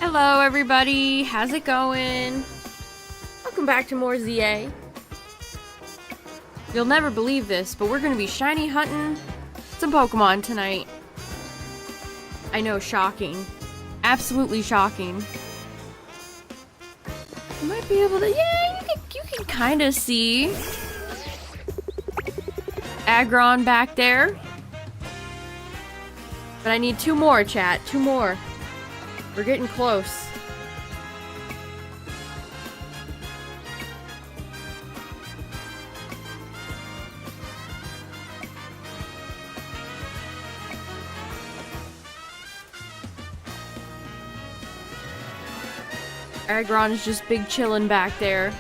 Hello everybody, how's it going? Welcome back to more ZA. You'll never believe this, but we're gonna be shiny hunting some Pokemon tonight. I know, shocking. Absolutely shocking. You might be able to, yeah, you can kind of see Aggron back there. But I need two more, chat, two more. We're getting close. Aggron is just big chillin' back there.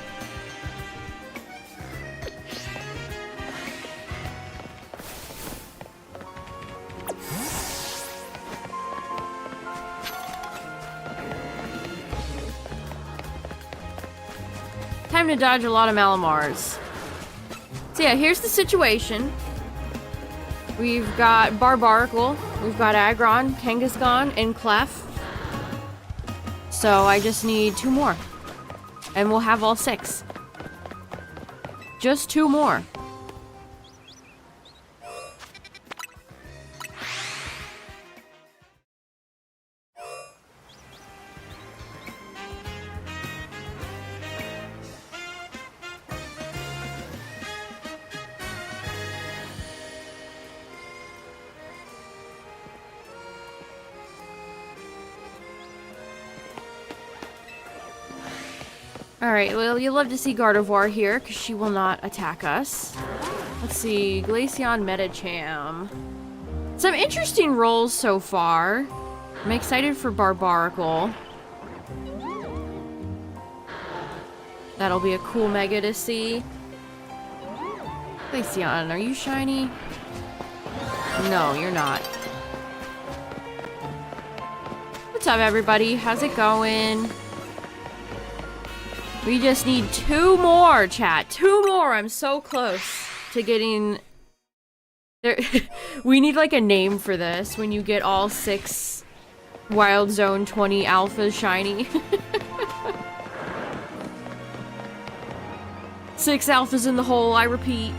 Time to dodge a lot of Malamars. So yeah, here's the situation. We've got Barbaracle, we've got Aggron, Kangaskhan, and Clef. So I just need two more. And we'll have all six. Just two more. Alright, well, you'll love to see Gardevoir here, because she will not attack us. Let's see, Glaceon, Medicham. Some interesting rolls so far. I'm excited for Barbaracle. That'll be a cool mega to see. Glaceon, are you shiny? No, you're not. What's up, everybody? How's it going? We just need two more, chat. Two more. I'm so close to getting... There. We need like a name for this when you get all 6 Wild Zone 20 Alphas shiny. 6 Alphas in the hole, I repeat.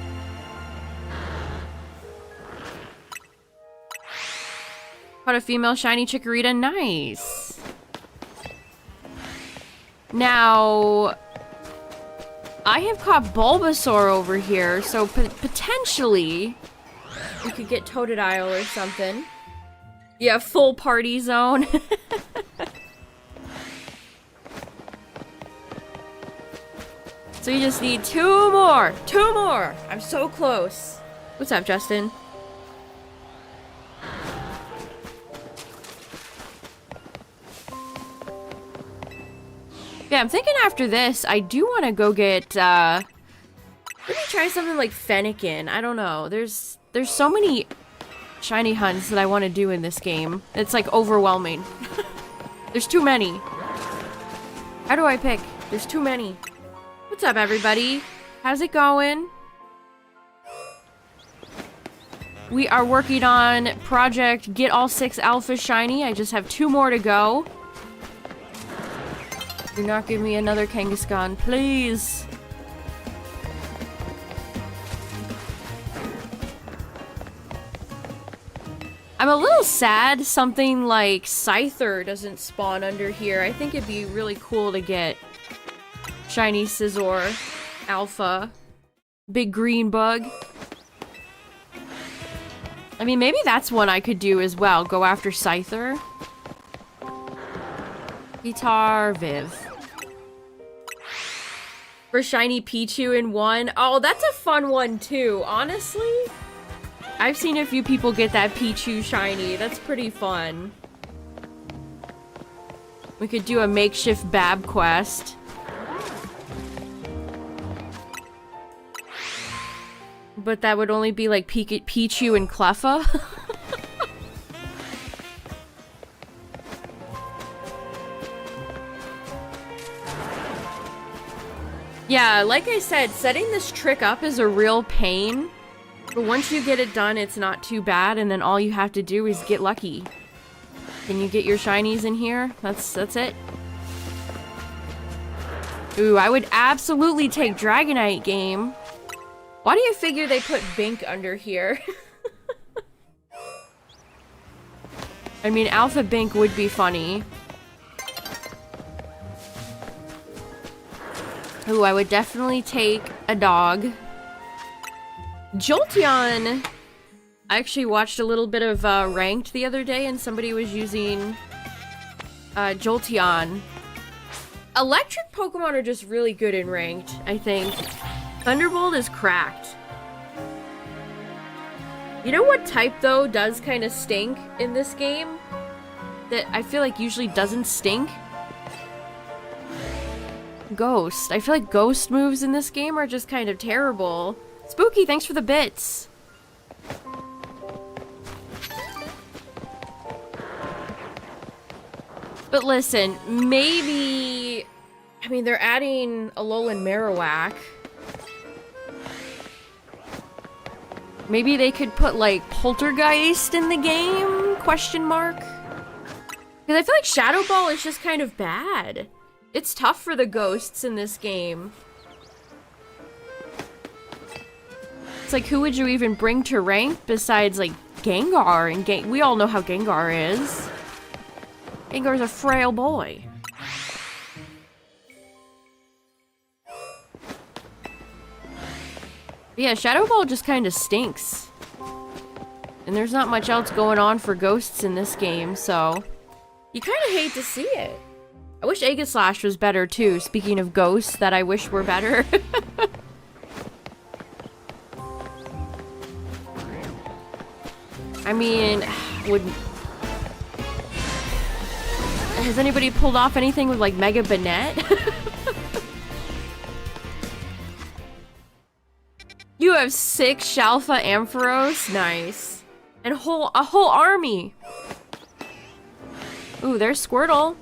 Caught a female shiny Chikorita. Nice. Now, I have caught Bulbasaur over here, so potentially we could get Totodile or something. Yeah, full party zone. So you just need two more. Two more. I'm so close. What's up, Justin? Yeah, I'm thinking after this, I do want to go get, maybe try something like Fennekin. I don't know. There's so many shiny hunts that I want to do in this game. It's, like, overwhelming. There's too many. How do I pick? There's too many. What's up, everybody? How's it going? We are working on Project Get All 6 Alpha Shiny. I just have 2 more to go. Do not give me another Kangaskhan, please. I'm a little sad something like Scyther doesn't spawn under here. I think it'd be really cool to get shiny Scizor, Alpha, big green bug. I mean, maybe that's one I could do as well. Go after Scyther. Guitar, Viv. For shiny Pichu in 1. Oh, that's a fun one too, honestly. I've seen a few people get that Pichu shiny. That's pretty fun. We could do a makeshift Bab quest. But that would only be like Pichu and Cleffa. Yeah, like I said, setting this trick up is a real pain. But once you get it done, it's not too bad, and then all you have to do is get lucky. Can you get your shinies in here? That's it. Ooh, I would absolutely take Dragonite game. Why do you figure they put Bink under here? I mean, Alpha Bink would be funny. Ooh, I would definitely take a dog. Jolteon! I actually watched a little bit of Ranked the other day and somebody was using Jolteon. Electric Pokemon are just really good in Ranked, I think. Thunderbolt is cracked. You know what type, though, does kind of stink in this game? That I feel like usually doesn't stink? Ghost. I feel like ghost moves in this game are just kind of terrible. Spooky, thanks for the bits. But listen, maybe... I mean, they're adding Alolan Marowak. Maybe they could put, like, Poltergeist in the game? Question mark? Because I feel like Shadow Ball is just kind of bad. It's tough for the ghosts in this game. It's like, who would you even bring to rank besides, like, Gengar? And we all know how Gengar is. Gengar's a frail boy. But yeah, Shadow Ball just kind of stinks. And there's not much else going on for ghosts in this game, so... You kind of hate to see it. I wish Aegislash was better, too. Speaking of ghosts that I wish were better. I mean, has anybody pulled off anything with, like, Mega Banette? You have 6 Shalfa Ampharos? Nice. And a whole army! Ooh, there's Squirtle.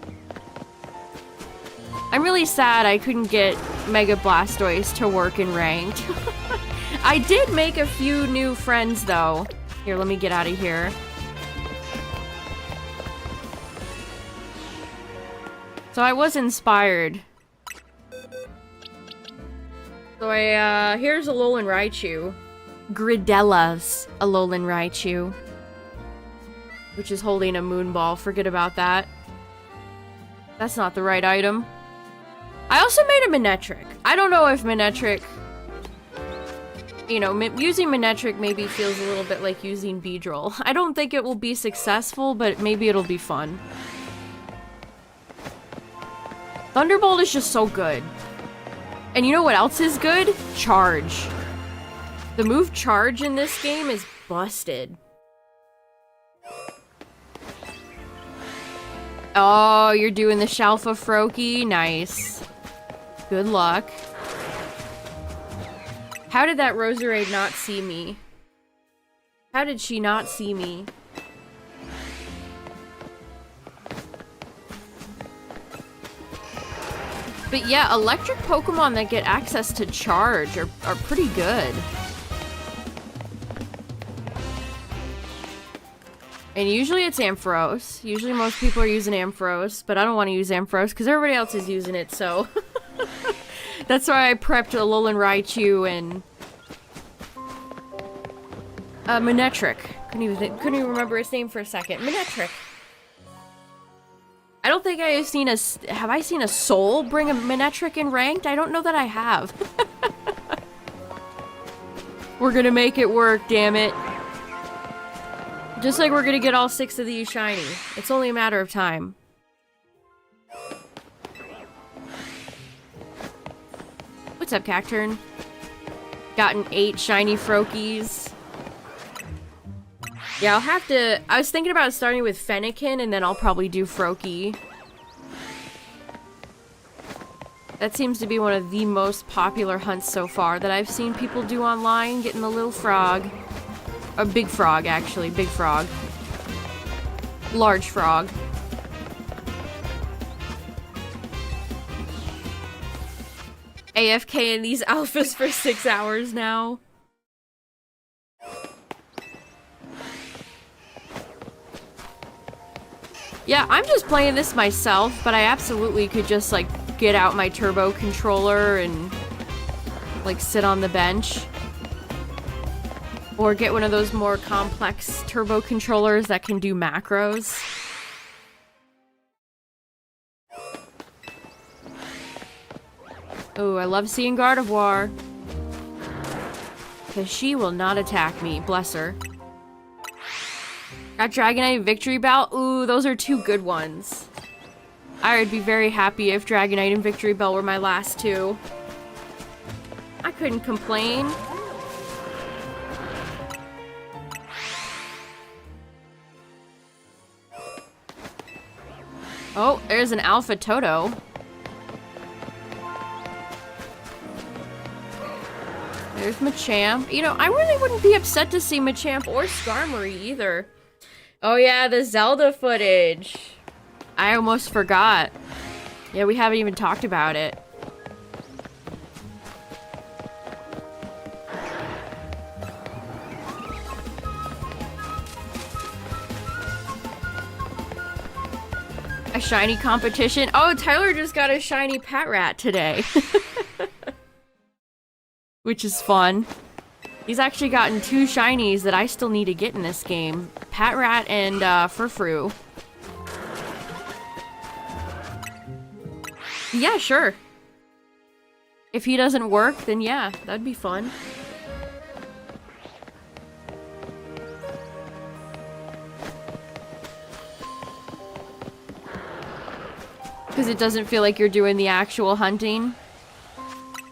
I'm really sad I couldn't get Mega Blastoise to work in Ranked. I did make a few new friends, though. Here, let me get out of here. So I was inspired. So here's Alolan Raichu. Gridella's Alolan Raichu. Which is holding a Moonball. Forget about that. That's not the right item. I also made a Manectric. I don't know if Manectric... You know, using Manectric maybe feels a little bit like using Beedrill. I don't think it will be successful, but maybe it'll be fun. Thunderbolt is just so good. And you know what else is good? Charge. The move Charge in this game is busted. Oh, you're doing the Shalfa Froakie? Nice. Good luck. How did that Roserade not see me? How did she not see me? But yeah, electric Pokemon that get access to Charge are pretty good. And usually it's Ampharos. Usually most people are using Ampharos, but I don't want to use Ampharos because everybody else is using it, so... That's why I prepped Alolan Raichu and... Manectric. Couldn't even remember its name for a second. Manectric. I don't think I have seen a... Have I seen a Soul bring a Manectric in Ranked? I don't know that I have. We're gonna make it work, damn it. Just like we're gonna get all 6 of these shiny. It's only a matter of time. What's up, Cacturn? Gotten 8 shiny Froakies. Yeah, I'll have to... I was thinking about starting with Fennekin, and then I'll probably do Froakie. That seems to be one of the most popular hunts so far that I've seen people do online, getting the little frog. A big frog, actually. Big frog. Large frog. AFK in these alphas for 6 hours now. Yeah, I'm just playing this myself, but I absolutely could just, like, get out my turbo controller and, like, sit on the bench. Or get one of those more complex turbo controllers that can do macros. Oh, I love seeing Gardevoir. Because she will not attack me, bless her. Got Dragonite and Victory Bell? Ooh, those are two good ones. I would be very happy if Dragonite and Victory Bell were my last two. I couldn't complain. Oh, there's an Alpha Toto. There's Machamp. You know, I really wouldn't be upset to see Machamp or Skarmory either. Oh yeah, the Zelda footage. I almost forgot. Yeah, we haven't even talked about it. A shiny competition? Oh, Tyler just got a shiny Patrat today. Which is fun. He's actually gotten two shinies that I still need to get in this game. Patrat and Furfrou. Yeah, sure. If he doesn't work, then yeah, that'd be fun. Because it doesn't feel like you're doing the actual hunting.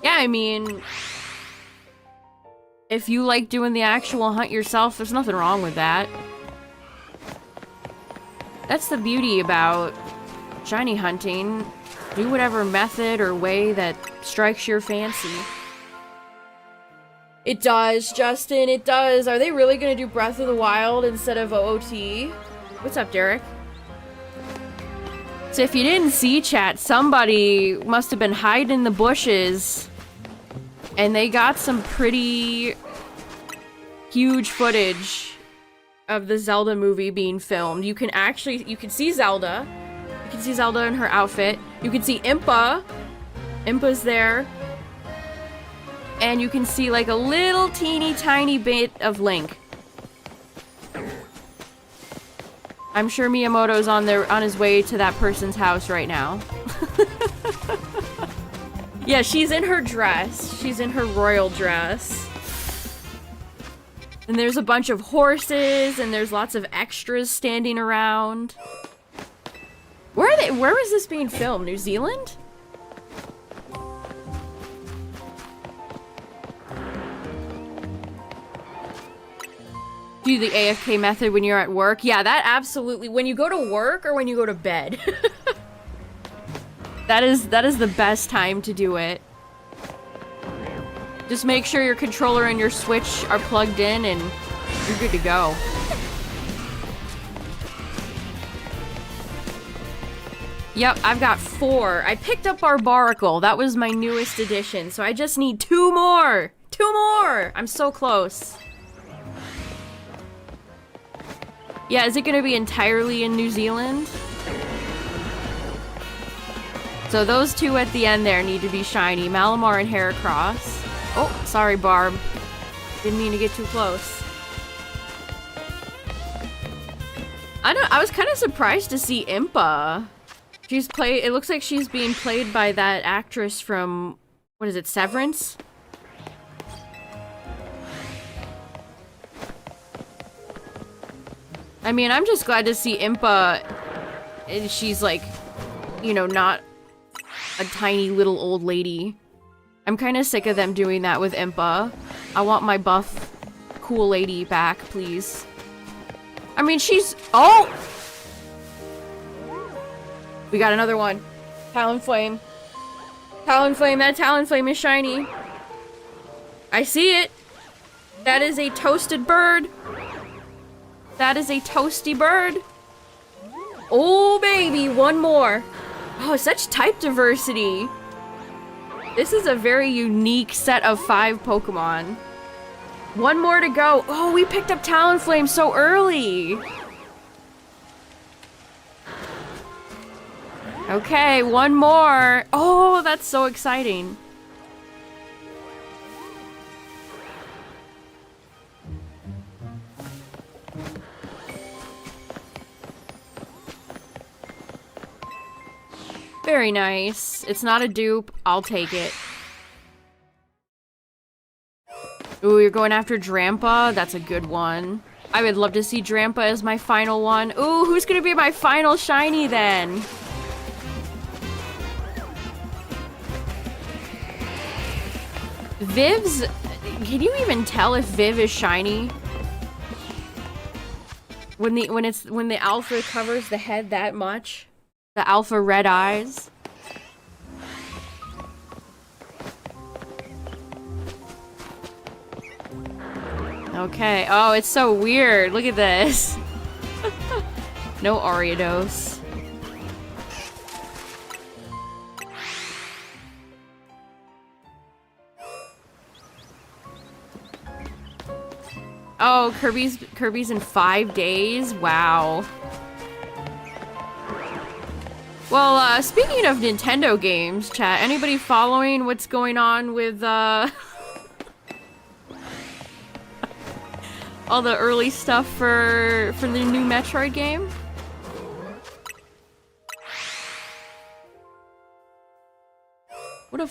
Yeah, I mean, if you like doing the actual hunt yourself, there's nothing wrong with that. That's the beauty about shiny hunting. Do whatever method or way that strikes your fancy. It does, Justin, it does. Are they really gonna do Breath of the Wild instead of OOT? What's up, Derek? So if you didn't see, chat, somebody must have been hiding in the bushes and they got some pretty huge footage of the Zelda movie being filmed. You can see Zelda. You can see Zelda in her outfit. You can see Impa. Impa's there. And you can see like a little teeny tiny bit of Link. I'm sure Miyamoto's on his way to that person's house right now. Yeah, she's in her dress. She's in her royal dress. And there's a bunch of horses, and there's lots of extras standing around. Where are they? Where is this being filmed? New Zealand? Do the AFK method when you're at work? Yeah, that absolutely. When you go to work or when you go to bed. That is the best time to do it. Just make sure your controller and your Switch are plugged in and you're good to go. Yep, I've got 4. I picked up Barbaracle. That was my newest addition, so I just need 2 more! 2 more! I'm so close. Yeah, is it gonna be entirely in New Zealand? So those 2 at the end there need to be shiny. Malamar and Heracross. Oh, sorry, Barb. Didn't mean to get too close. I was kind of surprised to see Impa. It looks like she's being played by that actress from, what is it, Severance? I mean, I'm just glad to see Impa, and she's like, you know, not a tiny little old lady. I'm kind of sick of them doing that with Impa. I want my buff, cool lady back, please. I mean, oh! We got another one. Talonflame. Talonflame, that Talonflame is shiny. I see it. That is a toasted bird. That is a toasty bird. Oh, baby, one more. Oh, such type diversity. This is a very unique set of 5 Pokemon. One more to go. Oh, we picked up Talonflame so early. Okay, one more. Oh, that's so exciting. Very nice. It's not a dupe. I'll take it. Ooh, you're going after Drampa? That's a good one. I would love to see Drampa as my final one. Ooh, who's gonna be my final shiny then? Viv's... Can you even tell if Viv is shiny? When the alpha covers the head that much? The alpha red eyes? Okay. Oh, it's so weird. Look at this. No Ariados. Oh, Kirby's in 5 days? Wow. Well, speaking of Nintendo games, chat, anybody following what's going on with, all the early stuff for the new Metroid game? What a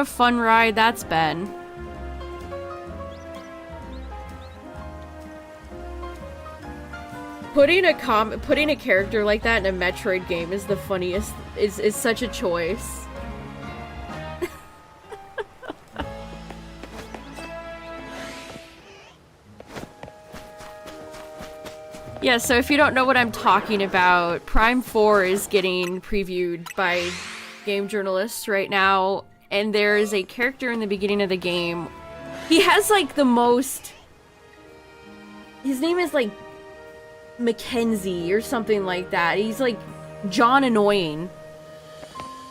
fun ride that's been. Putting a character like that in a Metroid game is the funniest, is such a choice. Yeah, so if you don't know what I'm talking about, Prime 4 is getting previewed by game journalists right now, and there is a character in the beginning of the game. He has like the most... His name is like Mackenzie or something like that. He's like John Annoying.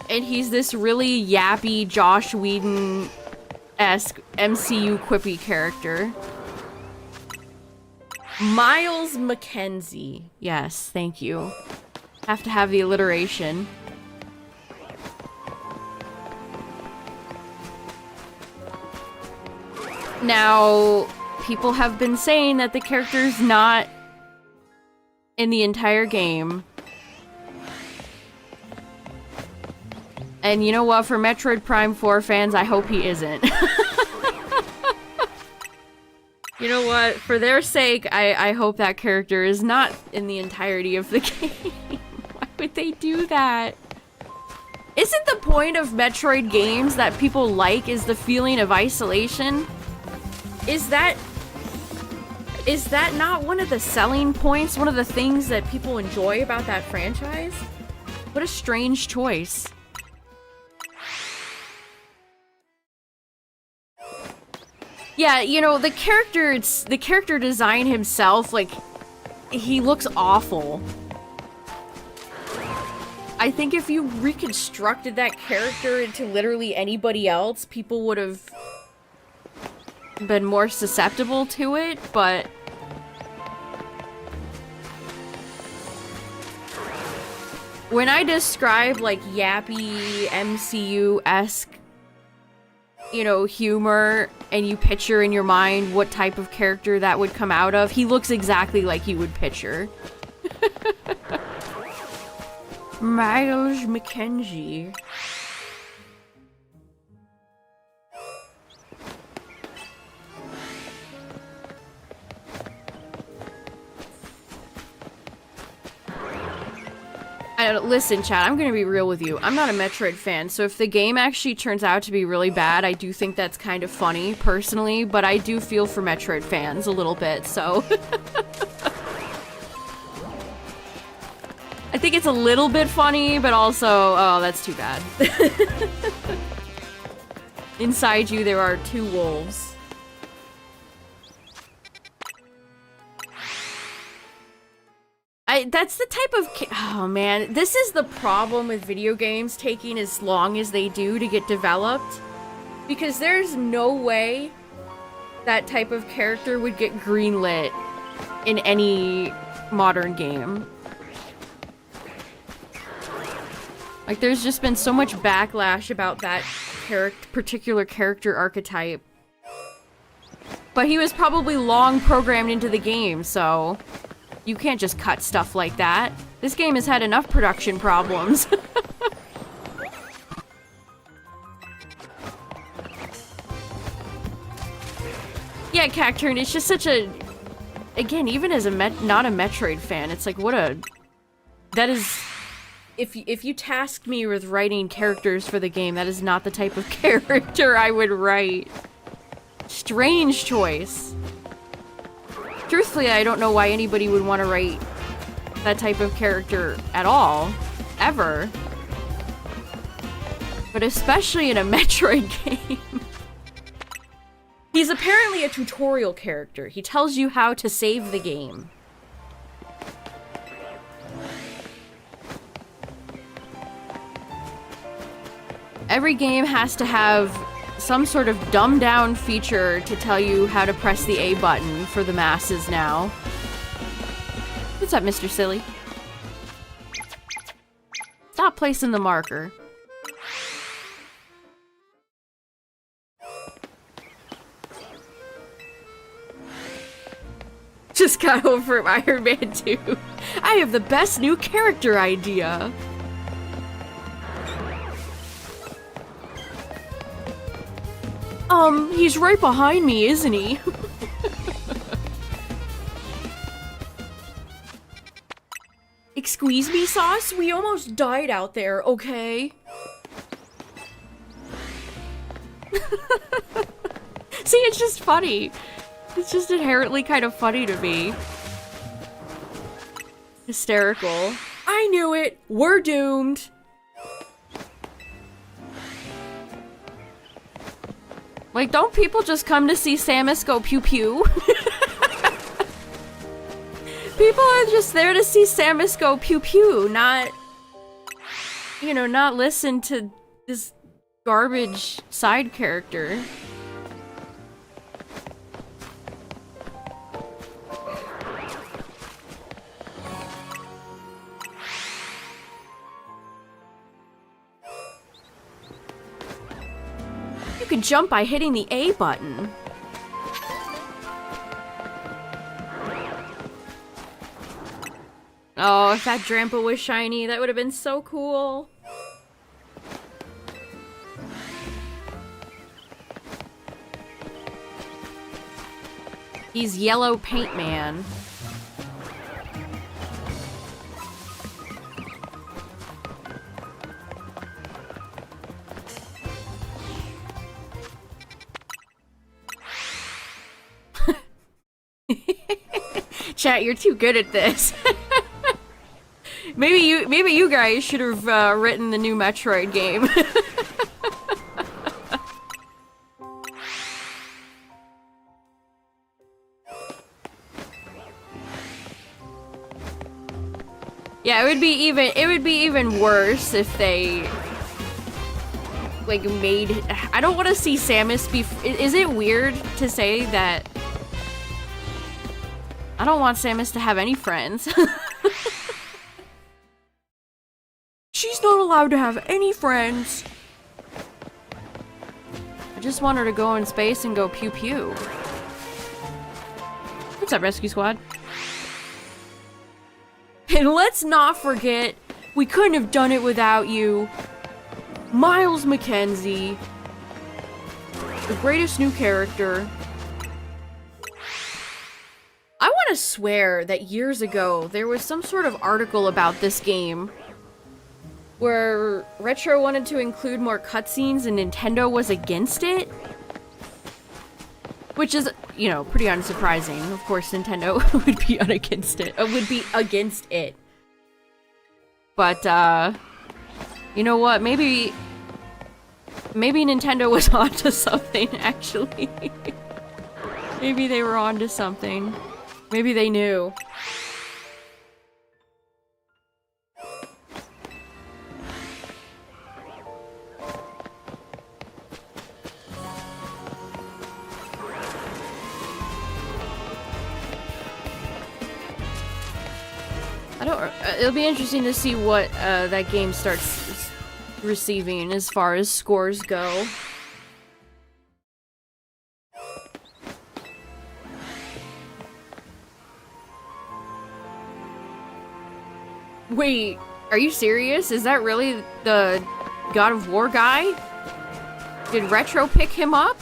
And he's this really yappy Josh Whedon-esque MCU quippy character. Miles Mackenzie. Yes, thank you. Have to have the alliteration. Now, people have been saying that the character's not in the entire game. And you know what? For Metroid Prime 4 fans, I hope he isn't. You know what? For their sake, I hope that character is not in the entirety of the game. Why would they do that? Isn't the point of Metroid games that people like is the feeling of isolation? Is that not one of the selling points? One of the things that people enjoy about that franchise? What a strange choice. Yeah, you know, the character design himself, like, he looks awful. I think if you reconstructed that character into literally anybody else, people would have been more susceptible to it, but... When I describe, like, yappy, MCU-esque, you know, humor, and you picture in your mind what type of character that would come out of, he looks exactly like you would picture. Miles Mackenzie. Listen, chat, I'm gonna be real with you. I'm not a Metroid fan, so if the game actually turns out to be really bad, I do think that's kind of funny, personally, but I do feel for Metroid fans a little bit, so... I think it's a little bit funny, but also, oh, that's too bad. Inside you, there are 2 wolves. That's the type of... Oh, man. This is the problem with video games taking as long as they do to get developed. Because there's no way that type of character would get greenlit in any modern game. Like, there's just been so much backlash about that particular character archetype. But he was probably long programmed into the game, so you can't just cut stuff like that. This game has had enough production problems. Yeah, Cacturn, it's just such a... Again, even as a not a Metroid fan, it's like, what a... That is... If you tasked me with writing characters for the game, that is not the type of character I would write. Strange choice. Truthfully, I don't know why anybody would want to write that type of character at all. Ever. But especially in a Metroid game. He's apparently a tutorial character. He tells you how to save the game. Every game has to have some sort of dumbed down feature to tell you how to press the A button for the masses now. What's up, Mr. Silly? Stop placing the marker. Just got home from Iron Man 2. I have the best new character idea. He's right behind me, isn't he? Excuse me, Sauce? We almost died out there, okay? See, it's just funny. It's just inherently kind of funny to me. Hysterical. I knew it! We're doomed! Like, don't people just come to see Samus go pew-pew? People are just there to see Samus go pew-pew, not... You know, not listen to this garbage side character. You can jump by hitting the A button. Oh, if that Drampa was shiny, that would have been so cool. He's Yellow Paint Man. Chat, you're too good at this. Maybe you guys should have written the new Metroid game. Yeah, it would be even worse if they like made... I don't want to see Samus be... Is it weird to say that I don't want Samus to have any friends? She's not allowed to have any friends. I just want her to go in space and go pew pew. What's up, Rescue Squad? And let's not forget, we couldn't have done it without you. Miles McKenzie. The greatest new character. I want to swear that years ago, there was some sort of article about this game where Retro wanted to include more cutscenes and Nintendo was against it. Which is, you know, pretty unsurprising. Of course, Nintendo would be against it. But, you know what? Maybe Nintendo was onto something, actually. Maybe they were onto something. Maybe they knew. It'll be interesting to see what that game starts receiving as far as scores go. Wait, are you serious? Is that really the God of War guy? Did Retro pick him up?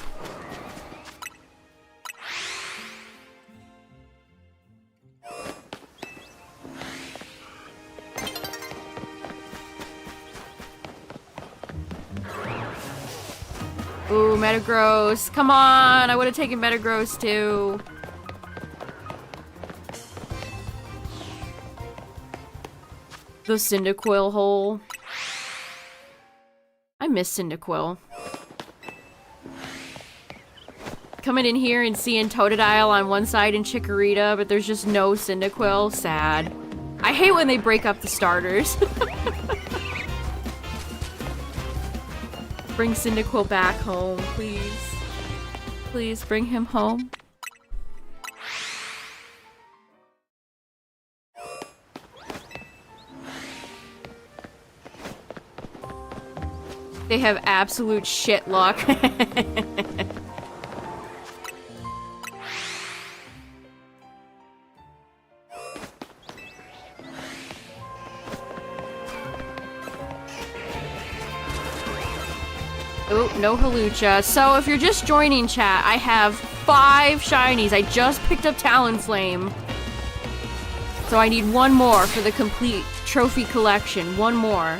Ooh, Metagross. Come on, I would have taken Metagross too. The Cyndaquil hole. I miss Cyndaquil. Coming in here and seeing Totodile on one side and Chikorita, but there's just no Cyndaquil. Sad. I hate when they break up the starters. Bring Cyndaquil back home, please. Please bring him home. They have absolute shit luck. Oh, no Halucha. So if you're just joining chat, I have 5 shinies. I just picked up Talonflame. So I need one more for the complete trophy collection. One more.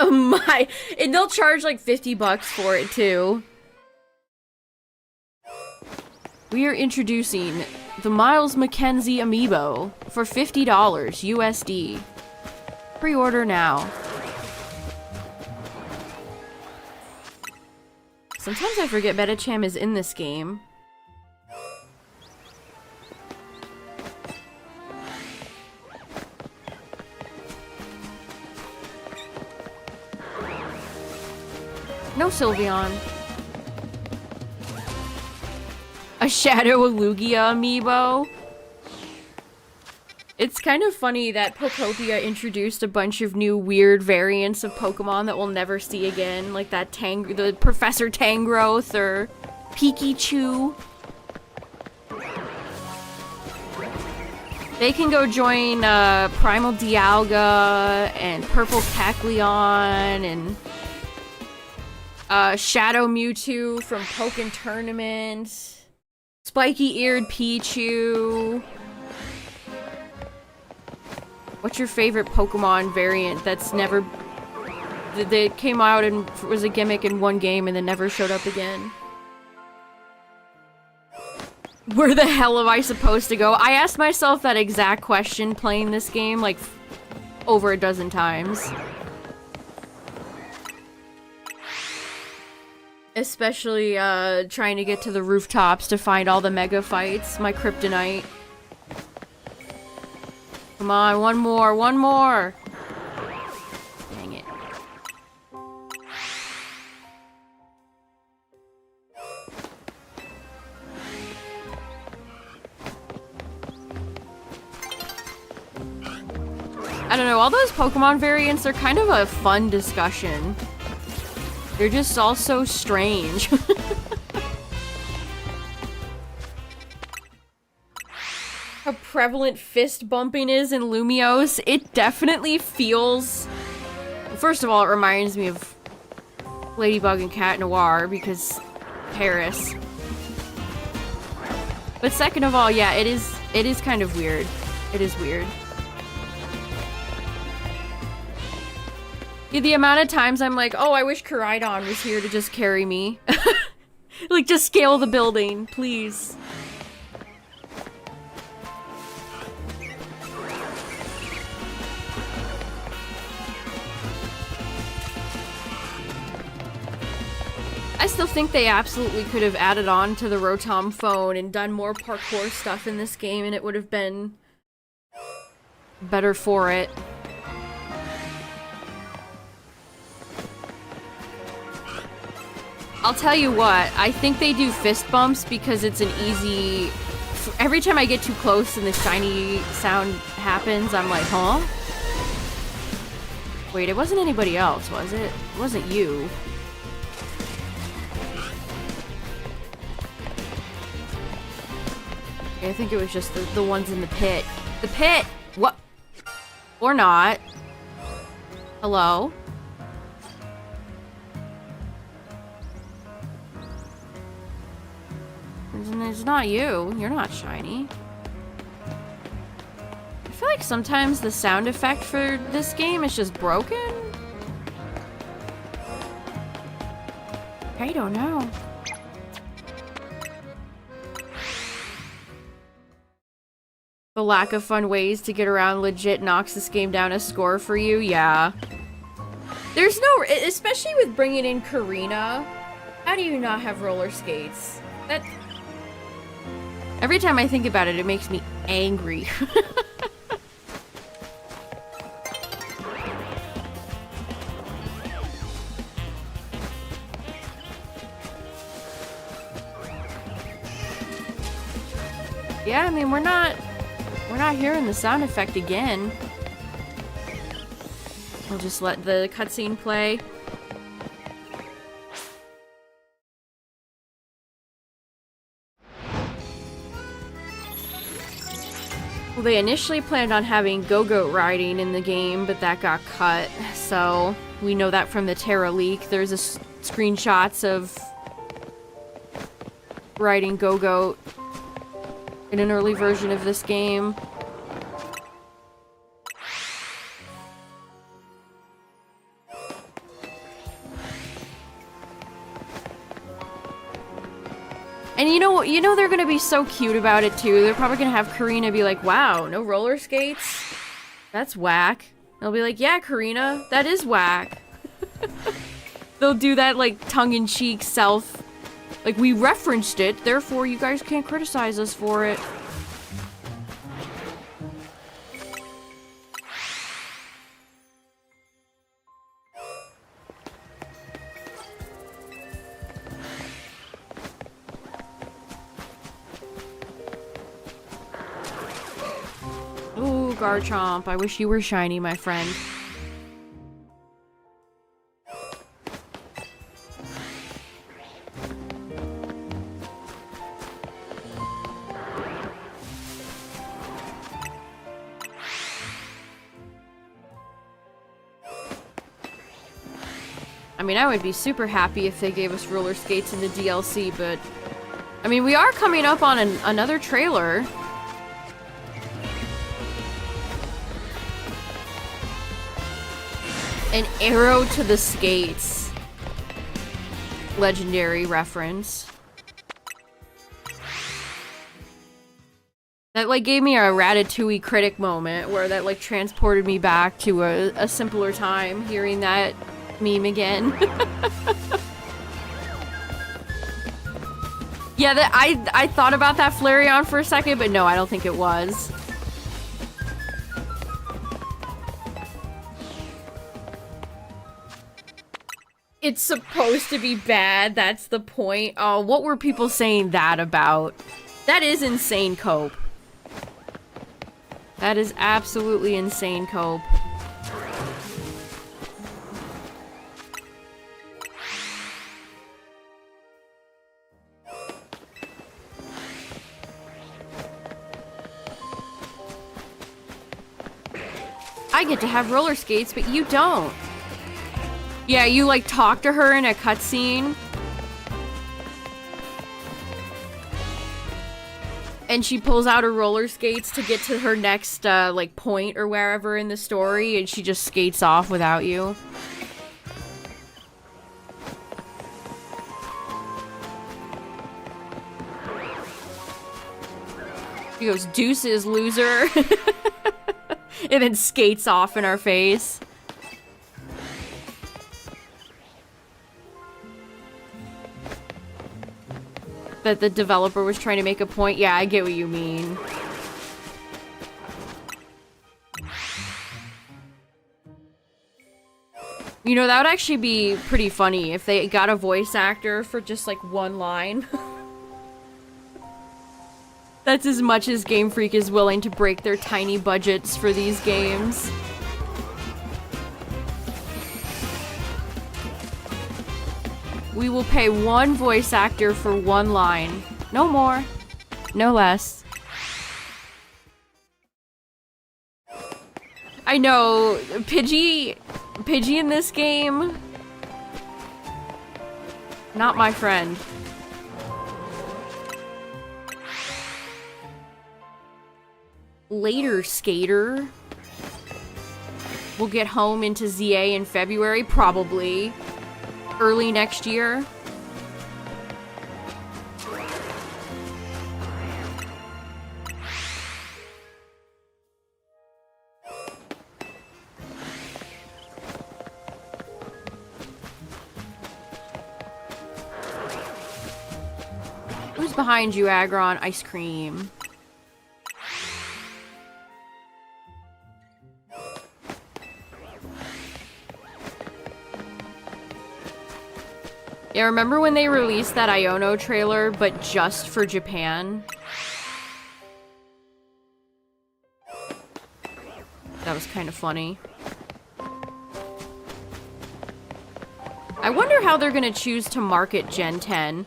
Oh my, and they'll charge like 50 bucks for it too. We are introducing the Miles McKenzie amiibo for $50 USD. Pre-order now. Sometimes I forget Metacham is in this game. No Sylveon. A Shadow Lugia amiibo. It's kind of funny that Pokopia introduced a bunch of new weird variants of Pokemon that we'll never see again, like that the Professor Tangrowth or Pikachu. They can go join Primal Dialga and Purple Kecleon and Shadow Mewtwo from Pokken Tournament, Spiky-eared Pichu. What's your favorite Pokemon variant that's never... that came out and was a gimmick in one game and then never showed up again? Where the hell am I supposed to go? I asked myself that exact question playing this game like over a dozen times. Especially, trying to get to the rooftops to find all the mega fights. My kryptonite. Come on, one more, one more! Dang it. I don't know, all those Pokemon variants are kind of a fun discussion. They're just all so strange. How prevalent fist bumping is in Lumiose. It definitely feels... First of all, it reminds me of Ladybug and Cat Noir because Paris. But second of all, yeah, it is kind of weird. It is weird. Yeah, the amount of times I'm like, oh, I wish Koraidon was here to just carry me. Like, just scale the building, please. I still think they absolutely could have added on to the Rotom phone and done more parkour stuff in this game, and it would have been better for it. I'll tell you what, I think they do fist bumps because it's an easy... Every time I get too close and the shiny sound happens, I'm like, huh? Wait, it wasn't anybody else, was it? It wasn't you. I think it was just the ones in the pit. The pit! What? Or not. Hello? It's not you. You're not shiny. I feel like sometimes the sound effect for this game is just broken. I don't know. The lack of fun ways to get around legit knocks this game down a score for you. Yeah. There's no, especially with bringing in Karina. How do you not have roller skates? That. Every time I think about it, it makes me angry. Yeah, I mean, we're not hearing the sound effect again. We'll just let the cutscene play. Well, they initially planned on having go-goat riding in the game, but that got cut. So we know that from the Terra leak. There's screenshots of riding go-goat in an early version of this game. And you know they're gonna be so cute about it too. They're probably gonna have Karina be like, "Wow, no roller skates? That's whack." They'll be like, "Yeah, Karina, that is whack." They'll do that like tongue-in-cheek self, like, we referenced it, therefore you guys can't criticize us for it. Ooh, Garchomp, I wish you were shiny, my friend. I mean, I would be super happy if they gave us roller skates in the DLC, but... I mean, we are coming up on another trailer. An arrow to the skates. Legendary reference. That, like, gave me a Ratatouille critic moment, where that, like, transported me back to a simpler time, hearing that meme again. Yeah, I thought about that Flareon for a second, but no, I don't think it was. It's supposed to be bad, that's the point. Oh, what were people saying that about? That is insane cope. That is absolutely insane cope. I get to have roller skates, but you don't. Yeah, you like talk to her in a cutscene. And she pulls out her roller skates to get to her next, like, point or wherever in the story, and she just skates off without you. She goes, "Deuces, loser." And then skates off in our face. That the developer was trying to make a point. Yeah, I get what you mean. You know, that would actually be pretty funny if they got a voice actor for just like one line. That's as much as Game Freak is willing to break their tiny budgets for these games. We will pay one voice actor for one line. No more. No less. I know. Pidgey in this game. Not my friend. Later, skater. We'll get home into ZA in February, probably. Early next year. Who's behind you, Aggron? Ice cream. Yeah, remember when they released that Iono trailer, but just for Japan? That was kind of funny. I wonder how they're gonna choose to market Gen 10.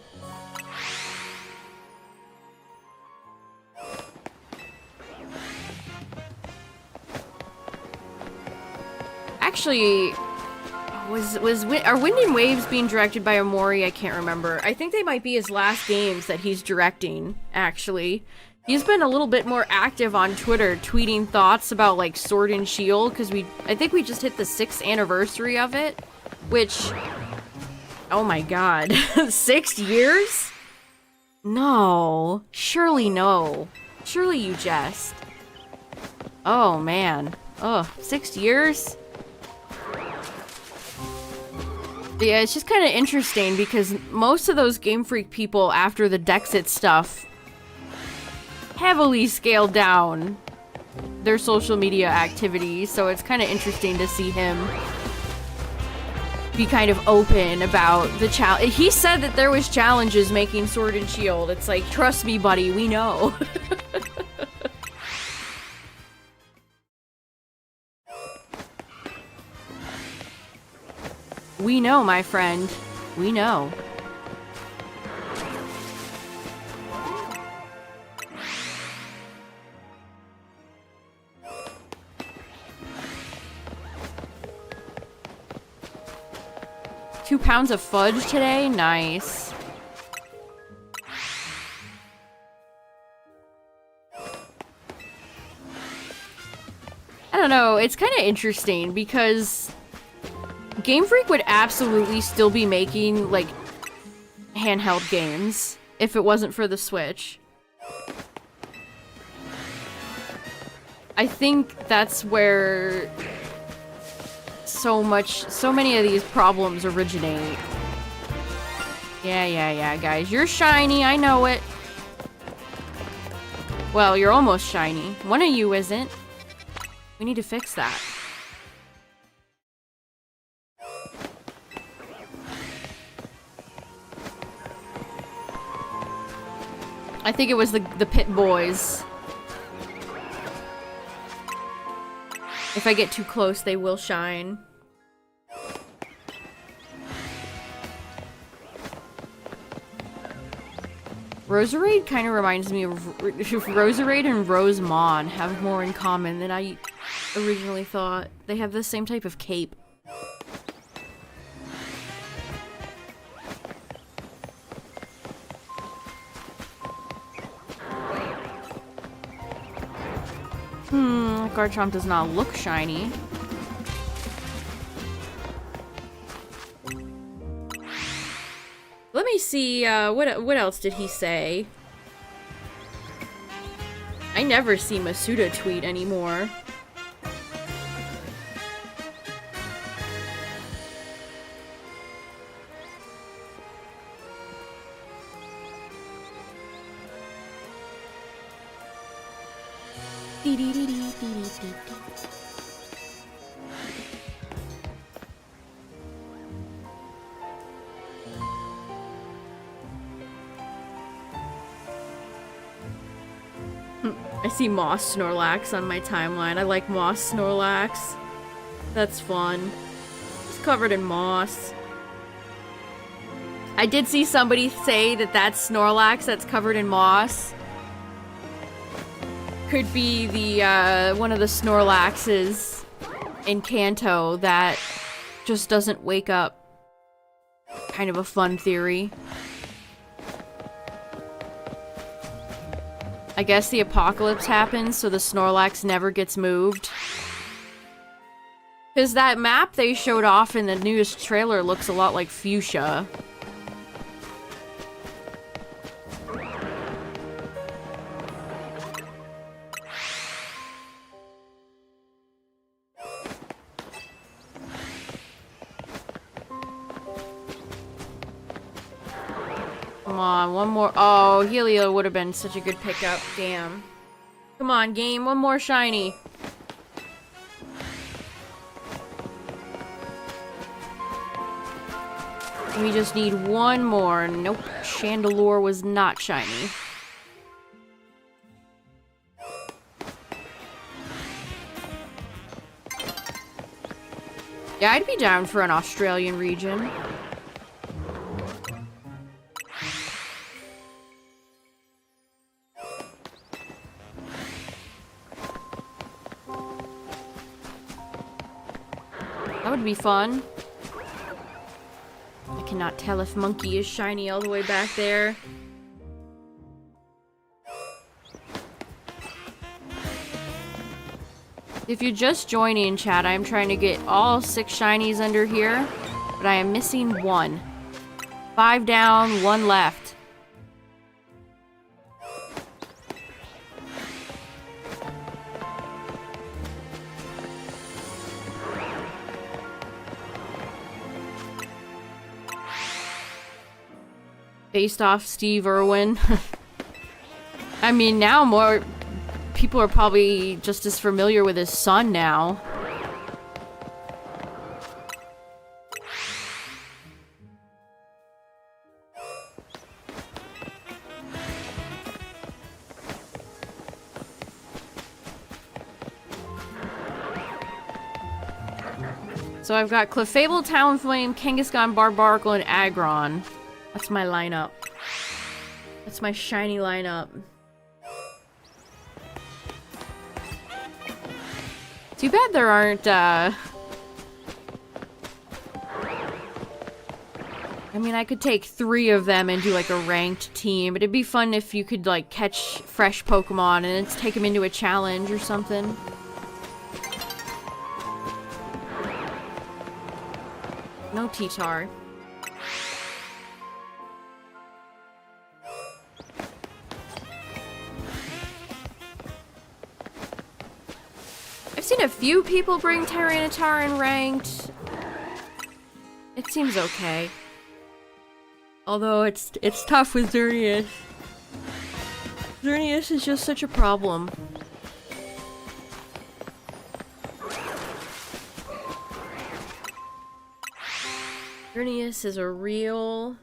Actually, are Wind and Waves being directed by Omori? I can't remember. I think they might be his last games that he's directing, actually. He's been a little bit more active on Twitter, tweeting thoughts about, like, Sword and Shield, because I think we just hit the 6th anniversary of it, which... Oh my god. 6 years? No. Surely no. Surely you jest. Oh, man. Ugh, 6 years? Yeah, it's just kind of interesting because most of those Game Freak people after the Dexit stuff heavily scaled down their social media activity, so it's kind of interesting to see him be kind of open about the challenge. He said that there was challenges making Sword and Shield. It's like, trust me, buddy, we know. We know, my friend. We know. £2 of fudge today? Nice. I don't know, it's kind of interesting because Game Freak would absolutely still be making, like, handheld games if it wasn't for the Switch. I think that's where so many of these problems originate. Yeah, guys. You're shiny, I know it. Well, you're almost shiny. One of you isn't. We need to fix that. I think it was the Pit Boys. If I get too close, they will shine. Roserade kind of reminds me of... Roserade and Rosemon have more in common than I originally thought. They have the same type of cape. Garchomp does not look shiny. Let me see, what else did he say? I never see Masuda tweet anymore. I see Moss Snorlax on my timeline. I like Moss Snorlax. That's fun. It's covered in moss. I did see somebody say that that Snorlax that's covered in moss could be the, one of the Snorlaxes in Kanto that just doesn't wake up. Kind of a fun theory. I guess the apocalypse happens, so the Snorlax never gets moved. Because that map they showed off in the newest trailer looks a lot like Fuchsia. Come on, one more. Oh, Helio would have been such a good pickup. Damn. Come on, game. One more shiny. We just need one more. Nope. Chandelure was not shiny. Yeah, I'd be down for an Australian region. That would be fun. I cannot tell if Monkey is shiny all the way back there. If you're just joining, chat, I'm trying to get all 6 shinies under here, but I am missing 1. 5 down, 1 left. Based off Steve Irwin. I mean, now more people are probably just as familiar with his son now. So I've got Clefable, Talonflame, Kangaskhan, Barbaracle, and Aggron. That's my lineup. That's my shiny lineup. Too bad there aren't, I mean, I could take 3 of them and do, like, a ranked team, but it'd be fun if you could, like, catch fresh Pokemon and then take them into a challenge or something. No T-Tar. I've seen a few people bring Tyranitar in ranked. It seems okay. Although it's tough with Xerneas. Xerneas is just such a problem. Xerneas is a real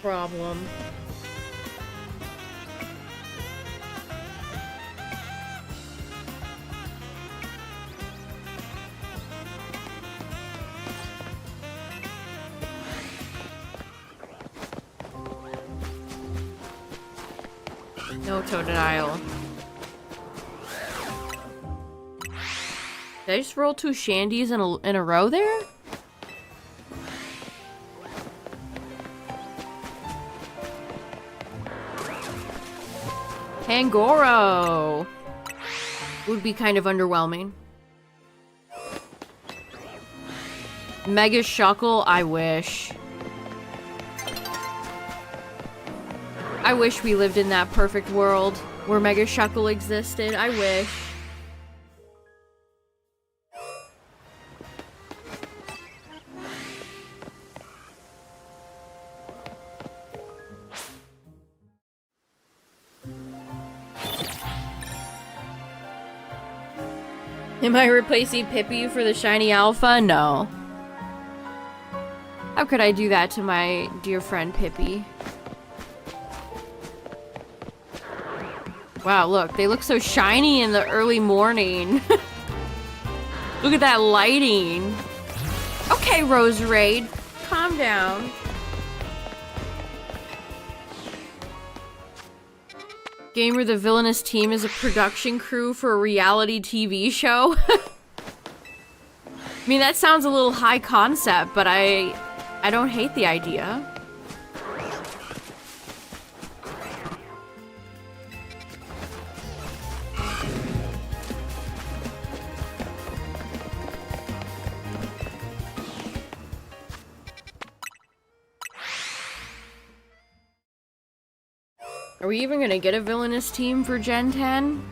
problem. No Totodile. Did I just roll 2 Shandies in a row there? Pangoro! Would be kind of underwhelming. Mega Shuckle, I wish. I wish we lived in that perfect world where Mega Shuckle existed. I wish. Am I replacing Pippi for the shiny alpha? No. How could I do that to my dear friend Pippi? Wow, look. They look so shiny in the early morning. Look at that lighting. Okay, Roserade. calm down. Game where the villainous team is a production crew for a reality TV show. I mean, that sounds a little high concept, but I don't hate the idea. Are we even gonna get a villainous team for Gen 10?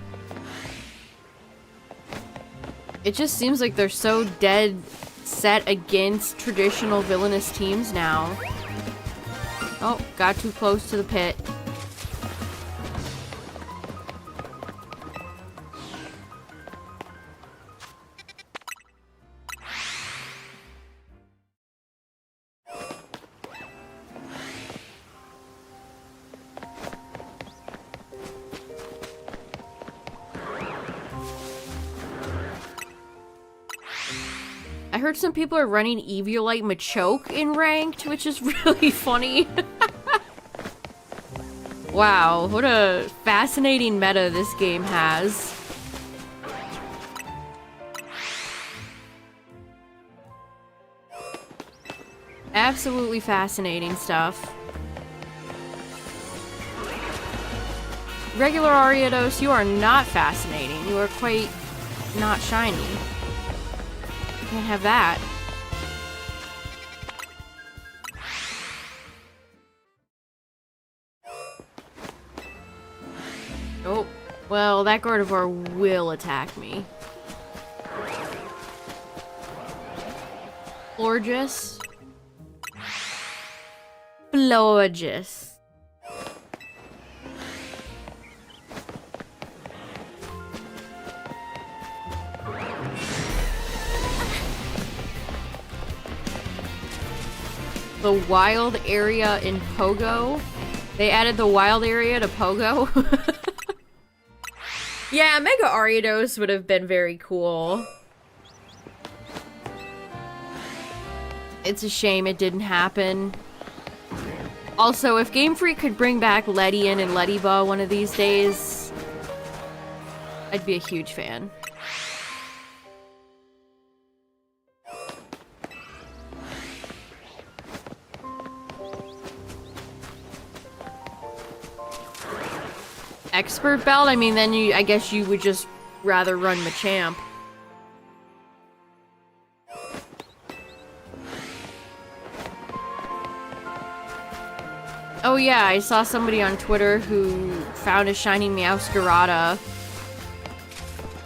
It just seems like they're so dead set against traditional villainous teams now. Oh, got too close to the pit. I heard some people are running Eviolite Machoke in ranked, which is really funny. Wow, what a fascinating meta this game has. Absolutely fascinating stuff. Regular Ariados, you are not fascinating. You are quite not shiny. Can't have that. Oh, well, that Gardevoir will attack me. Florges. Florges. The wild area in Pogo. They added the wild area to Pogo. Yeah, Mega Ariados would have been very cool. It's a shame it didn't happen. Also, if Game Freak could bring back Ledian and Lediba one of these days, I'd be a huge fan. Expert belt? I mean, then I guess you would just rather run Machamp. Oh yeah, I saw somebody on Twitter who found a shiny Meowscarada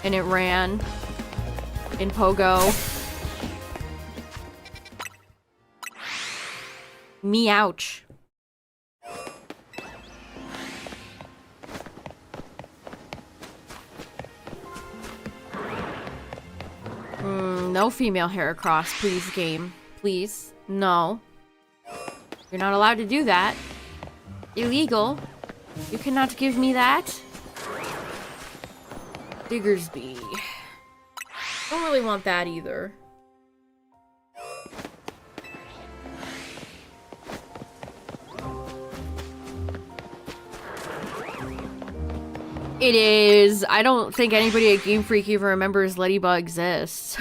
and it ran in Pogo. Meowch. No female Heracross, please, game. Please. No. You're not allowed to do that. Illegal. You cannot give me that. Diggersby. Don't really want that either. It is. I don't think anybody at Game Freak even remembers Ladybug exists.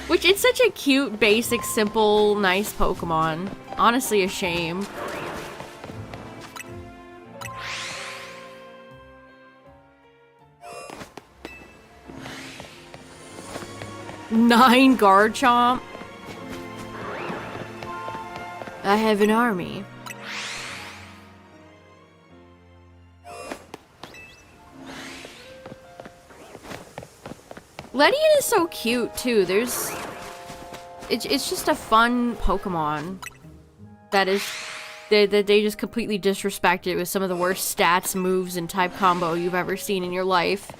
Which, it's such a cute, basic, simple, nice Pokemon. Honestly, a shame. Nine Garchomp. I have an army. Ledian is so cute too. It's just a fun Pokemon that they just completely disrespect it with some of the worst stats, moves, and type combo you've ever seen in your life.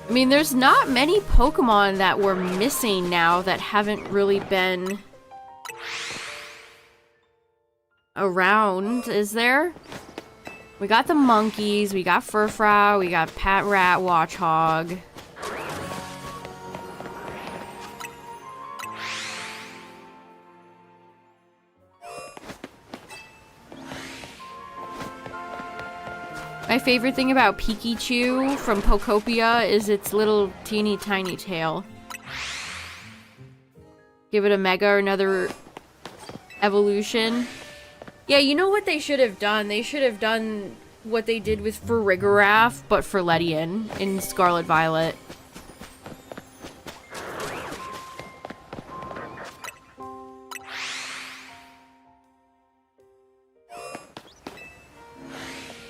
I mean, there's not many Pokemon that we're missing now that haven't really been... around, is there? We got the monkeys, we got Furfrou, we got Pat Rat, Watchhog. My favorite thing about Pikachu from Pokopia is its little teeny tiny tail. Give it a Mega or another evolution. Yeah, you know what they should have done? They should have done what they did with Farigiraf, but for Ledian in Scarlet Violet.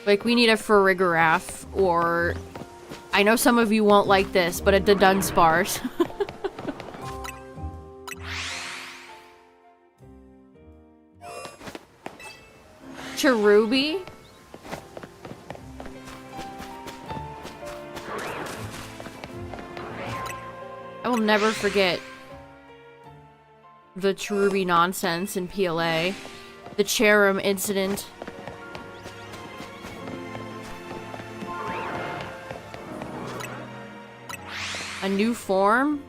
Like, we need a Farigiraf, or... I know some of you won't like this, but a Dunsparce. Cherubi? I will never forget the Cherubi nonsense in PLA. The Cherim incident. A new form?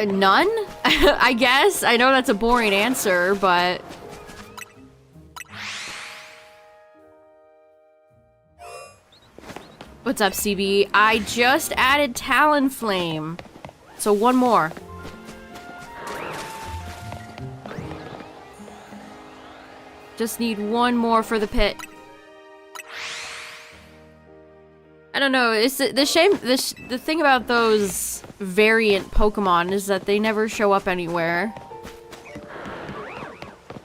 None? I guess. I know that's a boring answer, but... What's up, CB? I just added Talonflame. So one more. Just need one more for the pit. I don't know, it's the shame, the thing about those variant Pokemon is that they never show up anywhere.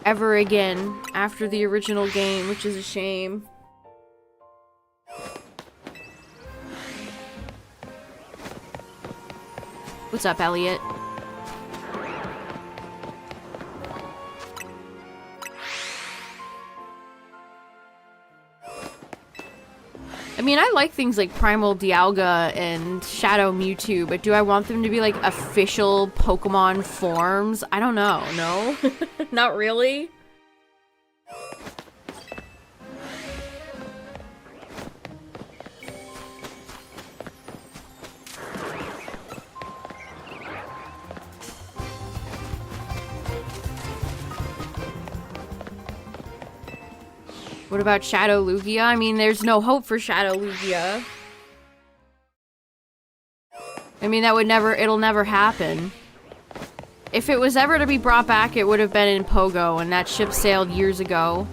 Ever again, after the original game, which is a shame. What's up, Elliot? I mean, I like things like Primal Dialga and Shadow Mewtwo, but do I want them to be like official Pokemon forms? I don't know. No? Not really? What about Shadow Lugia? I mean, there's no hope for Shadow Lugia. I mean, that would never, it'll never happen. If it was ever to be brought back, it would have been in Pogo, and that ship sailed years ago.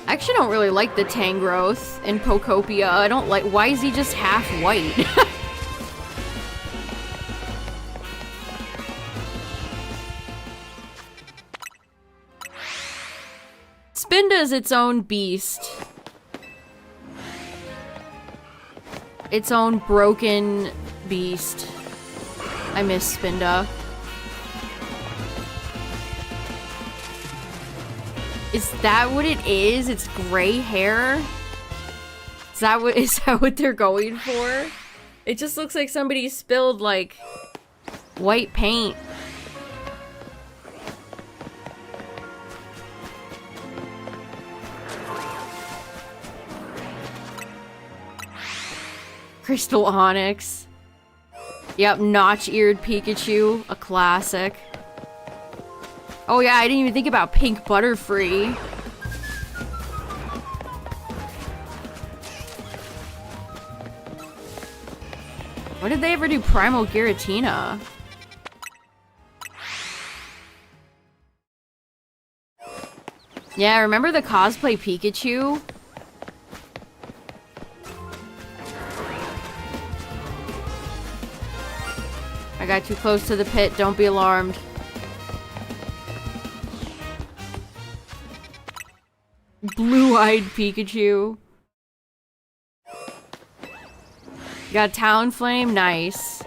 I actually don't really like the Tangrowth in Pokopia. I don't like... Why is he just half white? Spinda's its own beast. Its own broken beast. I miss Spinda. Is that what it is? It's gray hair? Is that what they're going for? It just looks like somebody spilled, like, white paint. Crystal Onyx. Yep, notch-eared Pikachu. A classic. Oh yeah, I didn't even think about Pink Butterfree. When did they ever do Primal Giratina? Yeah, remember the cosplay Pikachu? I got too close to the pit, don't be alarmed. Blue-eyed Pikachu. Got Talonflame, nice.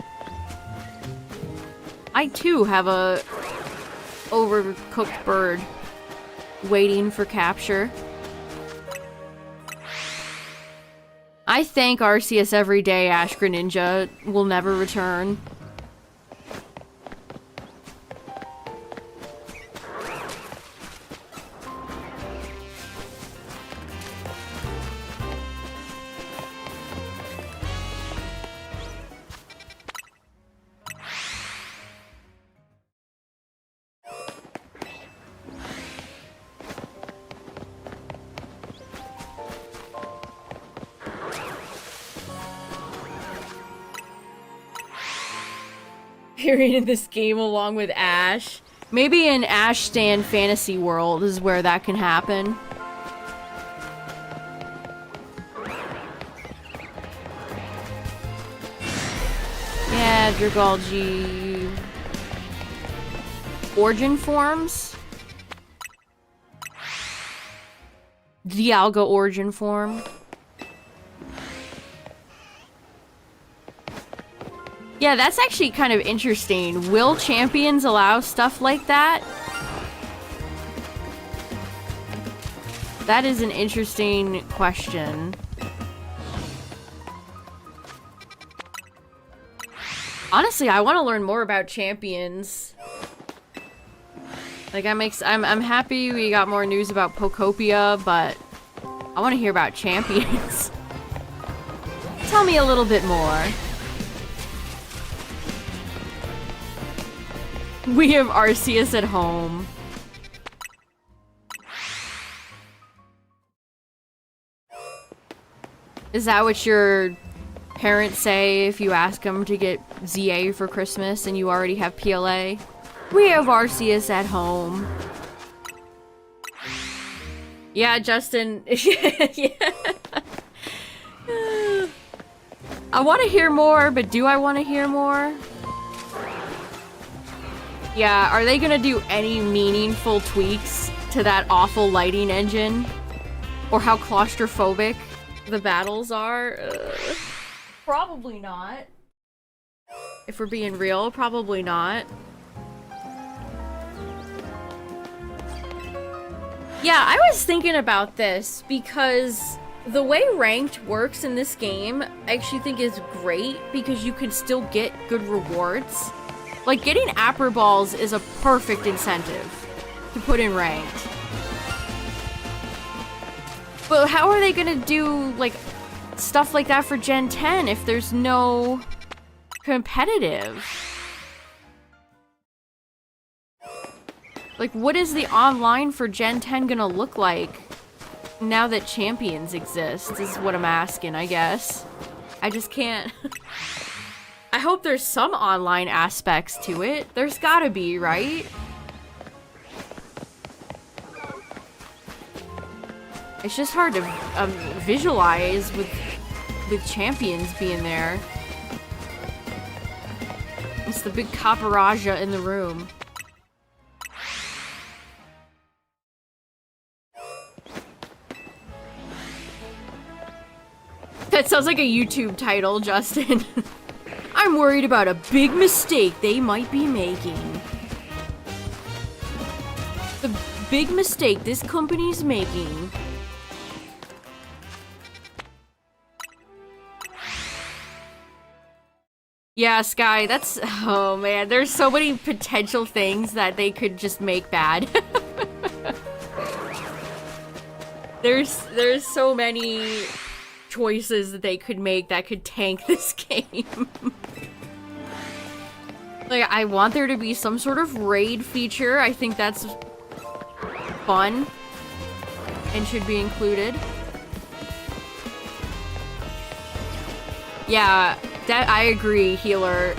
I too have a overcooked bird. waiting for capture. I thank Arceus every day, Ash Greninja will never return. Period in this game along with Ash. Maybe in Ash Stan Fantasy World is where that can happen. Yeah, Dragalge. Origin forms? Dialga origin form. Yeah, that's actually kind of interesting. Will champions allow stuff like that? That is an interesting question. Honestly, I want to learn more about champions. Like, I'm happy we got more news about Pokopia, but I want to hear about champions. Tell me a little bit more. We have Arceus at home. Is that what your parents say if you ask them to get ZA for Christmas and you already have PLA? We have Arceus at home. Yeah, Justin. Yeah. I want to hear more, but do I want to hear more? Yeah, are they gonna do any meaningful tweaks to that awful lighting engine? Or how claustrophobic the battles are? Probably not. If we're being real, probably not. Yeah, I was thinking about this because the way ranked works in this game, I actually think is great because you can still get good rewards. Like, getting Apper Balls is a perfect incentive to put in ranked. But how are they gonna do, like, stuff like that for Gen 10 if there's no competitive? Like, what is the online for Gen 10 gonna look like now that champions exist, is what I'm asking, I guess. I just can't... I hope there's some online aspects to it. There's gotta be, right? It's just hard to visualize with champions being there. It's the big Caparaja in the room. That sounds like a YouTube title, Justin. I'm worried about a big mistake they might be making. The big mistake this company's making. Yeah, Sky, that's... Oh, man. There's so many potential things that they could just make bad. There's so many choices that they could make that could tank this game. Like, I want there to be some sort of raid feature. I think that's fun and should be included. Yeah, that I agree, Healer.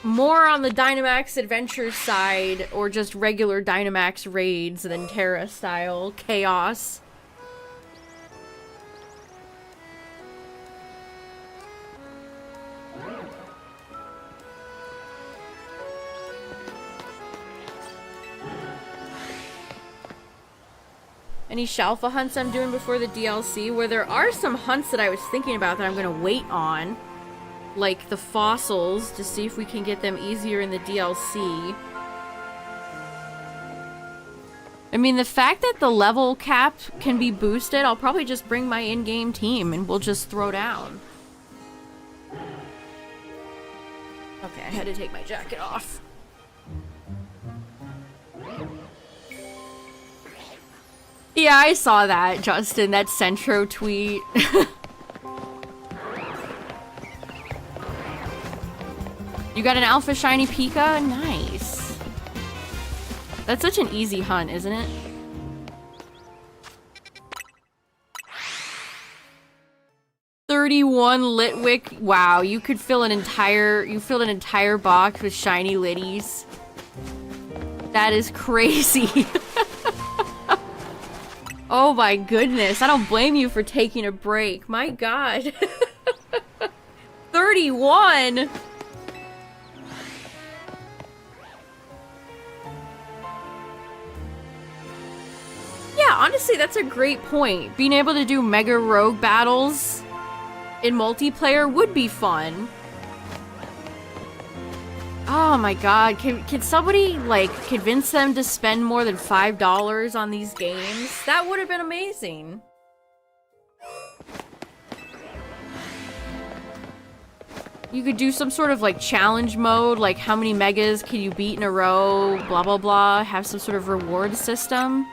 More on the Dynamax Adventures side, or just regular Dynamax raids than Terra style chaos. Any Shalfa hunts I'm doing before the DLC, where there are some hunts that I was thinking about that I'm gonna wait on. Like the fossils, to see if we can get them easier in the DLC. I mean, the fact that the level cap can be boosted, I'll probably just bring my in-game team and we'll just throw down. Okay, I had to take my jacket off. Yeah, I saw that, Justin, that Centro tweet. You got an Alpha Shiny Pika? Nice. That's such an easy hunt, isn't it? $31 Litwick. Wow, you could fill an entire box with shiny Liddies. That is crazy. Oh my goodness, I don't blame you for taking a break. My god. 31! Yeah, honestly, that's a great point. Being able to do Mega Rogue battles in multiplayer would be fun. Oh my god, can somebody, like, convince them to spend more than $5 on these games? That would have been amazing. You could do some sort of, like, challenge mode, like how many megas can you beat in a row, blah blah blah, have some sort of reward system.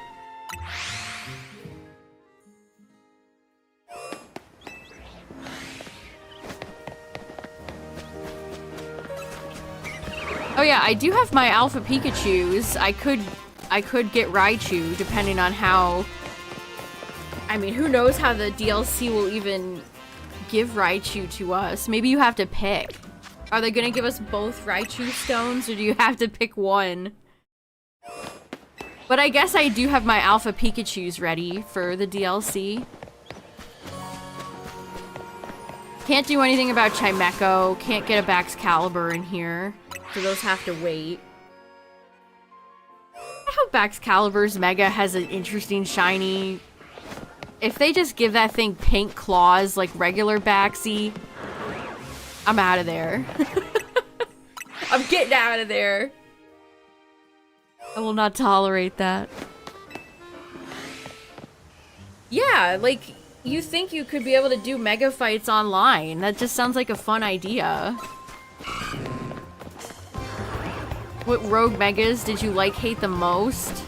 Oh yeah, I do have my Alpha Pikachus. I could get Raichu, depending on how... I mean, who knows how the DLC will even give Raichu to us. Maybe you have to pick. Are they gonna give us both Raichu stones, or do you have to pick one? But I guess I do have my Alpha Pikachus ready for the DLC. Can't do anything about Chimecho. Can't get a Baxcalibur in here. So those have to wait. I hope Baxcalibur's Mega has an interesting shiny. If they just give that thing pink claws like regular Baxy, I'm out of there. I'm getting out of there. I will not tolerate that. Yeah, like, you think you could be able to do mega fights online. That just sounds like a fun idea. What Rogue Megas did you like, hate the most?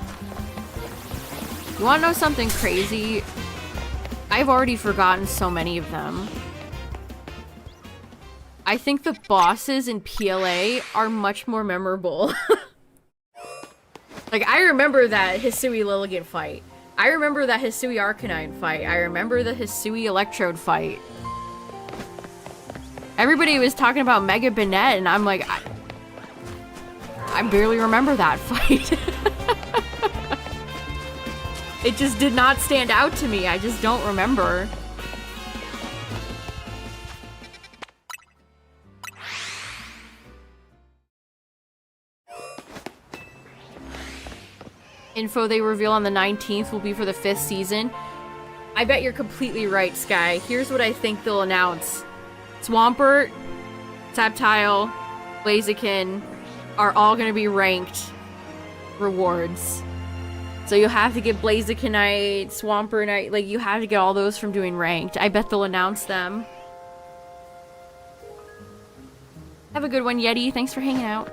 You wanna know something crazy? I've already forgotten so many of them. I think the bosses in PLA are much more memorable. Like, I remember that Hisui Lilligant fight. I remember that Hisui Arcanine fight. I remember the Hisui Electrode fight. Everybody was talking about Mega Banette, and I'm like, I barely remember that fight. It just did not stand out to me. I just don't remember. Info they reveal on the 19th will be for the 5th season. I bet you're completely right, Sky. Here's what I think they'll announce. Swampert, Sceptile, Blaziken are all gonna be ranked rewards. So you'll have to get Blazikenite, Swampert, like, you have to get all those from doing ranked. I bet they'll announce them. Have a good one, Yeti. Thanks for hanging out.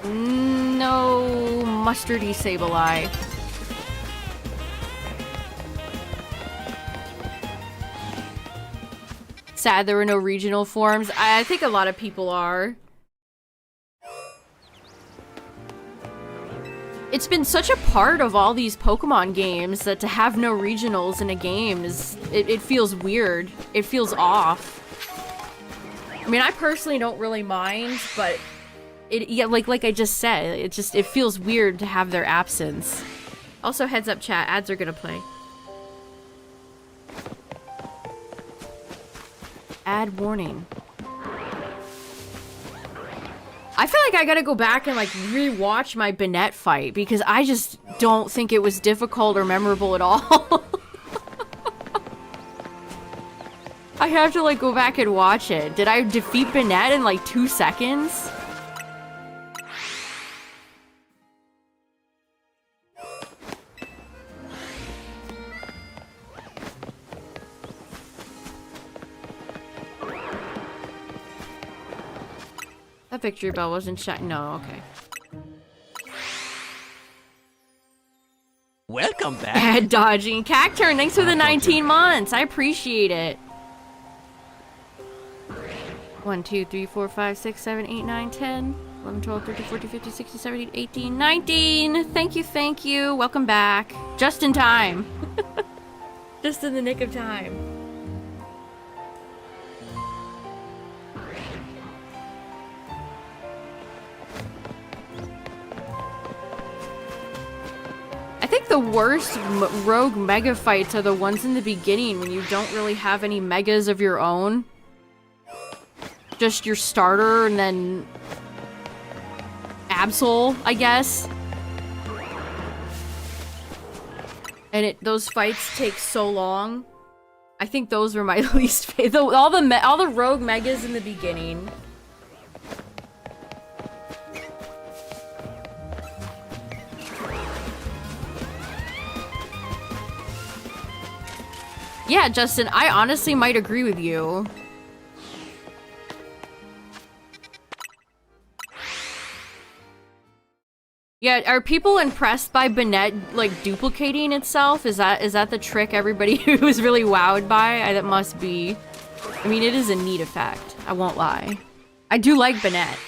No mustardy Sableye. Sad there were no regional forms. I think a lot of people are. It's been such a part of all these Pokemon games that to have no regionals in a game is... It feels weird. It feels off. I mean, I personally don't really mind, but... Yeah, like I just said, it feels weird to have their absence. Also, heads up chat, ads are gonna play. Ad warning. I feel like I gotta go back and, like, re-watch my Banette fight, because I just don't think it was difficult or memorable at all. I have to, like, go back and watch it. Did I defeat Banette in, like, 2 seconds? victory bell wasn't shiny. No, okay. Welcome back. Bad dodging. Cacturn, thanks for the 19 months. I appreciate it. 1, 2, 3, 4, 5, 6, 7, 8, 9, 10, 11, 12, 13, 14, 15, 16, 17, 18, 19. Thank you, thank you. Welcome back. Just in time. Just in the nick of time. I think the worst rogue mega fights are the ones in the beginning when you don't really have any megas of your own. Just your starter and then Absol, I guess. And those fights take so long. I think those were my least favorite. All the rogue megas in the beginning. Yeah, Justin, I honestly might agree with you. Yeah, are people impressed by Banette, like, duplicating itself? Is that the trick everybody who's really wowed by? That must be. I mean, it is a neat effect. I won't lie. I do like Banette.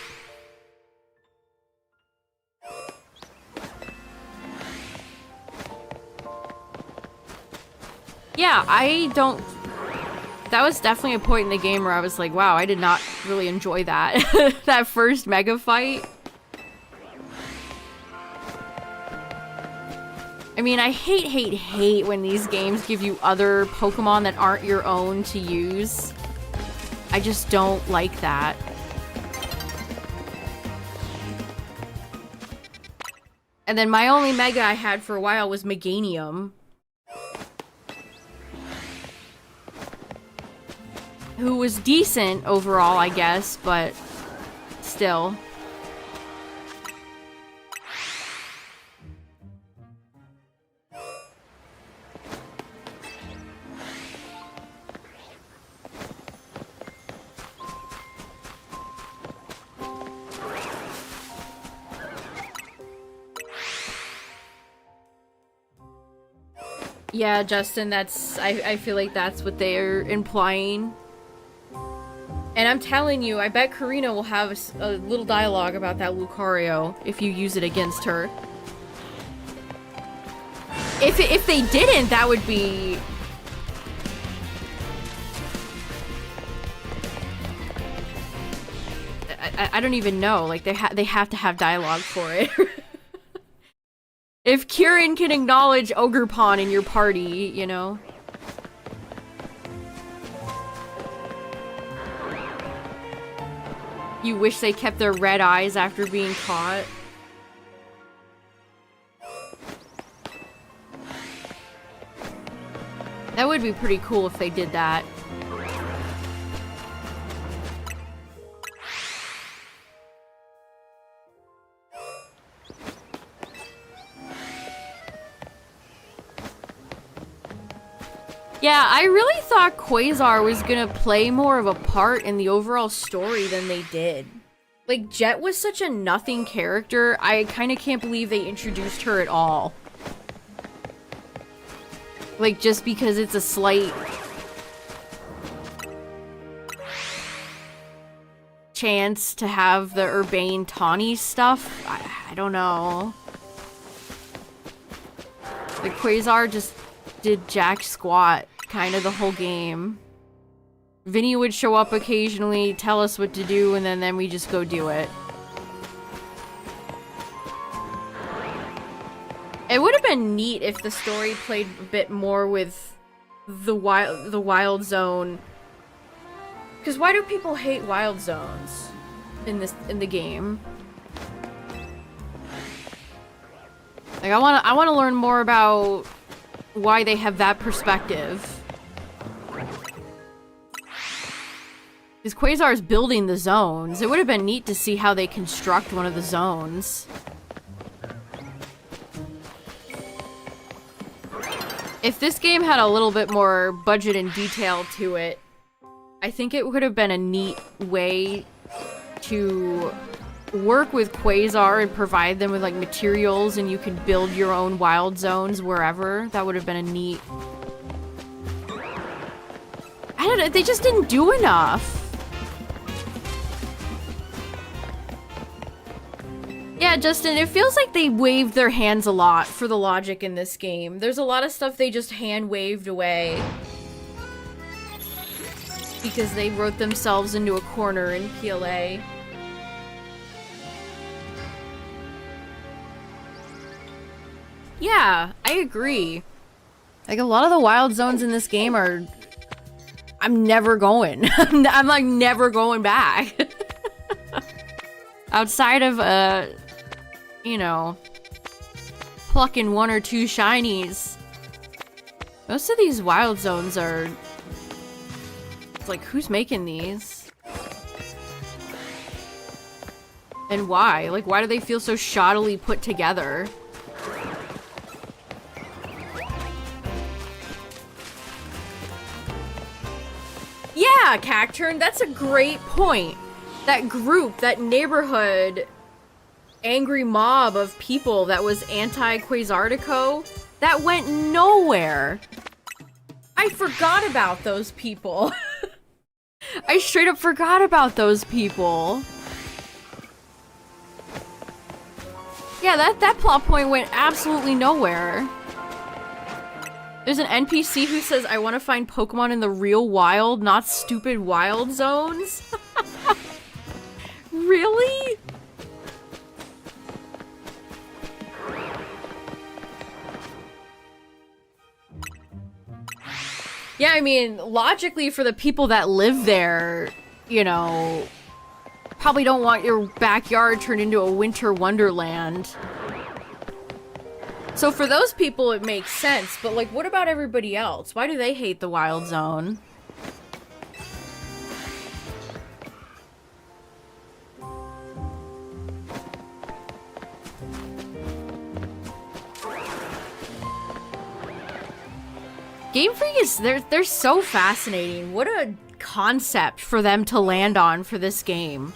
Yeah, I don't... That was definitely a point in the game where I was like, wow, I did not really enjoy that. That first mega fight. I mean, I hate when these games give you other Pokemon that aren't your own to use. I just don't like that. And then my only Mega I had for a while was Meganium. Who was decent overall, I guess, but still. Yeah, Justin, I feel like that's what they're implying. And I'm telling you, I bet Karina will have a little dialogue about that Lucario if you use it against her. If they didn't, that would be... I don't even know. Like, they have to have dialogue for it. If Kieran can acknowledge Ogerpon in your party, you know. You wish they kept their red eyes after being caught. That would be pretty cool if they did that. Yeah, I really thought Quasar was gonna play more of a part in the overall story than they did. Like, Jet was such a nothing character, I kinda can't believe they introduced her at all. Like, just because it's a slight... chance to have the Urbane Tawny stuff? I don't know. Like, Quasar just did jack squat kind of the whole game. Vinny would show up occasionally, tell us what to do, and then we just go do it. It would have been neat if the story played a bit more with the wild zone. Because why do people hate wild zones in the game? Like, I wanna learn more about why they have that perspective. Because Quasar is building the zones. It would have been neat to see how they construct one of the zones. If this game had a little bit more budget and detail to it, I think it would have been a neat way to work with Quasar and provide them with like materials, and you can build your own wild zones wherever. That would have been a neat... I don't know, they just didn't do enough. Yeah, Justin, it feels like they waved their hands a lot for the logic in this game. There's a lot of stuff they just hand-waved away because they wrote themselves into a corner in PLA. Yeah, I agree. Like, a lot of the wild zones in this game are... I'm never going. I'm like never going back. Outside of, you know, plucking one or two shinies. Most of these wild zones are... It's like, who's making these? And why? Like, why do they feel so shoddily put together? Yeah, Cacturn, that's a great point. That group, that neighborhood, angry mob of people that was anti-Quasartico, that went nowhere. I forgot about those people. I straight up forgot about those people. Yeah, that plot point went absolutely nowhere. There's an NPC who says, I want to find Pokemon in the real wild, not stupid wild zones. Really? Yeah, I mean, logically for the people that live there, you know, probably don't want your backyard turned into a winter wonderland. So for those people, it makes sense, but like, what about everybody else? Why do they hate the wild zone? Game Freak is, they're so fascinating. What a concept for them to land on for this game.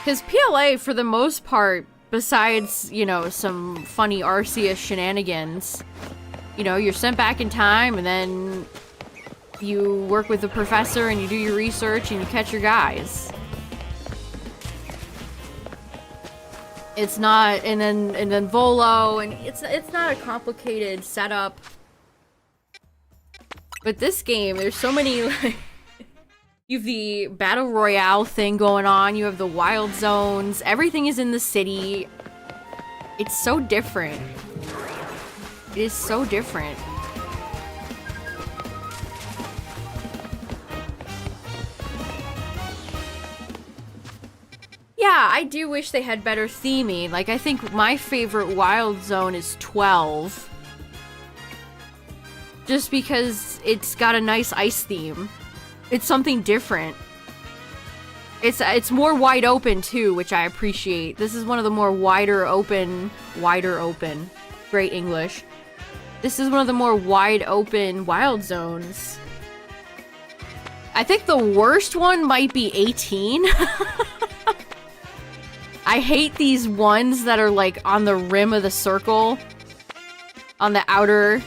Because PLA, for the most part, besides, you know, some funny Arceus shenanigans, you know, you're sent back in time and then you work with the professor and you do your research and you catch your guys. It's not, and then Volo, and it's not a complicated setup. But this game, there's so many, like, you have the Battle Royale thing going on, you have the wild zones, everything is in the city. It's so different. It is so different. Yeah, I do wish they had better theming. Like, I think my favorite wild zone is 12. Just because it's got a nice ice theme. It's something different. It's more wide open too, which I appreciate. This is one of the more wider open, great English. This is one of the more wide open wild zones. I think the worst one might be 18. I hate these ones that are like on the rim of the circle, on the outer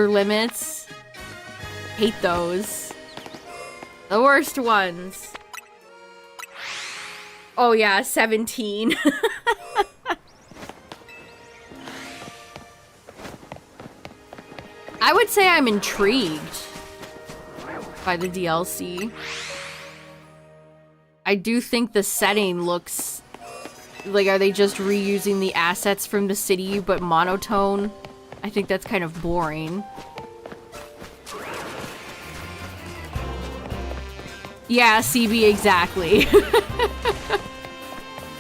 limits. Hate those. The worst ones. Oh yeah, 17. I would say I'm intrigued by the DLC. I do think the setting looks like, are they just reusing the assets from the city but monotone? I think that's kind of boring. Yeah, CB, exactly.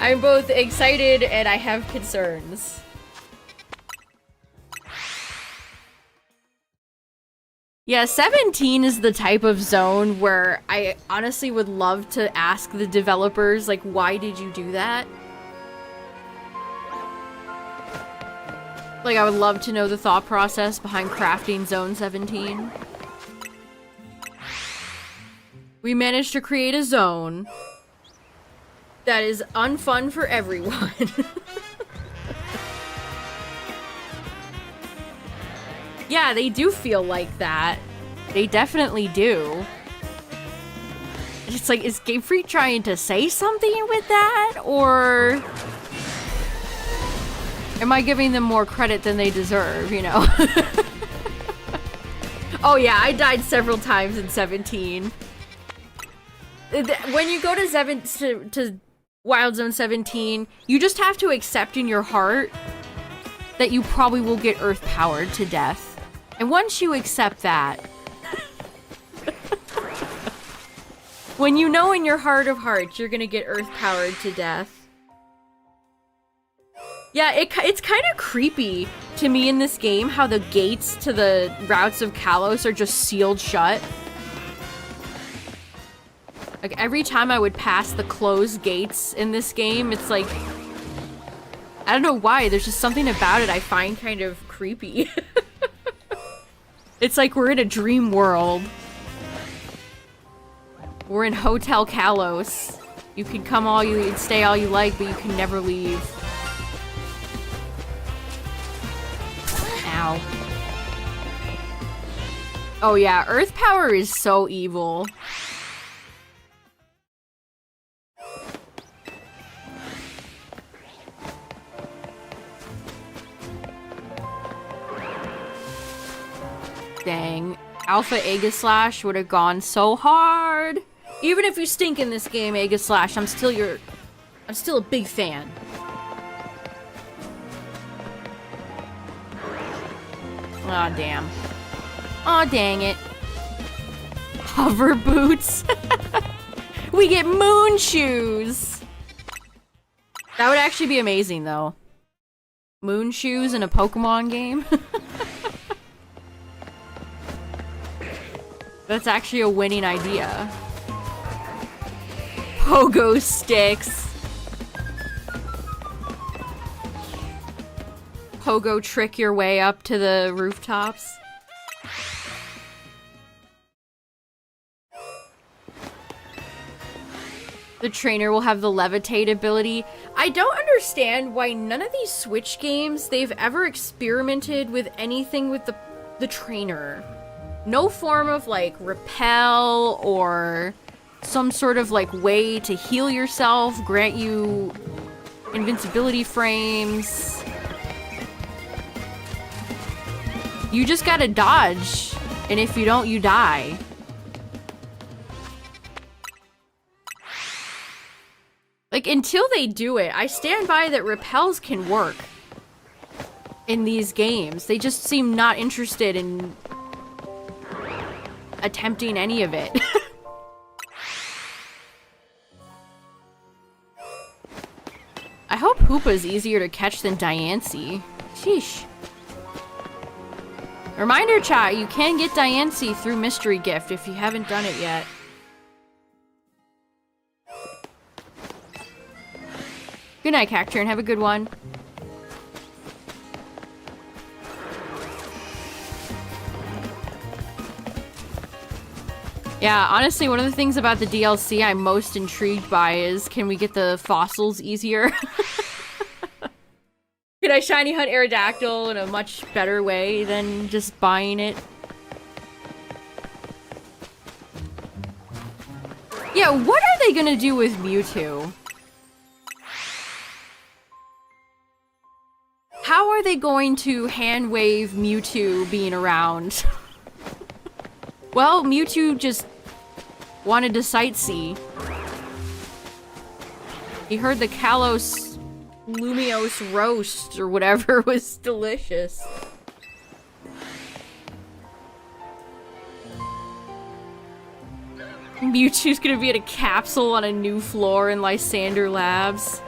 I'm both excited and I have concerns. Yeah, 17 is the type of zone where I honestly would love to ask the developers, like, why did you do that? Like, I would love to know the thought process behind crafting Zone 17. We managed to create a zone that is unfun for everyone. Yeah, they do feel like that. They definitely do. It's like, is Game Freak trying to say something with that? Or am I giving them more credit than they deserve, you know? Oh yeah, I died several times in 17. When you go to Wild Zone 17, you just have to accept in your heart that you probably will get earth-powered to death. And once you accept that, when you know in your heart of hearts you're gonna get earth-powered to death. Yeah, it's kind of creepy to me in this game how the gates to the routes of Kalos are just sealed shut. Like, every time I would pass the closed gates in this game, it's like, I don't know why, there's just something about it I find kind of creepy. It's like we're in a dream world. We're in Hotel Kalos. You can come all you, stay all you like, but you can never leave. Ow. Oh yeah, Earth Power is so evil. Dang. Alpha Aegislash would have gone so hard. Even if you stink in this game, Aegislash, I'm still a big fan. Aw, damn. Aw, dang it. Hover boots. We get moon shoes. That would actually be amazing, though. Moon shoes in a Pokemon game. That's actually a winning idea. Pogo sticks. Pogo trick your way up to the rooftops. The trainer will have the levitate ability. I don't understand why none of these Switch games they've ever experimented with anything with the trainer. No form of, like, repel or some sort of, like, way to heal yourself, grant you invincibility frames. You just gotta dodge, and if you don't, you die. Like, until they do it, I stand by that repels can work in these games. They just seem not interested in attempting any of it. I hope Hoopa's easier to catch than Diancie. Sheesh. Reminder chat, you can get Diancie through Mystery Gift if you haven't done it yet. Good night, Cacturn. Have a good one. Yeah, honestly, one of the things about the DLC I'm most intrigued by is, can we get the fossils easier? Can I shiny hunt Aerodactyl in a much better way than just buying it? Yeah, what are they gonna do with Mewtwo? How are they going to hand wave Mewtwo being around? Well, Mewtwo just wanted to sightsee. He heard the Kalos Lumiose roast or whatever was delicious. Mewtwo's gonna be at a capsule on a new floor in Lysander Labs.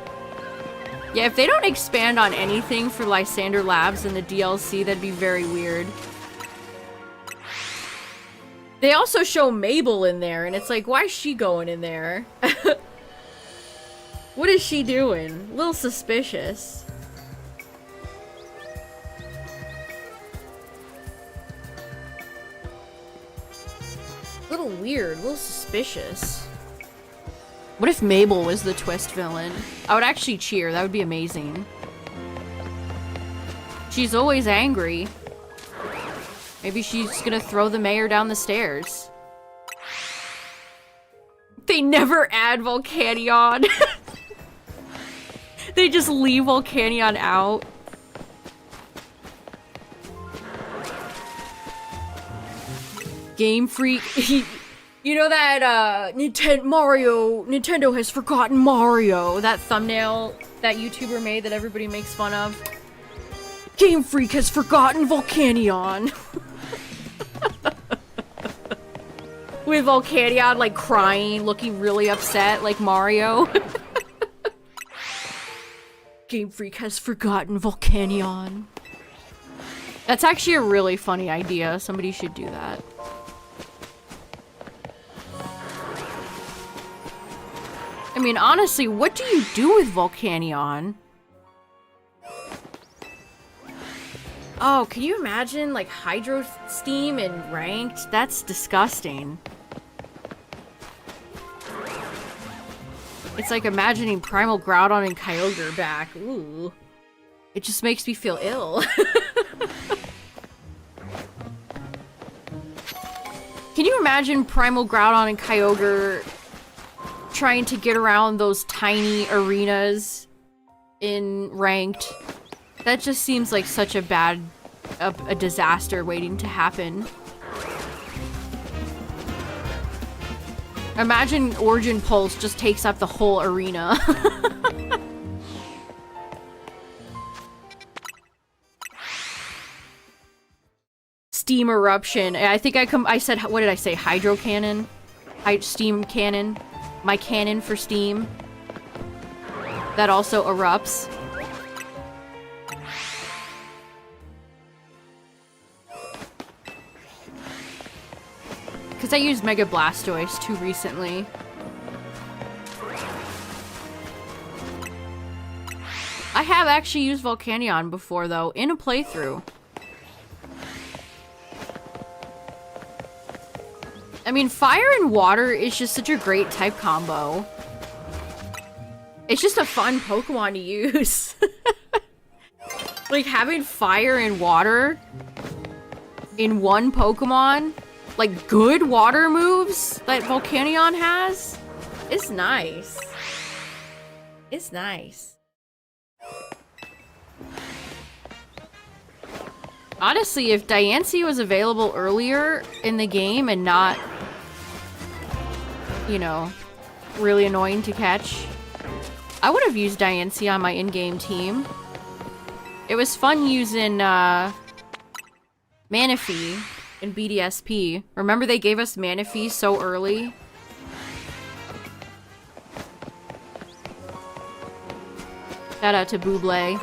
Yeah, if they don't expand on anything for Lysander Labs in the DLC, that'd be very weird. They also show Mabel in there, and it's like, why is she going in there? What is she doing? A little suspicious. weird, a little suspicious. What if Mabel was the twist villain? I would actually cheer, that would be amazing. She's always angry. Maybe she's gonna throw the mayor down the stairs. They never add Volcanion. They just leave Volcanion out. Game Freak. You know that Nintendo has forgotten Mario. That thumbnail that YouTuber made that everybody makes fun of. Game Freak has forgotten Volcanion. With Volcanion like crying, looking really upset like Mario. Game Freak has forgotten Volcanion. That's actually a really funny idea. Somebody should do that. I mean, honestly, what do you do with Volcanion? Oh, can you imagine, like, Hydro Steam in Ranked? That's disgusting. It's like imagining Primal Groudon and Kyogre back. Ooh. It just makes me feel ill. Can you imagine Primal Groudon and Kyogre trying to get around those tiny arenas in Ranked? That just seems like such a bad, a disaster waiting to happen. Imagine Origin Pulse just takes up the whole arena. Steam Eruption. I think I said, what did I say? Hydro Cannon? Steam Cannon. My cannon for Steam. That also erupts. Because I used Mega Blastoise too recently. I have actually used Volcanion before, though, in a playthrough. I mean, fire and water is just such a great type combo. It's just a fun Pokemon to use. Like, having fire and water in one Pokemon, like good water moves that Volcanion has, is nice. It's nice. Honestly, if Diancie was available earlier in the game and not, you know, really annoying to catch, I would have used Diancie on my in-game team. It was fun using Manaphy in BDSP. Remember they gave us Manaphy so early? Shout out to Buble.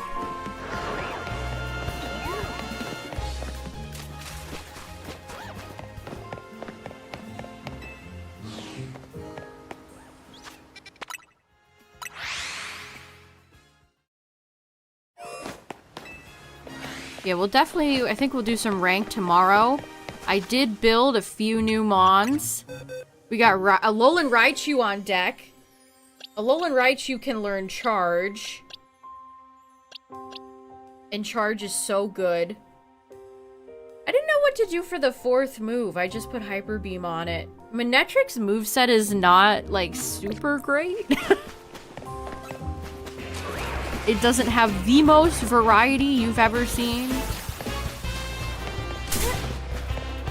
Yeah, we'll definitely, I think we'll do some rank tomorrow. I did build a few new mons. We got Alolan Raichu on deck. Alolan Raichu can learn Charge. And Charge is so good. I didn't know what to do for the fourth move. I just put Hyper Beam on it. Manectric's moveset is not, like, super great. It doesn't have the most variety you've ever seen.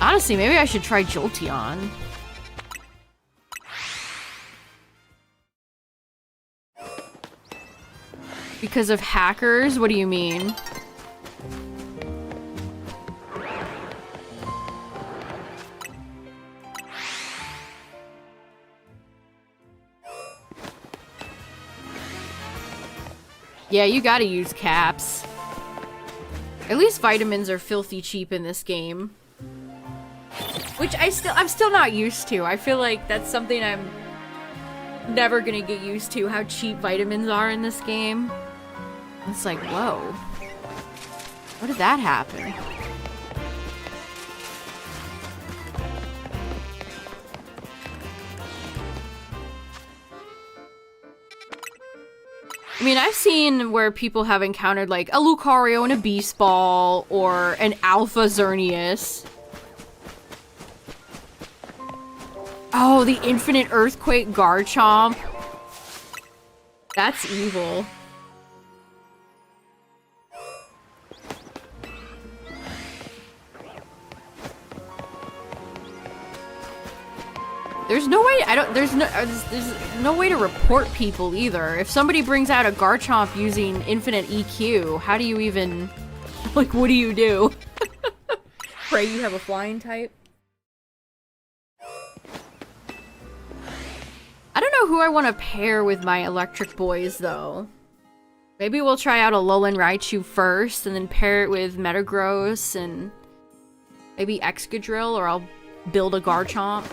Honestly, maybe I should try Jolteon. Because of hackers? What do you mean? Yeah, you gotta use caps. At least vitamins are filthy cheap in this game. Which I'm still not used to. I feel like that's something I'm never gonna get used to, how cheap vitamins are in this game. It's like, whoa. What did that happen? I mean, I've seen where people have encountered, like, a Lucario and a Beast Ball, or an Alpha Xerneas. Oh, the Infinite Earthquake Garchomp. That's evil. There's no way, there's no way to report people either. If somebody brings out a Garchomp using infinite EQ, how do you even, like, what do you do? Pray you have a flying type? I don't know who I want to pair with my electric boys, though. Maybe we'll try out a Alolan Raichu first, and then pair it with Metagross, and maybe Excadrill, or I'll build a Garchomp.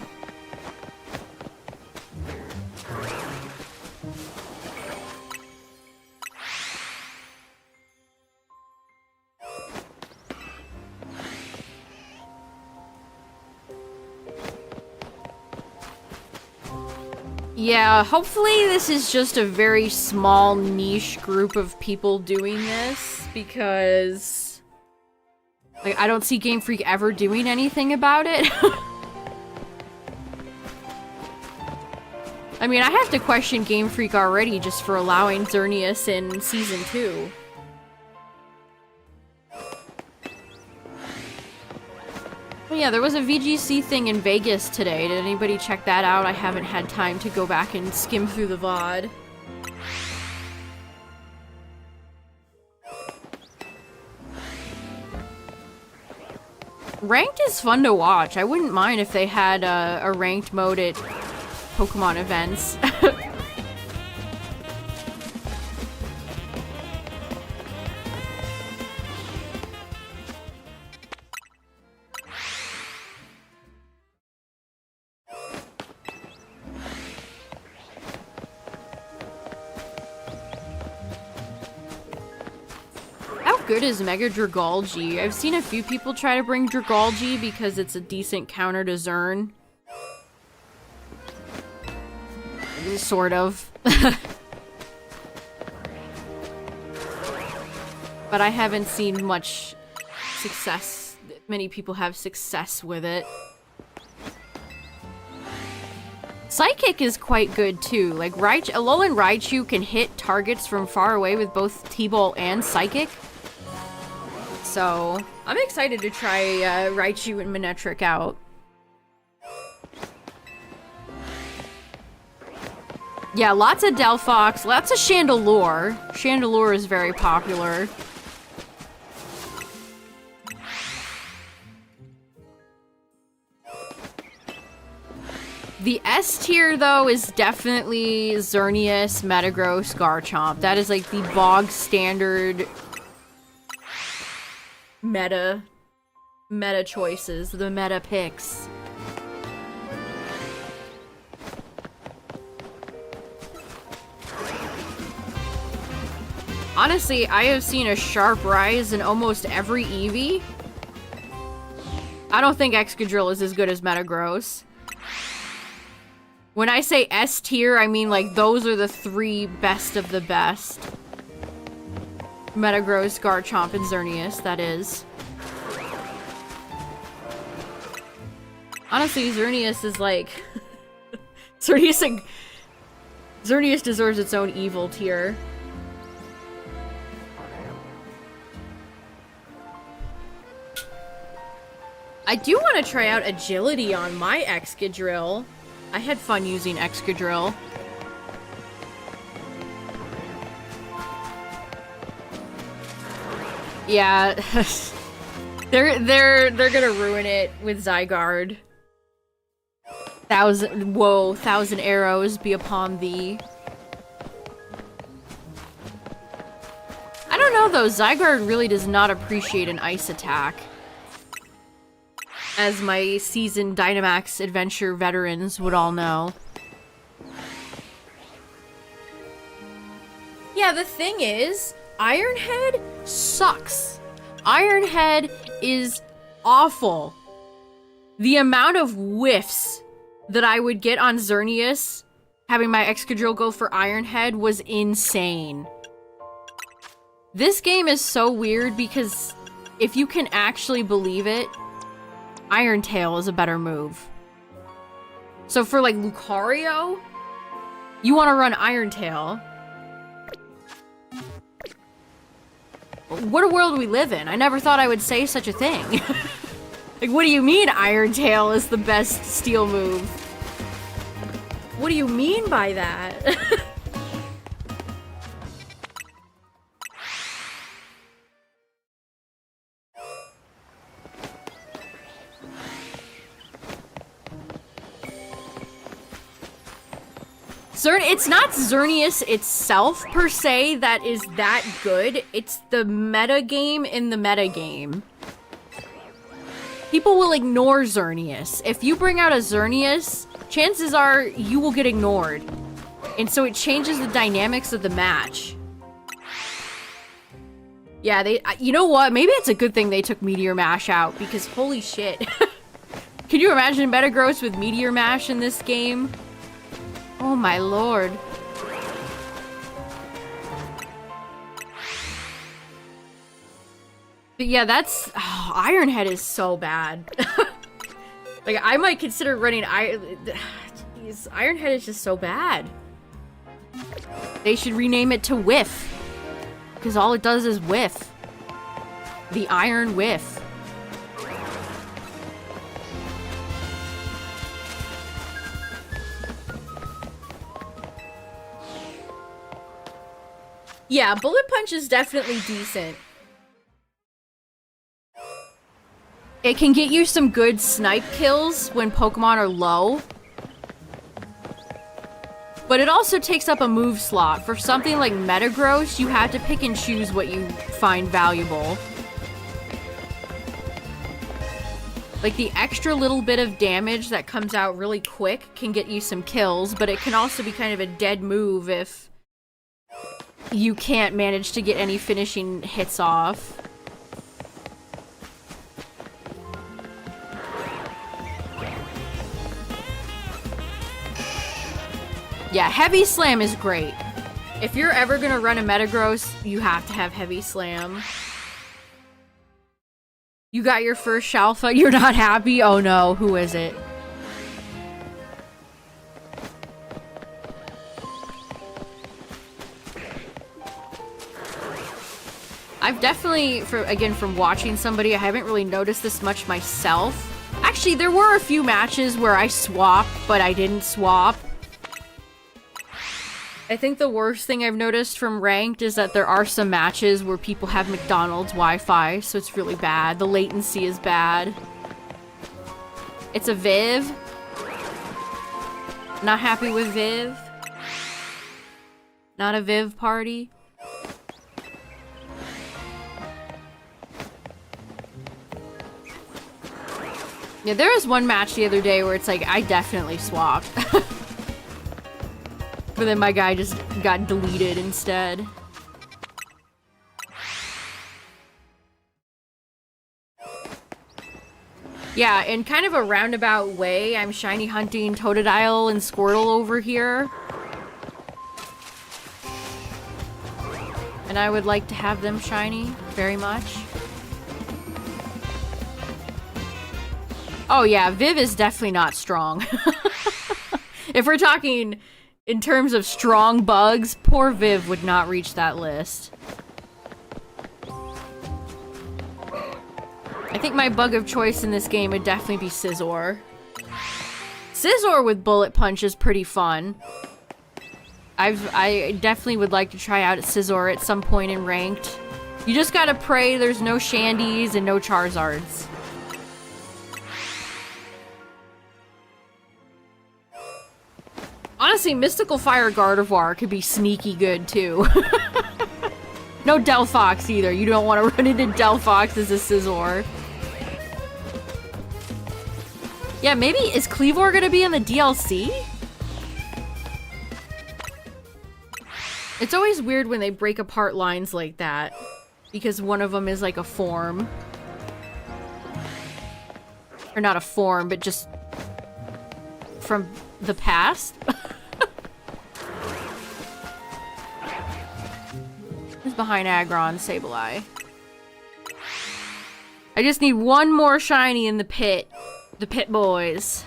Yeah, hopefully this is just a very small niche group of people doing this, because like I don't see Game Freak ever doing anything about it. I mean, I have to question Game Freak already just for allowing Xerneas in Season 2. Oh yeah, there was a VGC thing in Vegas today. Did anybody check that out? I haven't had time to go back and skim through the VOD. Ranked is fun to watch. I wouldn't mind if they had a ranked mode at Pokemon events. Good is Mega Dragalge. I've seen a few people try to bring Dragalge because it's a decent counter to Zern. Sort of. But I haven't seen much success. Many people have success with it. Psychic is quite good too. Like Alolan Raichu can hit targets from far away with both T-Ball and Psychic. So, I'm excited to try Raichu and Manectric out. Yeah, lots of Delphox, lots of Chandelure. Chandelure is very popular. The S tier, though, is definitely Xerneas, Metagross, Garchomp. That is like the bog standard meta choices, the meta picks. Honestly, I have seen a sharp rise in almost every Eevee. I don't think Excadrill is as good as Metagross. When I say S tier, I mean like those are the three best of the best. Metagross, Garchomp, and Xerneas, that is. Honestly, Xerneas is like... Xerneas deserves its own evil tier. I do want to try out agility on my Excadrill. I had fun using Excadrill. Yeah, they're gonna ruin it with Zygarde. Thousand arrows be upon thee. I don't know though, Zygarde really does not appreciate an ice attack. As my seasoned Dynamax adventure veterans would all know. Yeah, the thing is, Ironhead sucks. Ironhead is awful. The amount of whiffs that I would get on Xerneas having my Excadrill go for Ironhead was insane. This game is so weird because if you can actually believe it, Iron Tail is a better move. So for like Lucario, you want to run Iron Tail. What a world we live in. I never thought I would say such a thing. Like, what do you mean Iron Tail is the best steel move? What do you mean by that? It's not Xerneas itself, per se, that is that good. It's the metagame in the metagame. People will ignore Xerneas. If you bring out a Xerneas, chances are you will get ignored. And so it changes the dynamics of the match. Yeah, you know what? Maybe it's a good thing they took Meteor Mash out, because holy shit. Can you imagine Metagross with Meteor Mash in this game? Oh my lord. But yeah, that's... Oh, Iron Head is so bad. Like, I might consider running Jeez, Iron Head is just so bad. They should rename it to Whiff. Because all it does is whiff. The Iron Whiff. Yeah, Bullet Punch is definitely decent. It can get you some good snipe kills when Pokemon are low. But it also takes up a move slot. For something like Metagross, you have to pick and choose what you find valuable. Like, the extra little bit of damage that comes out really quick can get you some kills, but it can also be kind of a dead move if you can't manage to get any finishing hits off. Yeah, Heavy Slam is great. If you're ever gonna run a Metagross, you have to have Heavy Slam. You got your first Shalfa, you're not happy? Oh no, who is it? I've definitely, again, from watching somebody, I haven't really noticed this much myself. Actually, there were a few matches where I swapped, but I didn't swap. I think the worst thing I've noticed from Ranked is that there are some matches where people have McDonald's Wi-Fi, so it's really bad. The latency is bad. It's a Viv. Not happy with Viv. Not a Viv party. Yeah, there was one match the other day where it's like, I definitely swapped. But then my guy just got deleted instead. Yeah, in kind of a roundabout way, I'm shiny hunting Totodile and Squirtle over here. And I would like to have them shiny very much. Oh yeah, Viv is definitely not strong. If we're talking in terms of strong bugs, poor Viv would not reach that list. I think my bug of choice in this game would definitely be Scizor. Scizor with Bullet Punch is pretty fun. I definitely would like to try out Scizor at some point in Ranked. You just gotta pray there's no Shandys and no Charizards. Honestly, Mystical Fire Gardevoir could be sneaky good, too. No Delphox either. You don't want to run into Delphox as a Scizor. Yeah, maybe... Is Kleavor gonna be in the DLC? It's always weird when they break apart lines like that. Because one of them is like a form. Or not a form, but just... from the past? Who's behind Aggron, Sableye? I just need one more shiny in the pit. The pit boys.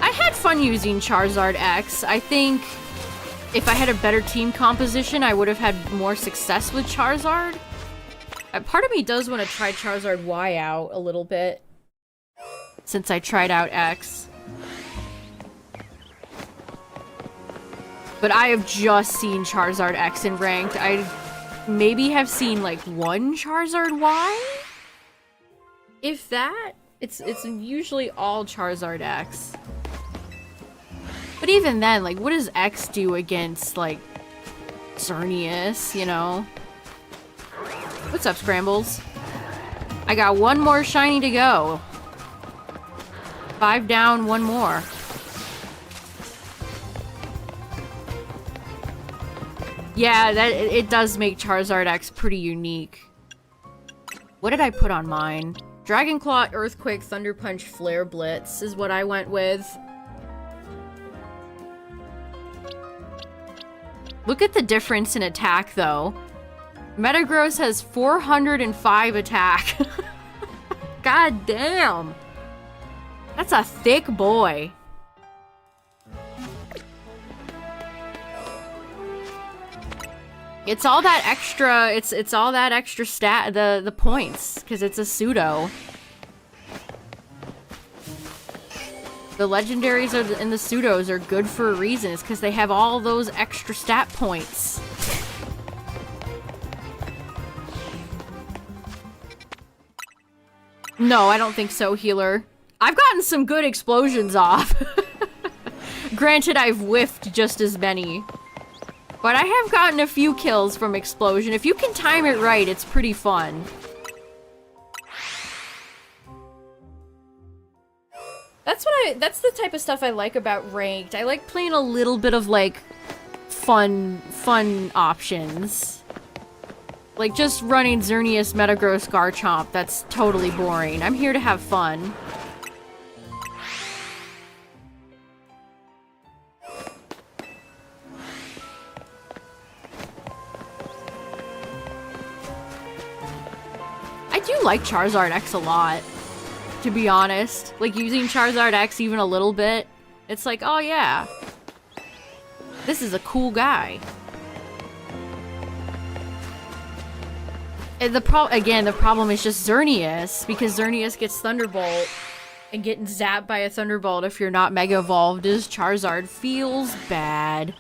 I had fun using Charizard X. I think if I had a better team composition, I would have had more success with Charizard. Part of me does want to try Charizard Y out a little bit, since I tried out X. But I have just seen Charizard X in ranked. I maybe have seen like one Charizard Y? If that? It's usually all Charizard X. But even then, like, what does X do against, like, Xerneas, you know? What's up, Scrambles? I got one more shiny to go. 5 down, one more. Yeah, it does make Charizard X pretty unique. What did I put on mine? Dragon Claw, Earthquake, Thunder Punch, Flare Blitz is what I went with. Look at the difference in attack, though. Metagross has 405 attack. God damn. That's a thick boy. It's all that extra, it's all that extra stat, the points, because it's a pseudo. The legendaries and the pseudos are good for a reason. It's because they have all those extra stat points. No, I don't think so, healer. I've gotten some good explosions off. Granted, I've whiffed just as many. But I have gotten a few kills from explosion. If you can time it right, it's pretty fun. That's the type of stuff I like about ranked. I like playing a little bit of, like, fun options. Like, just running Xerneas, Metagross, Garchomp, that's totally boring. I'm here to have fun. I do like Charizard X a lot, to be honest. Like, using Charizard X even a little bit, it's like, oh yeah, this is a cool guy. And the problem is just Xerneas, because Xerneas gets Thunderbolt, and getting zapped by a Thunderbolt if you're not Mega Evolved as Charizard feels bad.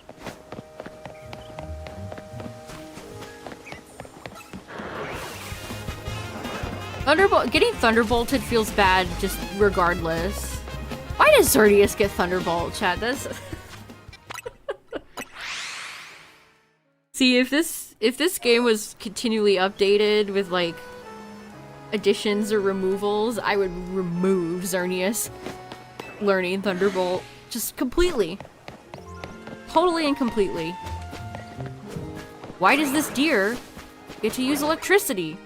Getting Thunderbolted feels bad just regardless. Why does Xerneas get Thunderbolt, chat? That's... See, if this game was continually updated with, like, additions or removals, I would remove Xerneas learning Thunderbolt. Just completely. Totally and completely. Why does this deer get to use electricity?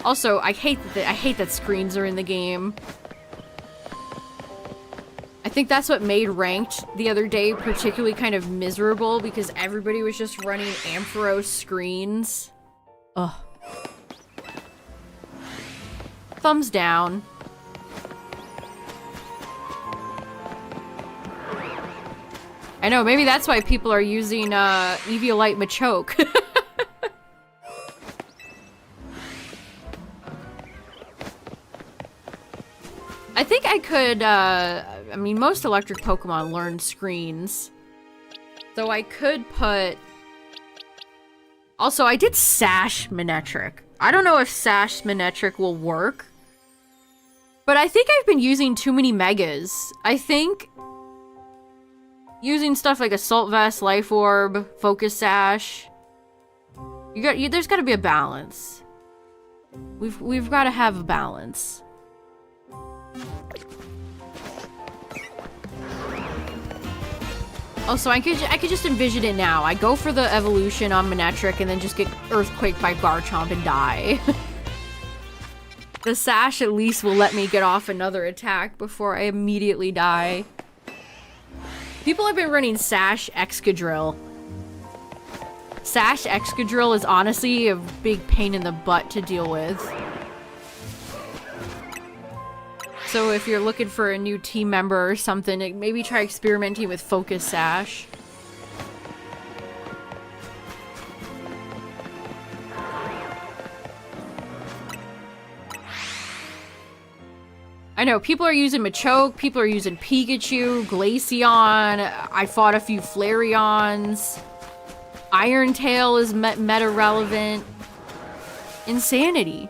Also, I hate that screens are in the game. I think that's what made ranked the other day particularly kind of miserable, because everybody was just running Ampharos screens. Ugh. Thumbs down. I know, maybe that's why people are using Eviolite Machoke. I think I could, I mean, most electric Pokemon learn screens. So I could put... Also, I did Sash Manectric. I don't know if Sash Manectric will work. But I think I've been using too many Megas. I think... using stuff like Assault Vest, Life Orb, Focus Sash... there's gotta be a balance. We've gotta have a balance. Oh, so I could just envision it now. I go for the evolution on Manectric and then just get Earthquake by Garchomp and die. The Sash at least will let me get off another attack before I immediately die. People have been running Sash Excadrill. Sash Excadrill is honestly a big pain in the butt to deal with. So if you're looking for a new team member or something, maybe try experimenting with Focus Sash. I know, people are using Machoke, people are using Pikachu, Glaceon, I fought a few Flareons. Iron Tail is meta-relevant. Insanity.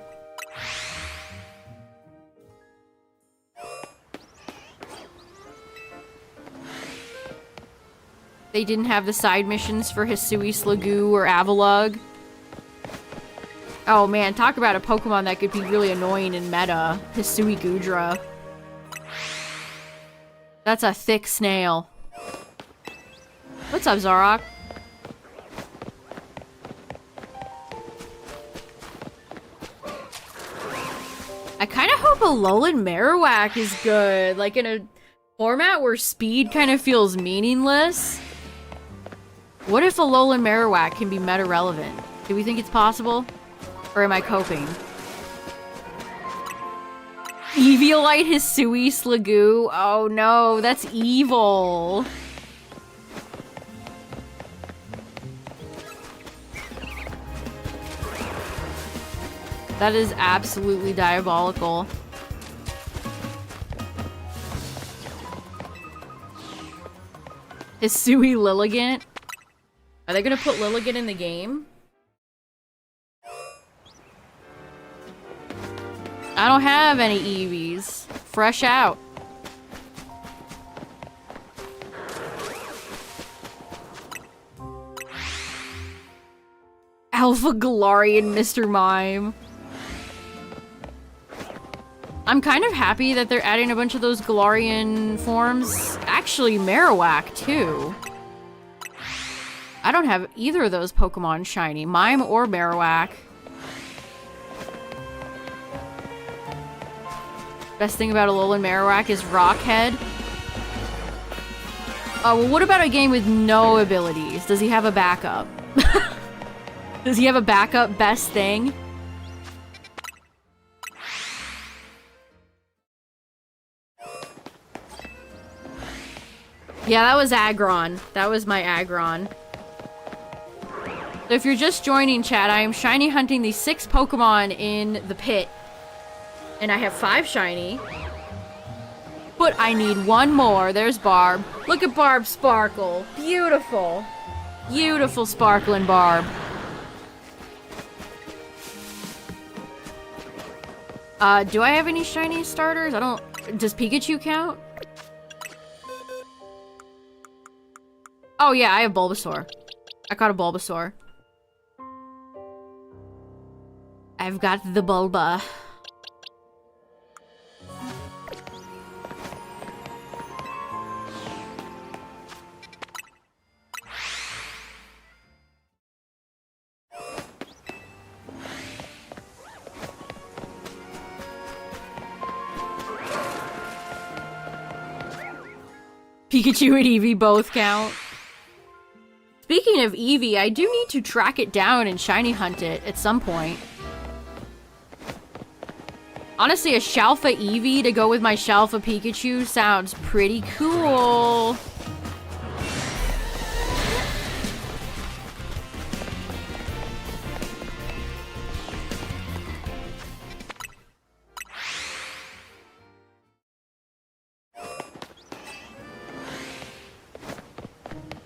They didn't have the side missions for Hisui, Slagoo, or Avalugg. Oh man, talk about a Pokemon that could be really annoying in meta. Hisui Gudra. That's a thick snail. What's up, Zarok? I kind of hope Alolan Marowak is good. Like in a format where speed kind of feels meaningless. What if Alolan Marowak can be meta-relevant? Do we think it's possible? Or am I coping? Eviolite Hisui Slagoo? Oh no, that's evil. That is absolutely diabolical. Hisui Lilligant? Are they gonna put Lilligant in the game? I don't have any Eevees. Fresh out. Alpha Galarian Mr. Mime. I'm kind of happy that they're adding a bunch of those Galarian forms. Actually, Marowak, too. I don't have either of those Pokemon shiny. Mime or Marowak. Best thing about Alolan Marowak is Rockhead. Oh, well, what about a game with no abilities? Does he have a backup? Does he have a backup best thing? Yeah, that was Aggron. That was my Aggron. So if you're just joining, chat, I am shiny hunting the 6 Pokemon in the pit. And I have 5 shiny. But I need 1 more. There's Barb. Look at Barb sparkle. Beautiful. Beautiful sparkling Barb. Do I have any shiny starters? I don't... Does Pikachu count? Oh yeah, I have Bulbasaur. I caught a Bulbasaur. I've got the Bulba. Pikachu and Eevee both count. Speaking of Eevee, I do need to track it down and shiny hunt it at some point. Honestly, a Shalfa Eevee to go with my Shalfa Pikachu sounds pretty cool.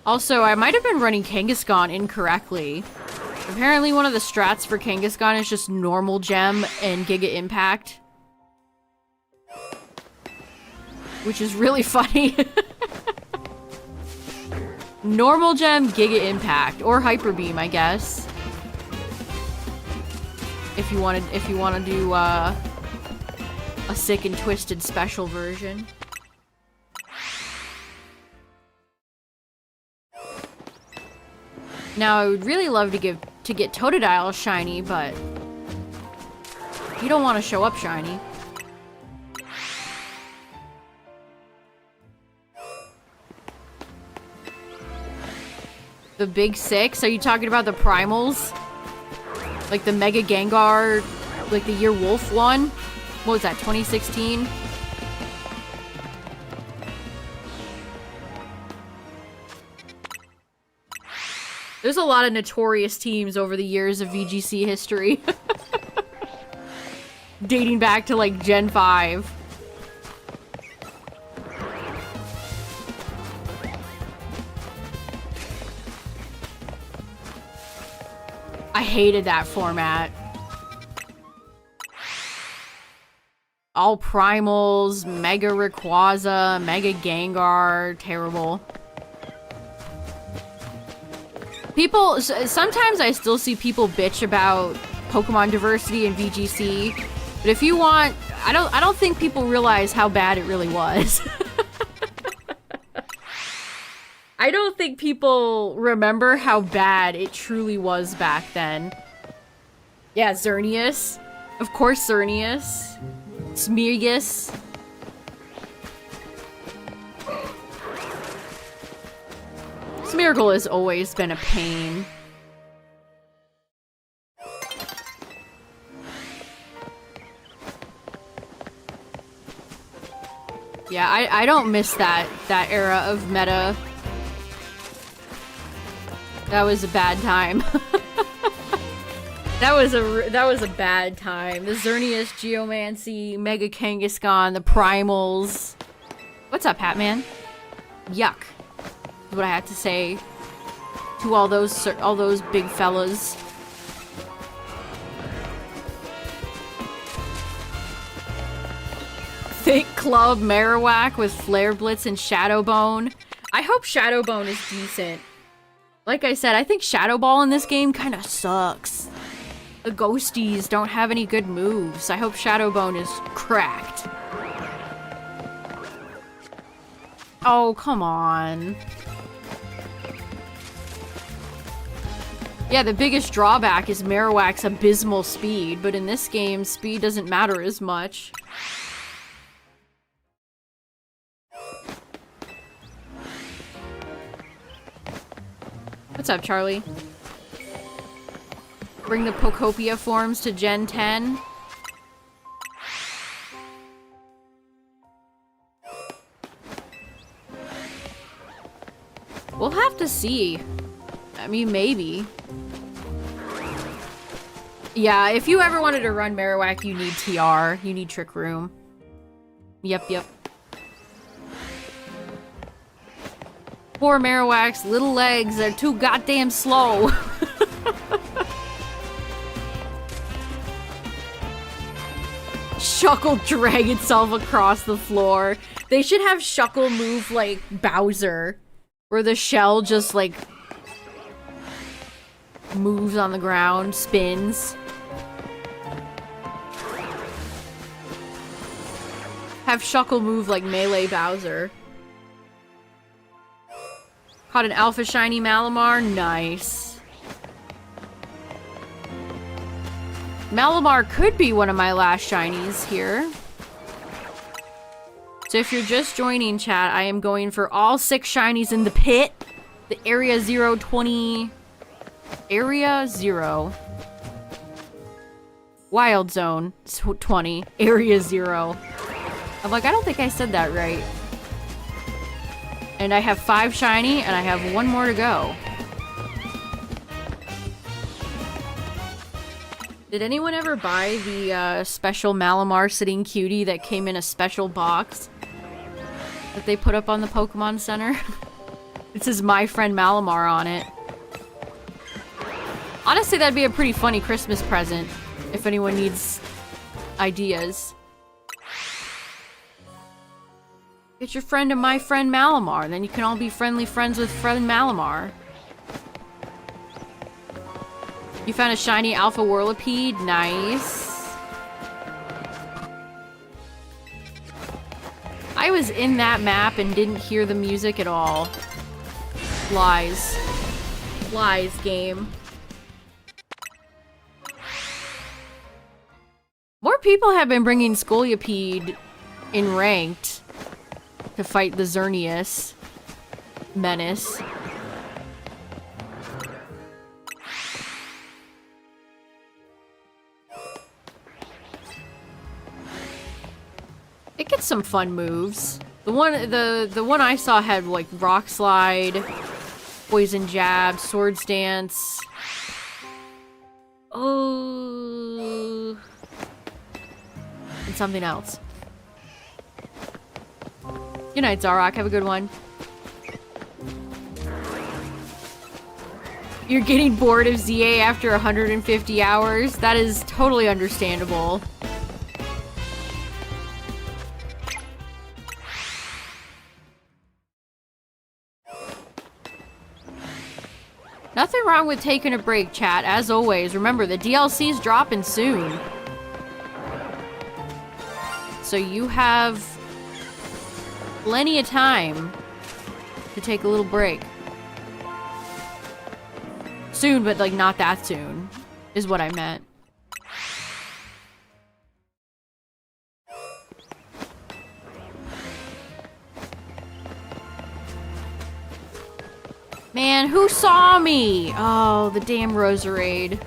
Also, I might have been running Kangaskhan incorrectly. Apparently one of the strats for Kangaskhan is just normal gem and Giga Impact. Which is really funny. Normal gem, Giga Impact, or Hyper Beam, I guess. If you want to do a sick and twisted special version. Now, I would really love to get Totodile shiny, but you don't want to show up shiny. The big six? Are you talking about the primals? Like the Mega Gengar, like the Year Wolf one? What was that, 2016? There's a lot of notorious teams over the years of VGC history. Dating back to like Gen 5. I hated that format. All primals, Mega Rayquaza, Mega Gengar, terrible. People, sometimes I still see people bitch about Pokemon diversity in VGC, but if you want, I don't think people realize how bad it really was. I don't think people remember how bad it truly was back then. Yeah, Xerneas. Of course, Xerneas. Smeargus. Smeargle has always been a pain. Yeah, I don't miss that era of meta. That was a bad time. That was a bad time. The Xerneas, Geomancy, Mega Kangaskhan, the Primals. What's up, Hatman? Yuck. Is what I had to say to all those big fellas. Thick Club Marowak with Flare Blitz and Shadow Bone. I hope Shadow Bone is decent. Like I said, I think Shadow Ball in this game kind of sucks. The ghosties don't have any good moves. I hope Shadow Bone is cracked. Oh, come on. Yeah, the biggest drawback is Marowak's abysmal speed, but in this game, speed doesn't matter as much. What's up, Charlie? Bring the Pokopia forms to Gen 10. We'll have to see. I mean, maybe. Yeah, if you ever wanted to run Marowak, you need TR. You need Trick Room. Yep. Poor Marowak's little legs are too goddamn slow. Shuckle drag itself across the floor. They should have Shuckle move like Bowser, where the shell just like moves on the ground, spins. Have Shuckle move like Melee Bowser. Caught an Alpha Shiny Malamar. Nice. Malamar could be one of my last shinies here. So if you're just joining, chat, I am going for all 6 shinies in the pit. The Area 020... Area 0. Wild Zone 20. Area 0. I'm like, I don't think I said that right. And I have 5 shiny, and I have 1 more to go. Did anyone ever buy the special Malamar Sitting Cutie that came in a special box that they put up on the Pokemon Center? It says My Friend Malamar on it. Honestly, that'd be a pretty funny Christmas present if anyone needs ideas. Get your friend to My Friend Malamar, then you can all be friendly friends with Friend Malamar. You found a shiny Alpha Whirlipede. Nice. I was in that map and didn't hear the music at all. Lies. flies, game. More people have been bringing Scolipede in ranked to fight the Xerneas menace. It gets some fun moves. The one I saw had like rock slide, poison jab, swords dance. Oh, and something else. Good night, Zarok. Have a good one. You're getting bored of ZA after 150 hours? That is totally understandable. Nothing wrong with taking a break, chat. As always, remember, the DLC's dropping soon. So you have plenty of time to take a little break. Soon, but like not that soon, is what I meant. Man, who saw me? Oh, the damn Roserade.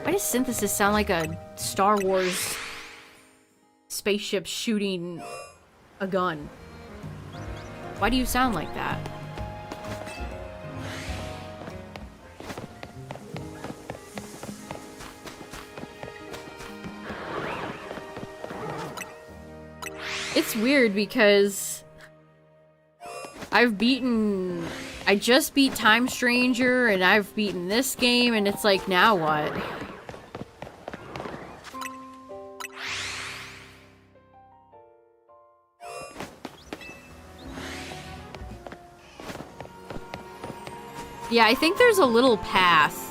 Why does Synthesis sound like a Star Wars spaceship shooting a gun? Why do you sound like that? It's weird because I just beat Time Stranger and I've beaten this game and it's like, now what? Yeah, I think there's a little path.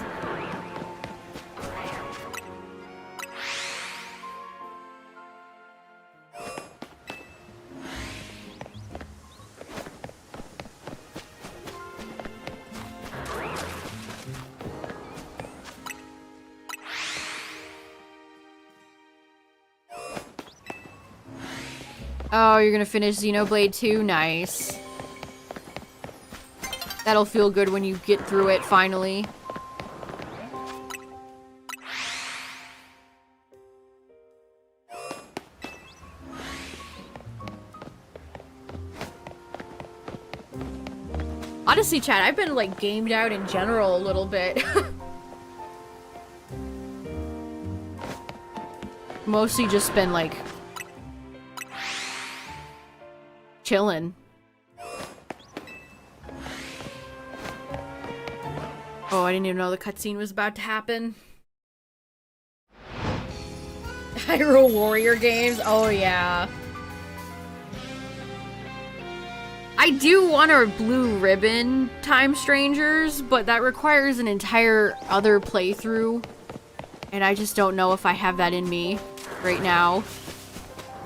Oh, you're gonna finish Xenoblade 2? Nice. That'll feel good when you get through it, finally. Honestly, chat, I've been, like, gamed out in general a little bit. Mostly just been, like, chillin'. Oh, I didn't even know the cutscene was about to happen. Hyrule Warrior games? Oh, yeah. I do want a blue ribbon Time Strangers, but that requires an entire other playthrough. And I just don't know if I have that in me right now.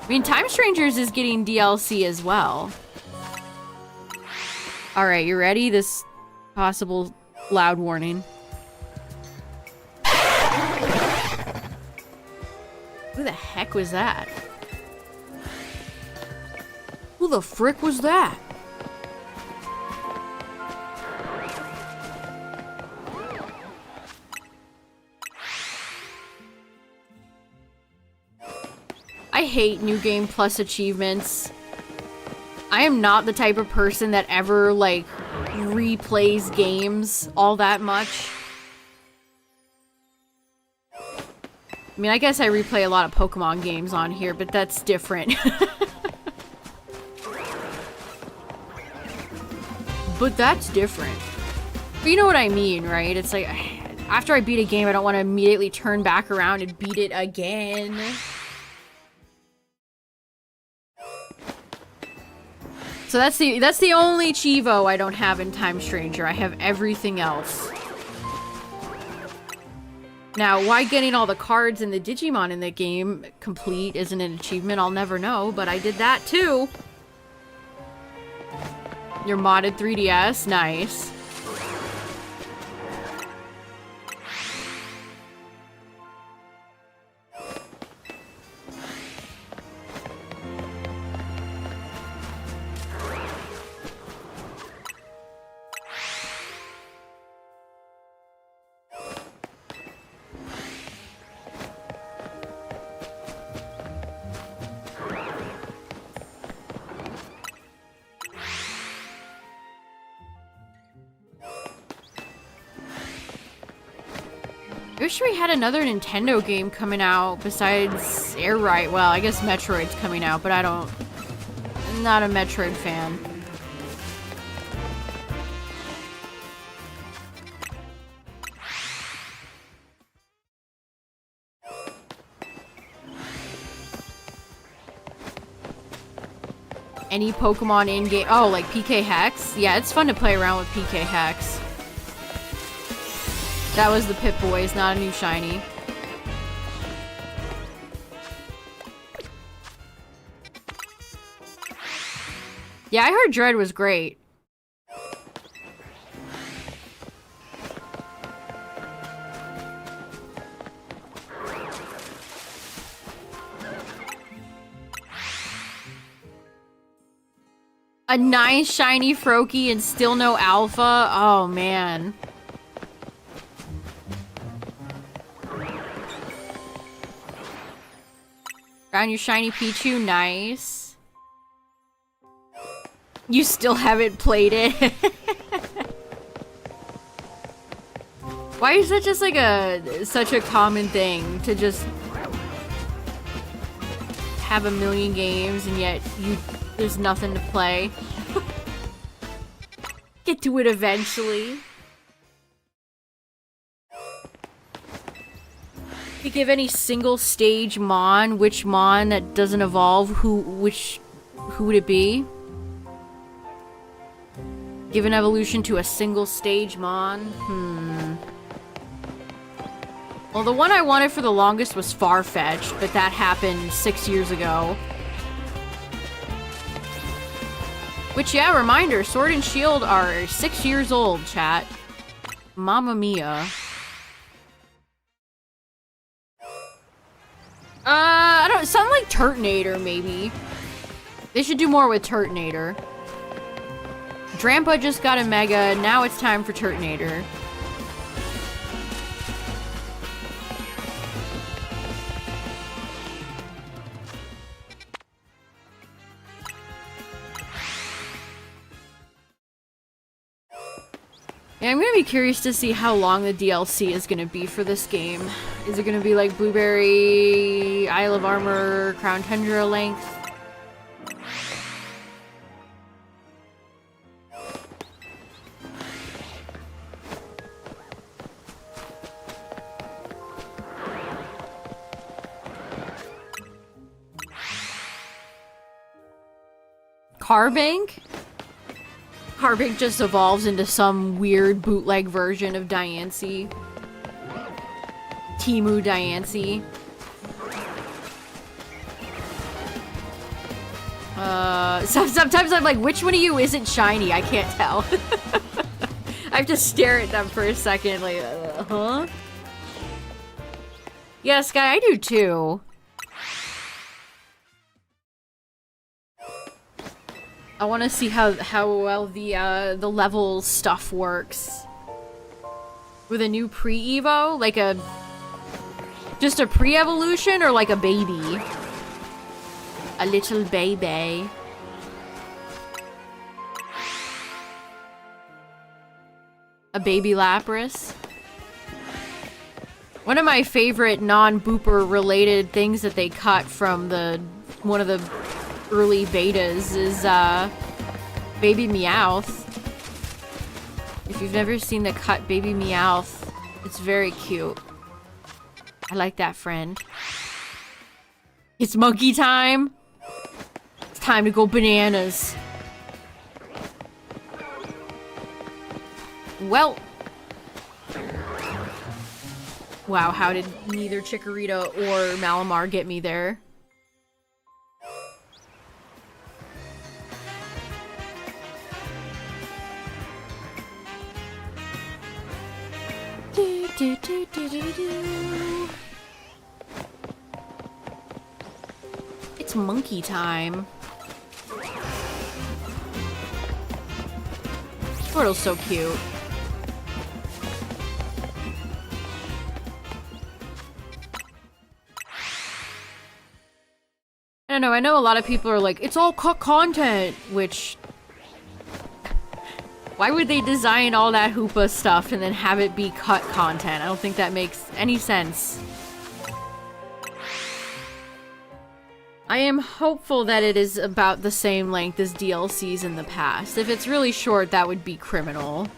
I mean, Time Strangers is getting DLC as well. Alright, you ready? This possible loud warning. Who the heck was that? Who the frick was that? I hate New Game Plus achievements. I am not the type of person that ever, like, replays games all that much. I mean, I guess I replay a lot of Pokemon games on here, but that's different. But that's different. But you know what I mean, right? It's like, after I beat a game, I don't want to immediately turn back around and beat it again. So that's the only Chivo I don't have in Time Stranger. I have everything else. Now, why getting all the cards and the Digimon in the game complete isn't an achievement, I'll never know, but I did that too. Your modded 3DS, nice. I wish we had another Nintendo game coming out besides Air Ride. Well, I guess Metroid's coming out, but I'm not a Metroid fan. Any Pokemon in-game? Oh, like PK Hex? Yeah, it's fun to play around with PK Hex. That was the Pip-Boys, not a new shiny. Yeah, I heard Dread was great. A nice shiny Froakie and still no alpha? Oh, man. Found your shiny Pichu, nice. You still haven't played it? Why is that just like such a common thing to just have a million games and yet there's nothing to play? Get to it eventually. You give any single stage Mon, which Mon that doesn't evolve, who would it be? Give an evolution to a single stage Mon? Well, the one I wanted for the longest was Farfetch'd, but that happened 6 years ago. Which, yeah, reminder, Sword and Shield are 6 years old, chat. Mamma mia. I don't, something like Turtonator, maybe. They should do more with Turtonator. Drampa just got a Mega, now it's time for Turtonator. Yeah, I'm gonna be curious to see how long the DLC is gonna be for this game. Is it gonna be like Blueberry, Isle of Armor, Crown Tundra length? Carbank? Carbank just evolves into some weird bootleg version of Diancie. Timu Diancie. Sometimes I'm like, which one of you isn't shiny? I can't tell. I have to stare at them for a second, like, huh? Yeah, Sky, I do too. I want to see how well the level stuff works with a new pre-evo, like just a pre-evolution or like a baby, a little baby. A baby Lapras. One of my favorite non-Booper related things that they cut from one of the early betas is Baby Meowth. If you've never seen the cut Baby Meowth, it's very cute. I like that friend. It's monkey time. It's time to go bananas. Well. Wow, how did neither Chikorita or Malamar get me there? Do, do, do, do, do. It's monkey time. Squirtle's so cute. I don't know, I know a lot of people are like, it's all cut content, which... Why would they design all that Hoopa stuff and then have it be cut content? I don't think that makes any sense. I am hopeful that it is about the same length as DLCs in the past. If it's really short, that would be criminal.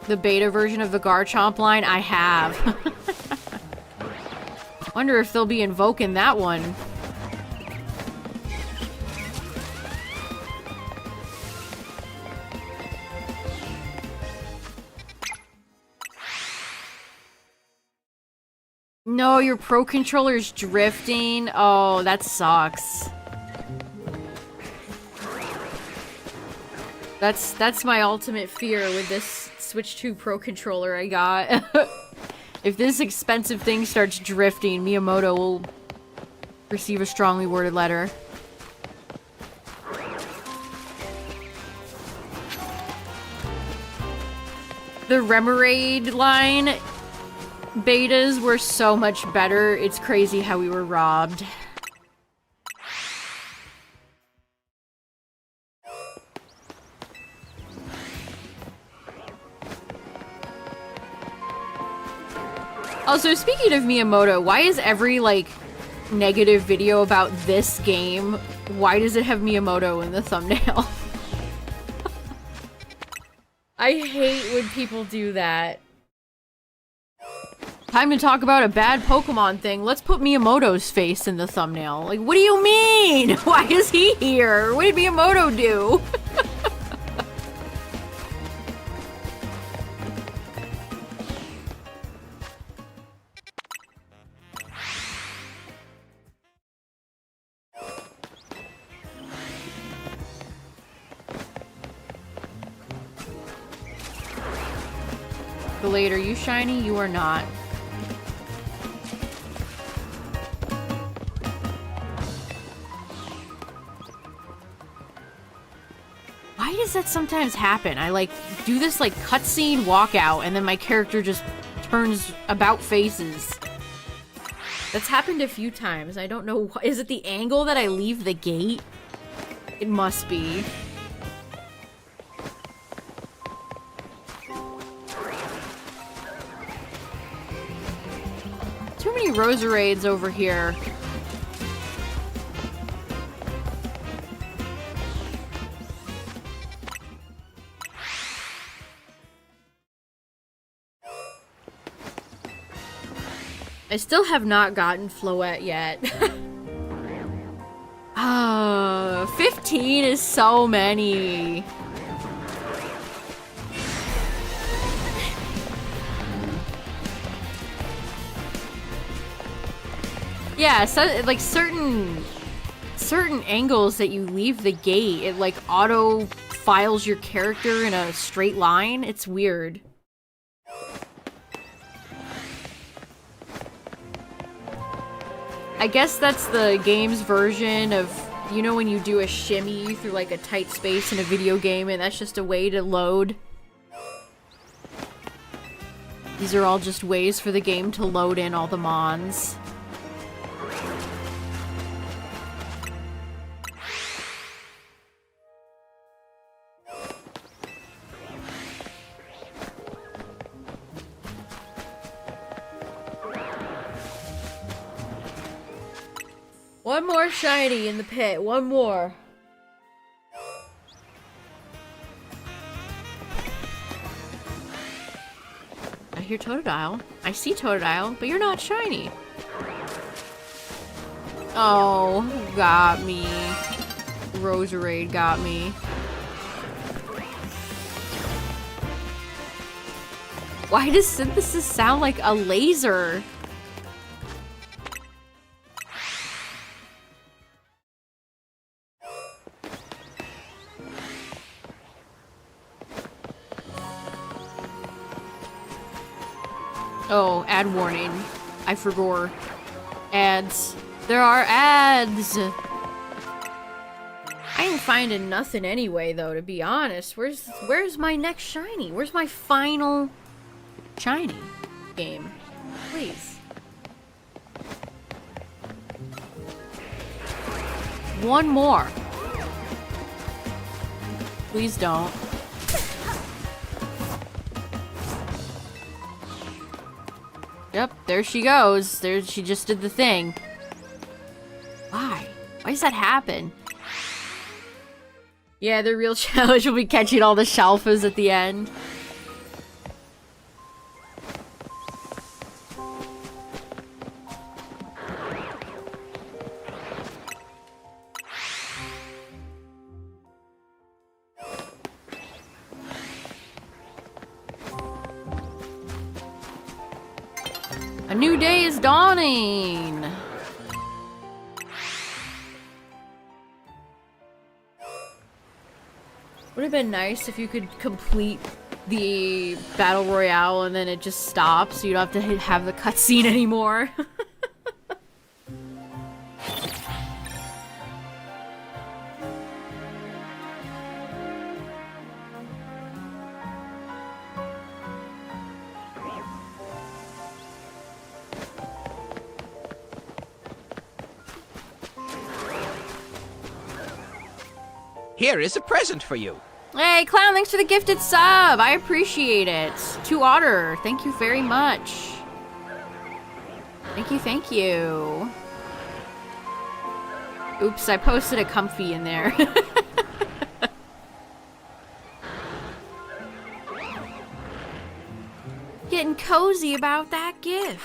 The beta version of the Garchomp line? I have. Wonder if they'll be invoking that one. No, your Pro Controller's drifting. Oh, that sucks. That's my ultimate fear with this Switch 2 Pro Controller I got. If this expensive thing starts drifting, Miyamoto will receive a strongly worded letter. The Remoraid line betas were so much better. It's crazy how we were robbed. Also, speaking of Miyamoto, why is every, like, negative video about this game, why does it have Miyamoto in the thumbnail? I hate when people do that. Time to talk about a bad Pokemon thing. Let's put Miyamoto's face in the thumbnail. Like, what do you mean? Why is he here? What did Miyamoto do? Blade, are you shiny? You are not. Why does that sometimes happen? I like do this like cutscene walkout and then my character just turns about faces. That's happened a few times. I don't know. Is it the angle that I leave the gate? It must be. Too many Roserades over here. I still have not gotten Floette yet. 15 is so many. Yeah, so, like certain angles that you leave the gate, it like auto files your character in a straight line. It's weird. I guess that's the game's version of, you know, when you do a shimmy through like a tight space in a video game and that's just a way to load. These are all just ways for the game to load in all the mons. One more shiny in the pit. One more. I hear Totodile. I see Totodile, but you're not shiny. Oh, got me. Roserade got me. Why does synthesis sound like a laser? Oh, ad warning. I forgot. Ads. There are ads! I ain't finding nothing anyway, though, to be honest. Where's my next shiny? Where's my final shiny game? Please. One more. Please don't. Yep, there she goes. There, she just did the thing. Why? Why does that happen? Yeah, the real challenge will be catching all the shalfas at the end. A new day is dawning! Would have been nice if you could complete the Battle Royale and then it just stops, so you don't have to have the cutscene anymore. Here is a present for you. Hey, Clown, thanks for the gifted sub. I appreciate it. To Otter, thank you very much. Thank you, thank you. Oops, I posted a comfy in there. Getting cozy about that gift.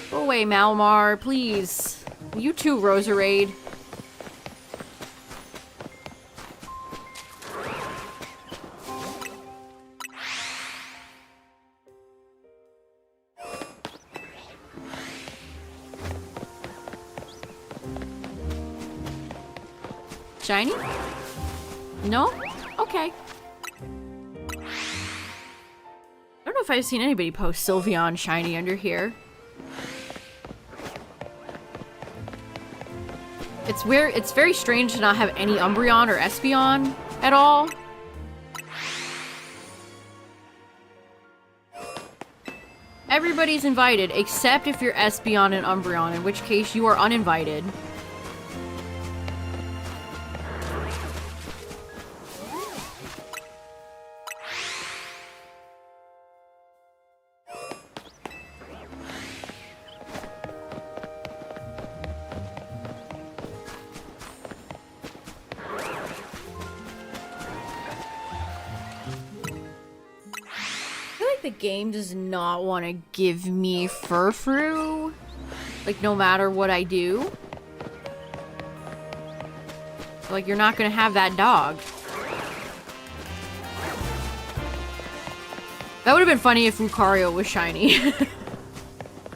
Go away, Malmar, please. You too, Roserade. Shiny? No? Okay. I don't know if I've seen anybody post Sylveon shiny under here. It's very strange to not have any Umbreon or Espeon at all. Everybody's invited, except if you're Espeon and Umbreon, in which case you are uninvited. The game does not want to give me Furfrou, like, no matter what I do. Like, you're not gonna have that dog. That would have been funny if Lucario was shiny.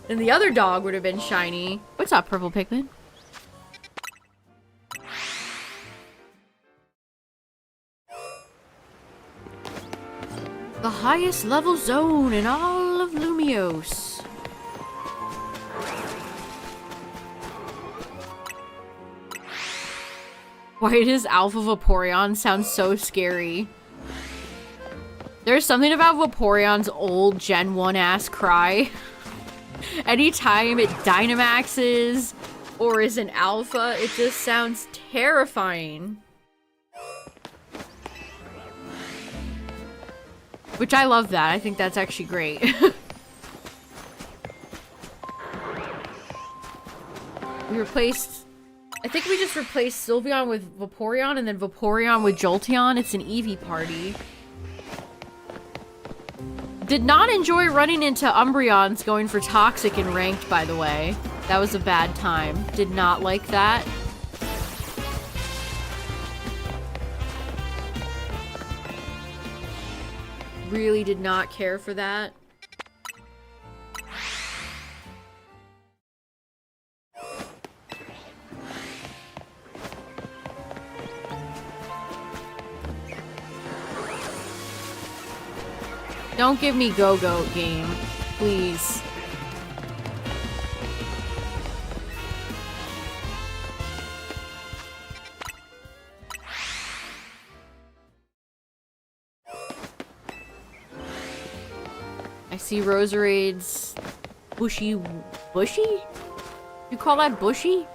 And the other dog would have been shiny. What's up, Purple Pikmin? The highest level zone in all of Lumiose. Why does Alpha Vaporeon sound so scary? There's something about Vaporeon's old Gen 1 ass cry. Anytime it Dynamaxes or is an alpha, it just sounds terrifying. Which I love that. I think that's actually great. We replaced... I think we just replaced Sylveon with Vaporeon and then Vaporeon with Jolteon. It's an Eevee party. Did not enjoy running into Umbreons going for Toxic and Ranked, by the way. That was a bad time. Did not like that. really did not care for that. Don't give me Go-Goat game, please. I see Roserade's bushy. You call that bushy?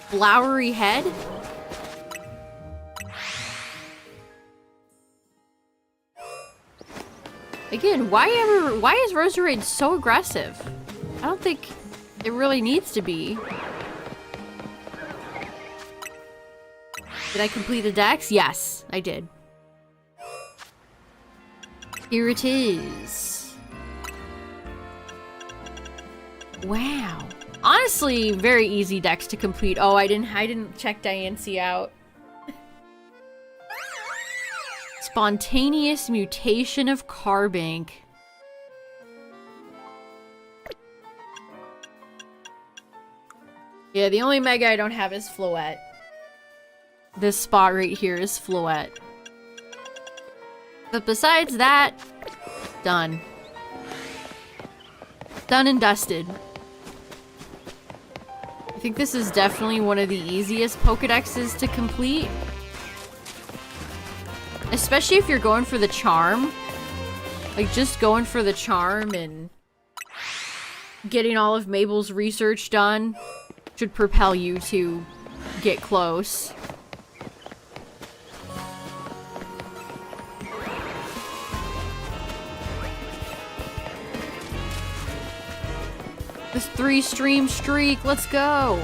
Flowery head? Again, why is Roserade so aggressive? I don't think it really needs to be. Did I complete the dex? Yes, I did. Here it is. Wow. Honestly, very easy dex to complete. Oh, I didn't check Diancie out. Spontaneous mutation of Carbink. Yeah, the only mega I don't have is Floette. This spot right here is Floette. But besides that, done. Done and dusted. I think this is definitely one of the easiest Pokedexes to complete. Especially if you're going for the charm. Like, just going for the charm and getting all of Mabel's research done should propel you to get close. This 3-stream streak, let's go!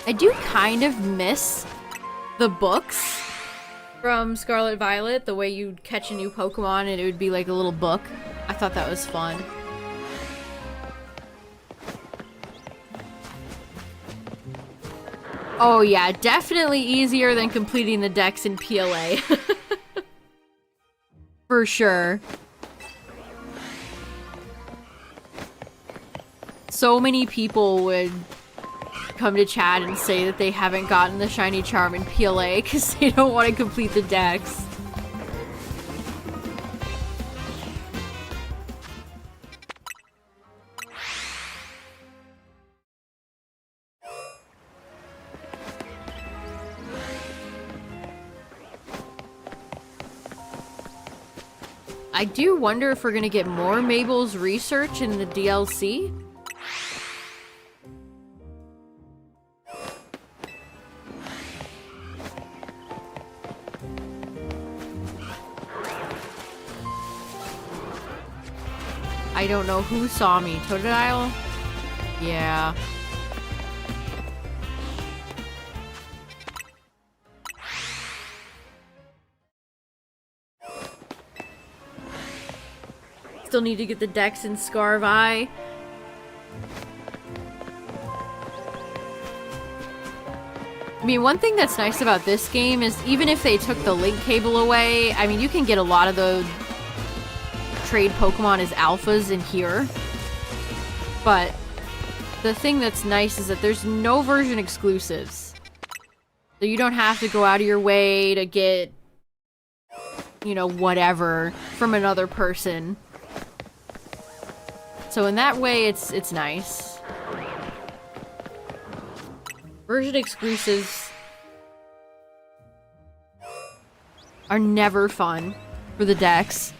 I do kind of miss the books from Scarlet Violet, the way you'd catch a new Pokemon and it would be like a little book. I thought that was fun. Oh yeah, definitely easier than completing the dex in PLA. For sure. So many people would come to chat and say that they haven't gotten the shiny charm in PLA because they don't want to complete the dex. I do wonder if we're gonna get more Mabel's research in the DLC. I don't know who saw me. Totodile? Yeah. Still need to get the dex in Scarvi. I mean, one thing that's nice about this game is even if they took the link cable away, I mean, you can get a lot of the trade Pokemon as alphas in here. But the thing that's nice is that there's no version exclusives. So you don't have to go out of your way to get, you know, whatever from another person. So in that way, it's nice. Version exclusives are never fun for the dex.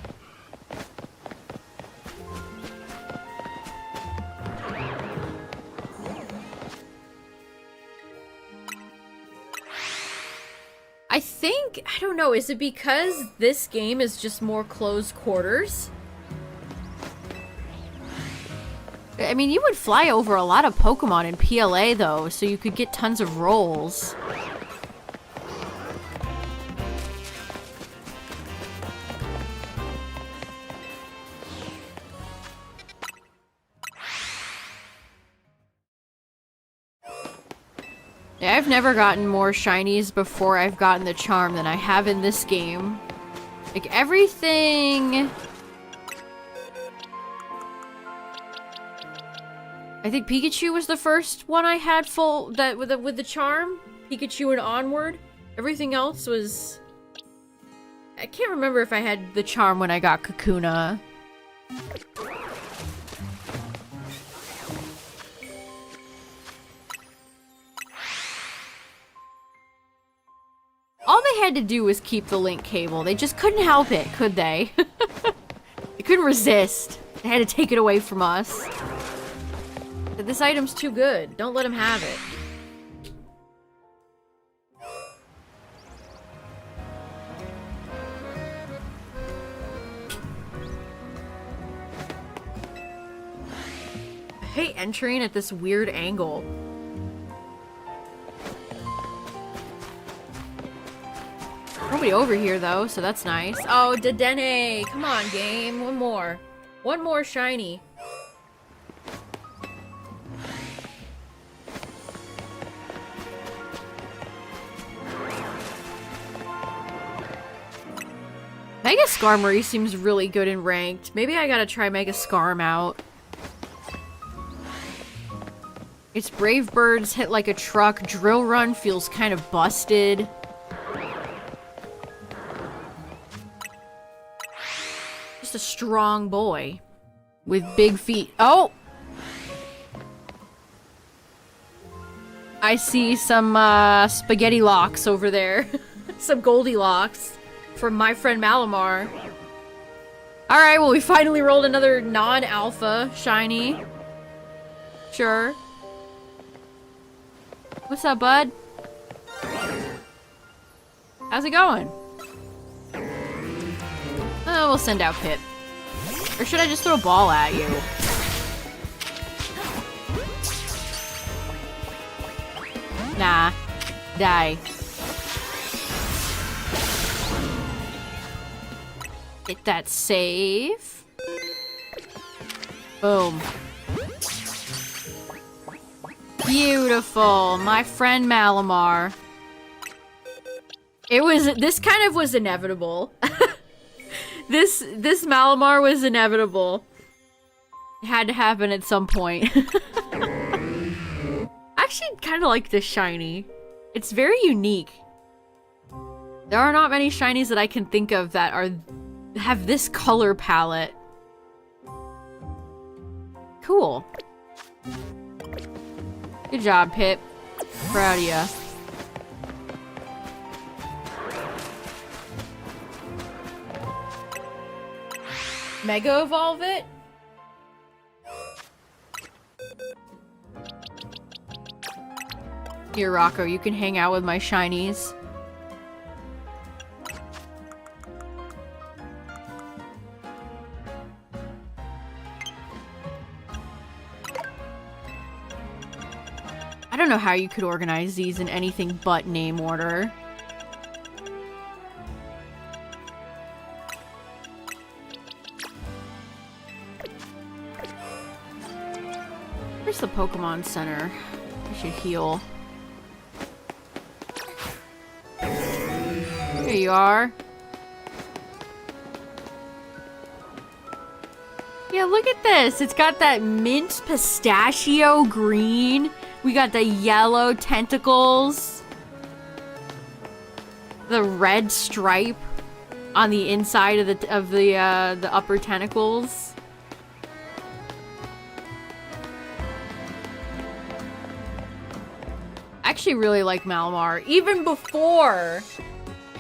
I think, I don't know, is it because this game is just more close quarters? I mean, you would fly over a lot of Pokemon in PLA, though, so you could get tons of rolls. Yeah, I've never gotten more shinies before I've gotten the charm than I have in this game. Like, everything... I think Pikachu was the first one I had full that with the charm. Pikachu and onward. Everything else was... I can't remember if I had the charm when I got Kakuna. All they had to do was keep the link cable. They just couldn't help it, could they? They couldn't resist. They had to take it away from us. This item's too good. Don't let him have it. I hate entering at this weird angle. Nobody over here though, so that's nice. Oh, Dedenne! Come on, game. One more. One more shiny. Mega Skarmory seems really good in ranked. Maybe I gotta try Mega Skarm out. Its Brave Birds hit like a truck. Drill Run feels kind of busted. Just a strong boy with big feet. Oh! I see some spaghetti locks over there. Some Goldilocks. From my friend Malamar. Alright, well we finally rolled another non-alpha shiny. Sure. What's up, bud? How's it going? Oh, we'll send out Pip. Or should I just throw a ball at you? Nah. Die. Hit that save. Boom. Beautiful. My friend Malamar. This kind of was inevitable. This Malamar was inevitable. It had to happen at some point. I actually kind of like this shiny. It's very unique. There are not many shinies that I can think of that have this color palette. Cool. Good job, Pip. Proud of ya. Mega Evolve it? Here, Rocco, you can hang out with my shinies. I don't know how you could organize these in anything but name order. Where's the Pokemon Center? I should heal. Here you are. Yeah, look at this. It's got that mint pistachio green. We got the yellow tentacles. The red stripe on the inside of the upper tentacles. I actually really like Malamar. Even before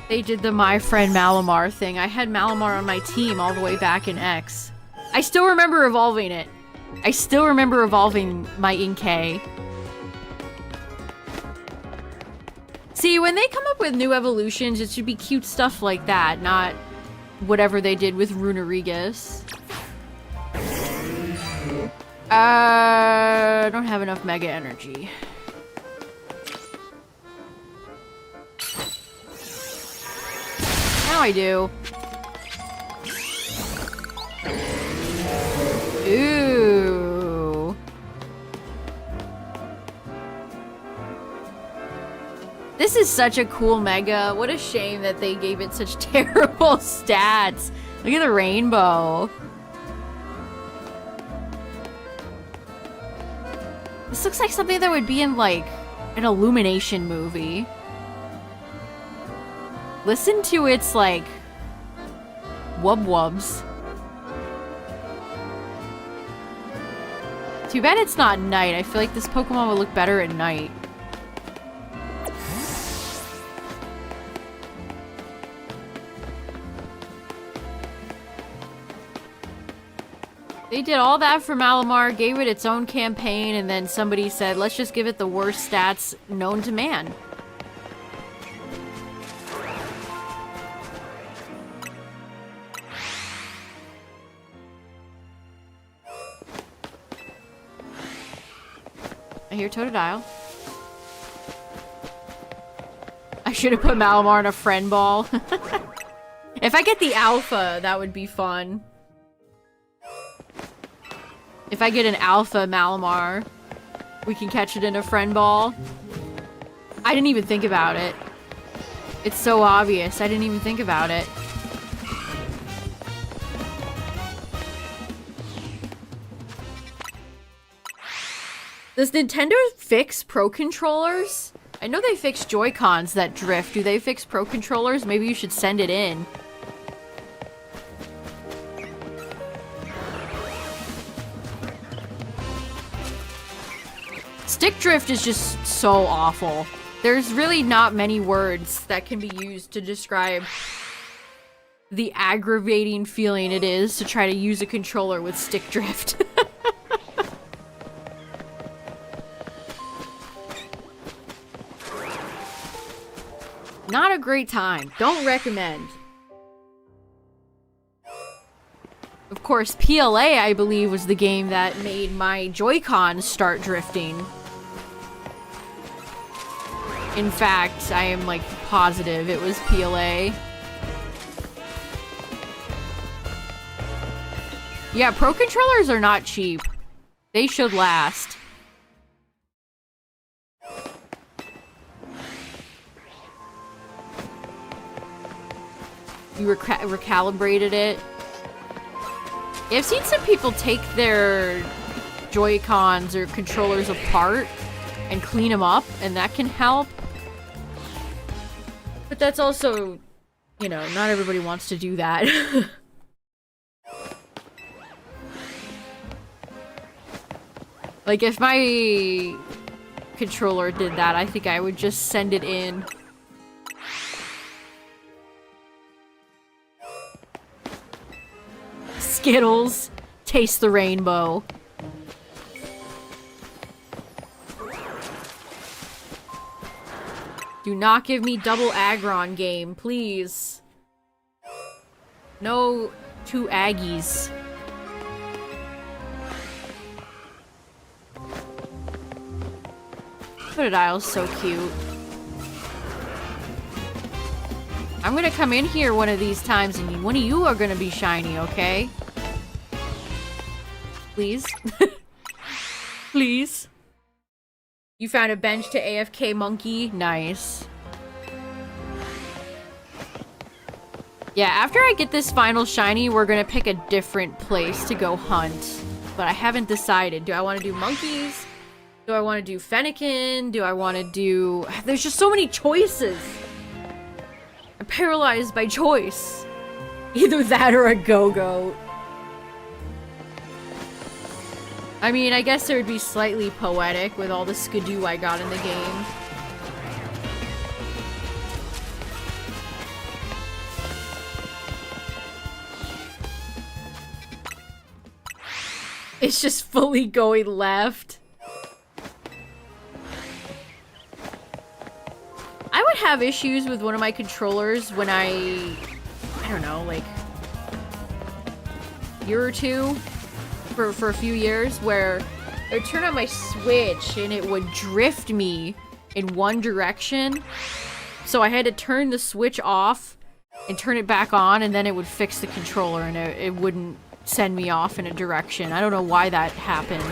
they did the My Friend Malamar thing, I had Malamar on my team all the way back in X. I still remember evolving it. I still remember evolving my Inkay. See, when they come up with new evolutions, it should be cute stuff like that, not whatever they did with Runerigus. I don't have enough Mega Energy. Now I do. Ooh. This is such a cool mega. What a shame that they gave it such terrible stats. Look at the rainbow. This looks like something that would be in, like, an Illumination movie. Listen to its, like, wub-wubs. Too bad it's not night. I feel like this Pokemon would look better at night. They did all that for Malamar, gave it its own campaign, and then somebody said, let's just give it the worst stats known to man. I hear Totodile. I should have put Malamar in a friend ball. If I get the alpha, that would be fun. If I get an alpha Malamar, we can catch it in a friend ball. I didn't even think about it. It's so obvious. I didn't even think about it. Does Nintendo fix Pro Controllers? I know they fix Joy-Cons that drift. Do they fix Pro Controllers? Maybe you should send it in. Stick drift is just so awful. There's really not many words that can be used to describe the aggravating feeling it is to try to use a controller with stick drift. Not a great time. Don't recommend. Of course, PLA, I believe, was the game that made my Joy-Cons start drifting. In fact, I am, like, positive it was PLA. Yeah, Pro Controllers are not cheap. They should last. You recalibrated it. Yeah, I've seen some people take their Joy-Cons or controllers apart and clean them up, and that can help. But that's also, you know, not everybody wants to do that. Like, if my controller did that, I think I would just send it in. Skittles, taste the rainbow. Do not give me double Aggron game, please. No two Aggies. Totodile's so cute. I'm gonna come in here one of these times and one of you are gonna be shiny, okay? Please? Please? You found a bench to AFK monkey? Nice. Yeah, after I get this final shiny, we're gonna pick a different place to go hunt. But I haven't decided. Do I want to do monkeys? Do I want to do Fennekin? Do I want to do... There's just so many choices. I'm paralyzed by choice. Either that or a Go-Go. I mean, I guess it would be slightly poetic with all the skidoo I got in the game. It's just fully going left. I would have issues with one of my controllers when I don't know, like a year or two, for a few years, where I would turn on my Switch and it would drift me in one direction. So I had to turn the Switch off and turn it back on, and then it would fix the controller and it wouldn't send me off in a direction. I don't know why that happened.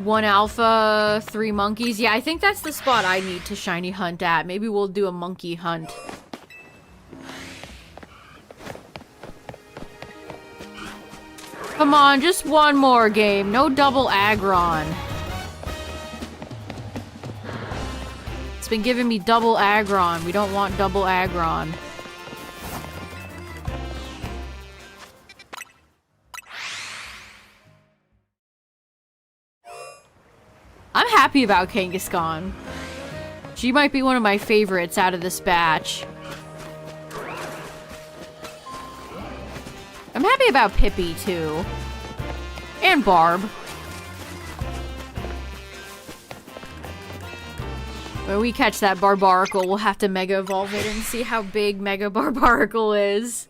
1 alpha, 3 monkeys. Yeah, I think that's the spot I need to shiny hunt at. Maybe we'll do a monkey hunt. Come on, just one more game. No double aggron. It's been giving me double aggron. We don't want double aggron. I'm happy about Kangaskhan. She might be one of my favorites out of this batch. I'm happy about Pippi, too. And Barb. When we catch that Barbaracle, we'll have to Mega Evolve it and see how big Mega Barbaracle is.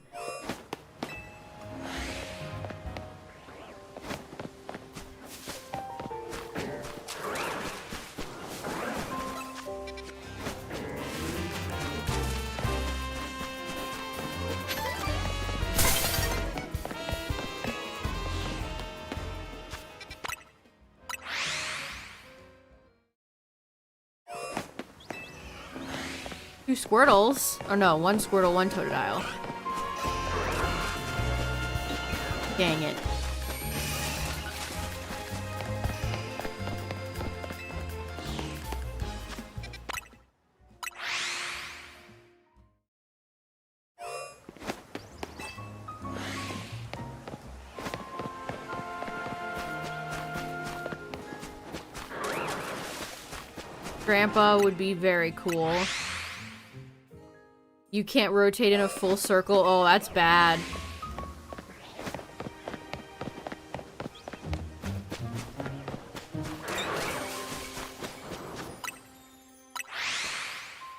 Two Squirtles. Oh no, 1 Squirtle, 1 Totodile. Dang it. Grandpa would be very cool. You can't rotate in a full circle. Oh, that's bad.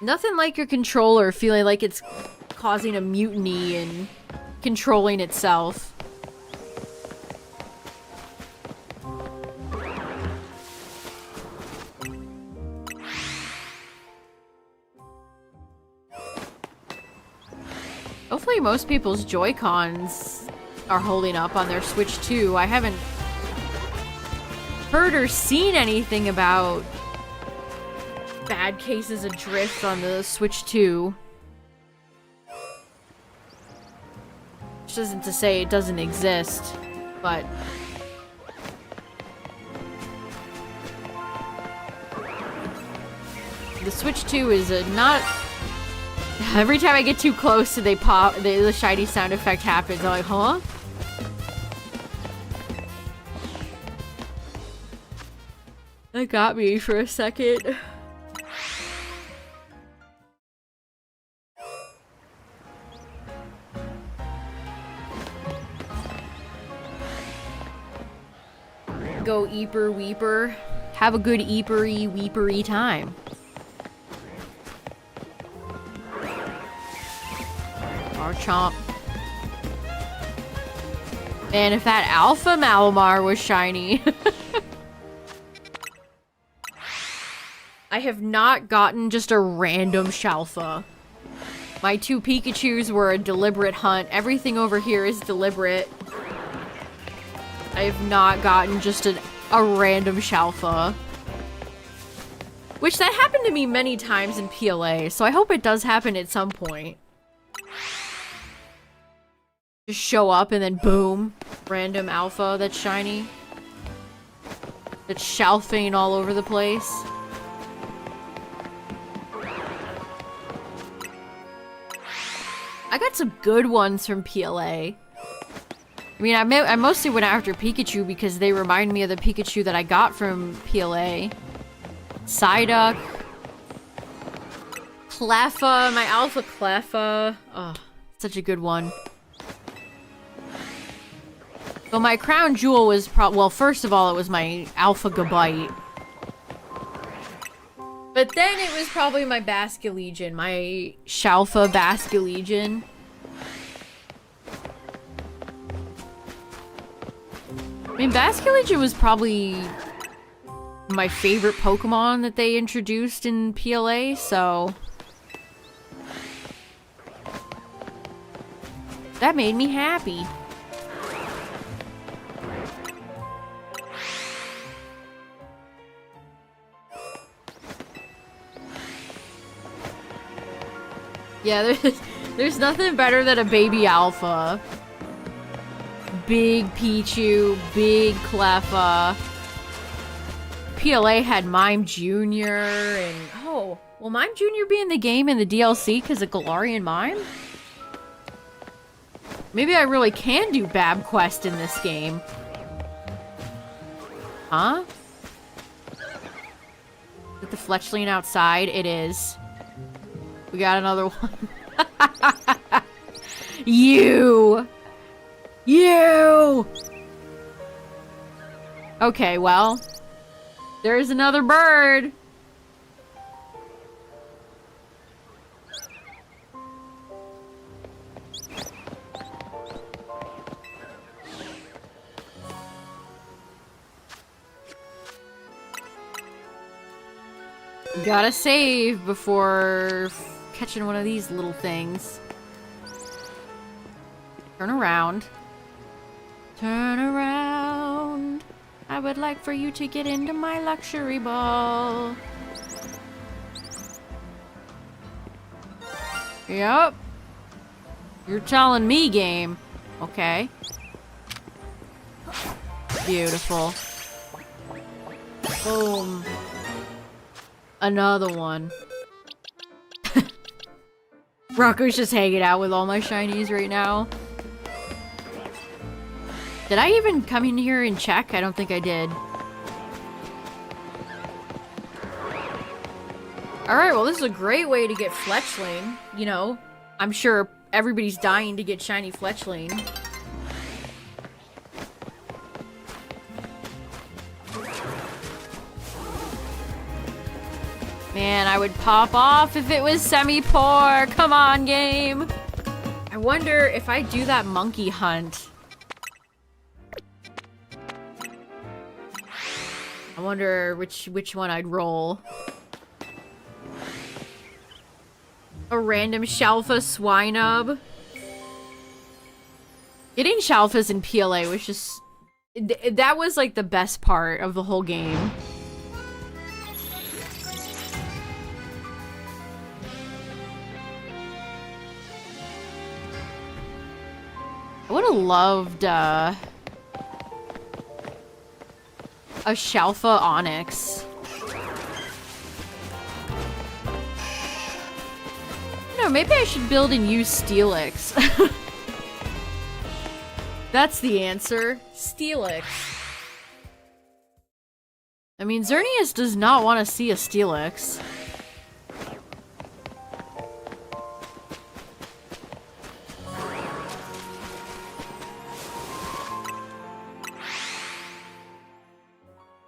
Nothing like your controller feeling like it's causing a mutiny and controlling itself. Hopefully most people's Joy-Cons are holding up on their Switch too. I haven't heard or seen anything about bad cases of drift on the Switch 2. Which isn't to say it doesn't exist, but... the Switch 2 is a not... Every time I get too close to they pop, the shiny sound effect happens. I'm like, huh? That got me for a second. Go Eeper Weeper. Have a good Eepery Weepery time. Chomp. Man, if that Alpha Malamar was shiny. I have not gotten just a random Shalfa. My 2 Pikachus were a deliberate hunt. Everything over here is deliberate. I have not gotten just a random Shalfa. Which that happened to me many times in PLA, so I hope it does happen at some point. Just show up and then boom, random alpha that's shiny. That's shelfing all over the place. I got some good ones from PLA. I mean, I mostly went after Pikachu because they remind me of the Pikachu that I got from PLA. Psyduck. Cleffa, my Alpha Cleffa. Oh, such a good one. So my crown jewel was well, first of all, it was my Alpha Gabite. But then it was probably my Basculegion, my Shalfa Basculegion. I mean, Basculegion was probably my favorite Pokemon that they introduced in PLA, so... that made me happy. Yeah, there's nothing better than a baby alpha. Big Pichu, big Cleffa. PLA had Mime Jr. and... Oh, will Mime Jr. be in the game in the DLC because of Galarian Mime? Maybe I really can do Bab Quest in this game. Huh? Is it the Fletchling outside? It is. We got another one. You! Okay, well. There's another bird. Gotta save before catching one of these little things. Turn around. Turn around. I would like for you to get into my luxury ball. Yep. You're telling me, game. Okay. Beautiful. Boom. Another one. Rocco's just hanging out with all my shinies right now. Did I even come in here and check? I don't think I did. Alright, well this is a great way to get Fletchling. You know, I'm sure everybody's dying to get shiny Fletchling. Man, I would pop off if it was semi-poor. Come on, game. I wonder if I do that monkey hunt. I wonder which one I'd roll. A random Shalfa Swinub. Getting Shalfas in PLA was just... That was like the best part of the whole game. I would have loved, a Shalfa Onyx. No, maybe I should build and use Steelix. That's the answer. Steelix. I mean, Xerneas does not want to see a Steelix.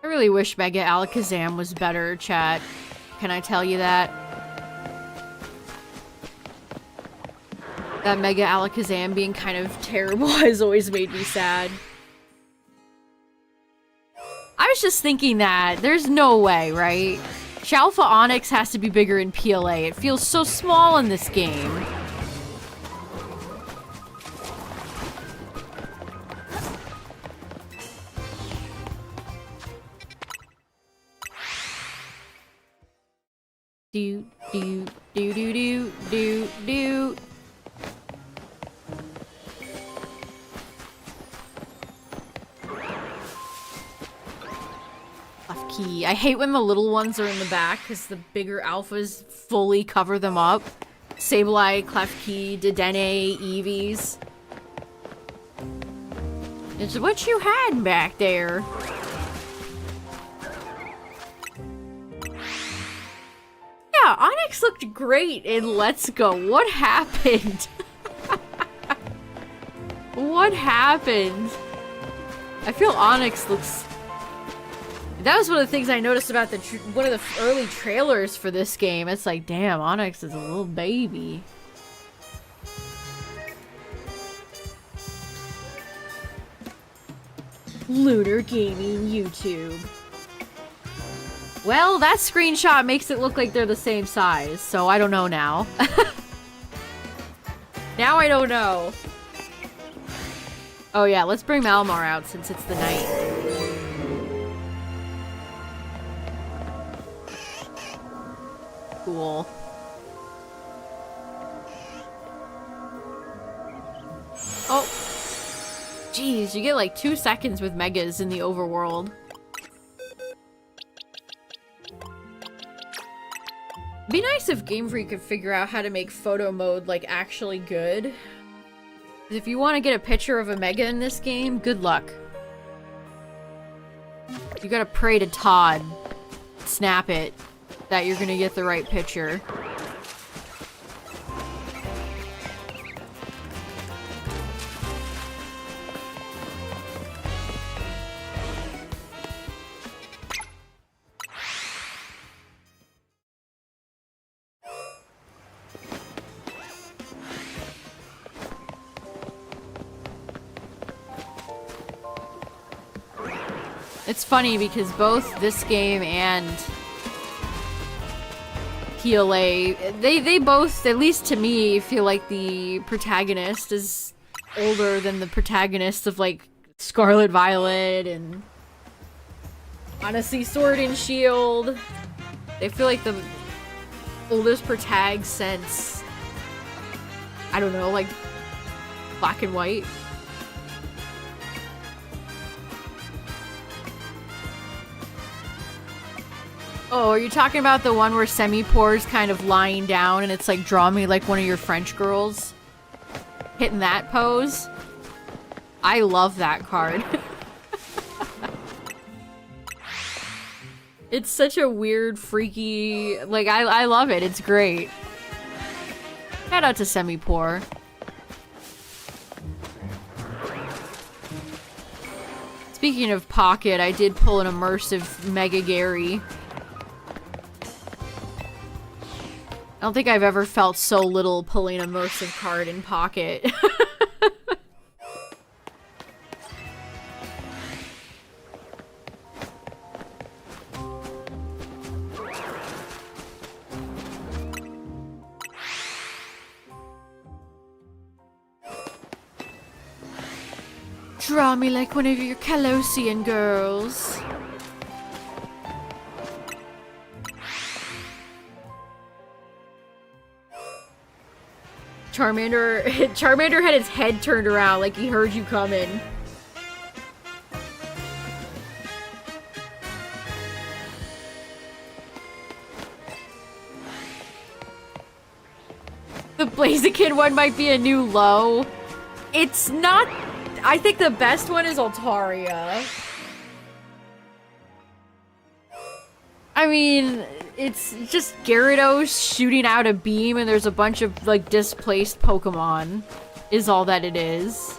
I really wish Mega Alakazam was better, chat. Can I tell you that? That Mega Alakazam being kind of terrible has always made me sad. I was just thinking that. There's no way, right? Shalfa Onyx has to be bigger in PLA. It feels so small in this game. Do do do do do do do. Left key. I hate when the little ones are in the back because the bigger alphas fully cover them up. Sableye, Klefki, Dedenne, Eevees. It's what you had back there. Yeah, Onyx looked great in Let's Go. What happened? What happened? I feel Onyx looks... That was one of the things I noticed about one of the early trailers for this game. It's like, damn, Onyx is a little baby. Lunar Gaming YouTube. Well, that screenshot makes it look like they're the same size, so I don't know now. Now I don't know. Oh yeah, let's bring Malamar out since it's the night. Cool. Oh. Jeez, you get like 2 seconds with megas in the overworld. Be nice if Game Freak could figure out how to make photo mode like actually good. If you want to get a picture of a mega in this game, good luck. You gotta pray to Todd, snap it, that you're gonna get the right picture. It's funny because both this game and PLA, they both, at least to me, feel like the protagonist is older than the protagonist of like Scarlet Violet and honestly Sword and Shield. They feel like the oldest protag since, I don't know, like Black and White. Oh, are you talking about the one where Semi-Pore's kind of lying down and it's like, draw me like one of your French girls? Hitting that pose? I love that card. It's such a weird, freaky... Like, I love it. It's great. Shout out to Semi-Pore. Speaking of Pocket, I did pull an immersive Mega Gary. I don't think I've ever felt so little pulling a immersive card in Pocket. Draw me like one of your Calosian girls. Charmander had his head turned around like he heard you coming. The Blaziken one might be a new low. It's not... I think the best one is Altaria. I mean, it's just Gyarados shooting out a beam and there's a bunch of, like, displaced Pokemon. Is all that it is.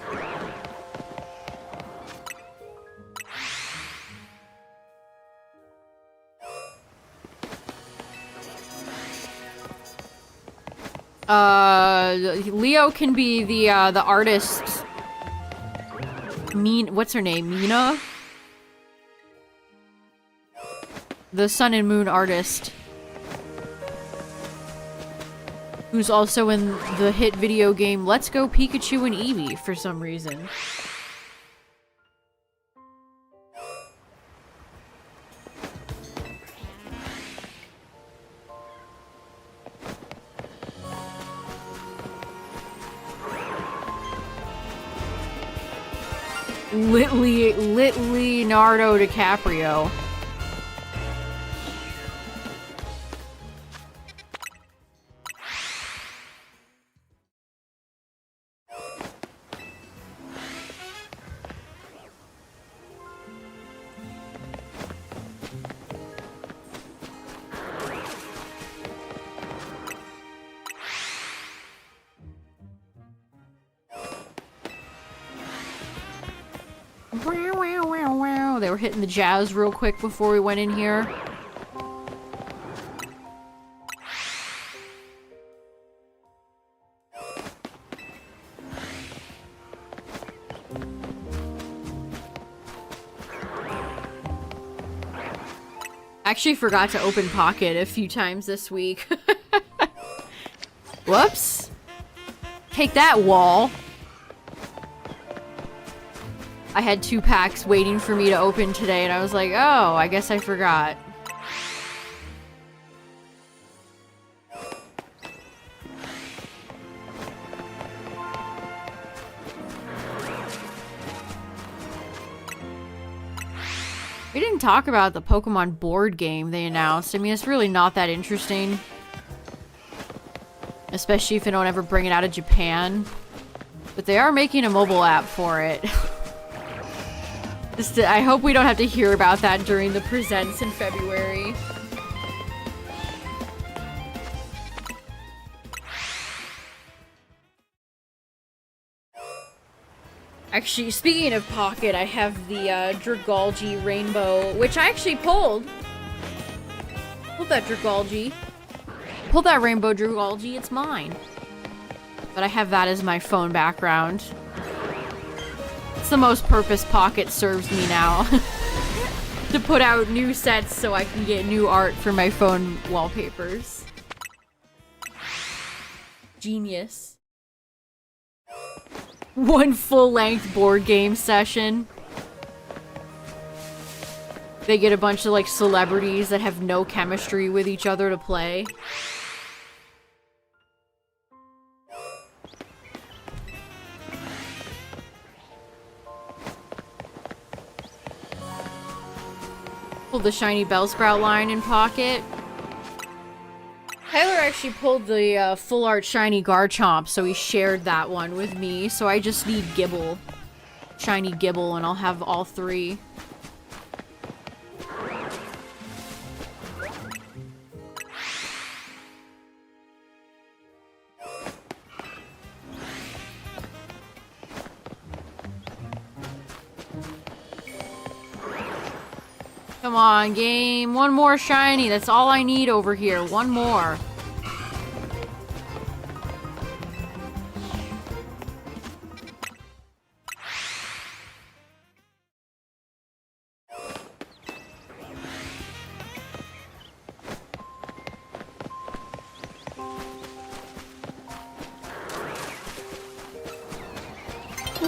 Leo can be the artist. What's her name? Mina? The Sun and Moon artist. Who's also in the hit video game Let's Go Pikachu and Eevee for some reason. Leonardo DiCaprio. They were hitting the jazz real quick before we went in here. Actually forgot to open Pocket a few times this week. Whoops. Take that, wall. I had 2 packs waiting for me to open today, and I was like, oh, I guess I forgot. We didn't talk about the Pokemon board game they announced. I mean, it's really not that interesting. Especially if they don't ever bring it out of Japan. But they are making a mobile app for it. I hope we don't have to hear about that during the presents in February. Actually, speaking of Pocket, I have the Dragalge Rainbow, which I actually pulled. Pulled that Dragalge. Pulled that Rainbow Dragalge, it's mine. But I have that as my phone background. It's the most purpose Pocket serves me now. To put out new sets so I can get new art for my phone wallpapers. Genius. One full-length board game session. They get a bunch of, like, celebrities that have no chemistry with each other to play. Pulled the shiny Bellsprout line in Pocket. Tyler actually pulled the full art shiny Garchomp, so he shared that one with me. So I just need Gibble. Shiny Gibble, and I'll have all three. Come on, game. One more shiny. That's all I need over here. One more.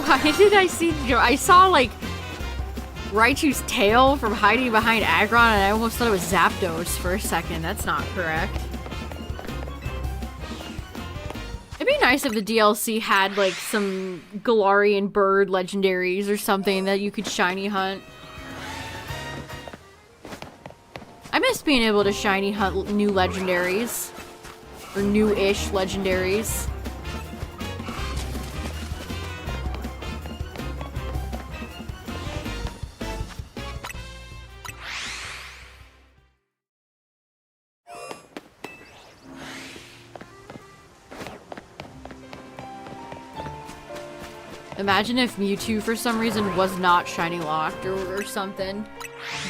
Why did I see... I saw, like... Raichu's tail from hiding behind Aggron, and I almost thought it was Zapdos for a second. That's not correct. It'd be nice if the DLC had, like, some Galarian bird legendaries or something that you could shiny hunt. I miss being able to shiny hunt new legendaries. Or new-ish legendaries. Imagine if Mewtwo, for some reason, was not shiny locked or something.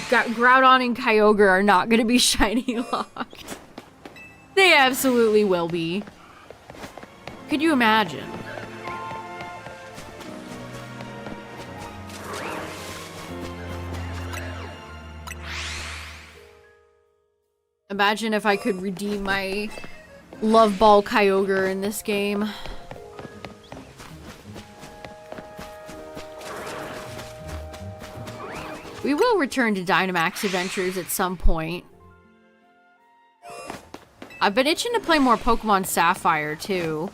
Groudon and Kyogre are not going to be shiny locked. They absolutely will be. Could you imagine? Imagine if I could redeem my Love Ball Kyogre in this game. We will return to Dynamax Adventures at some point. I've been itching to play more Pokemon Sapphire, too.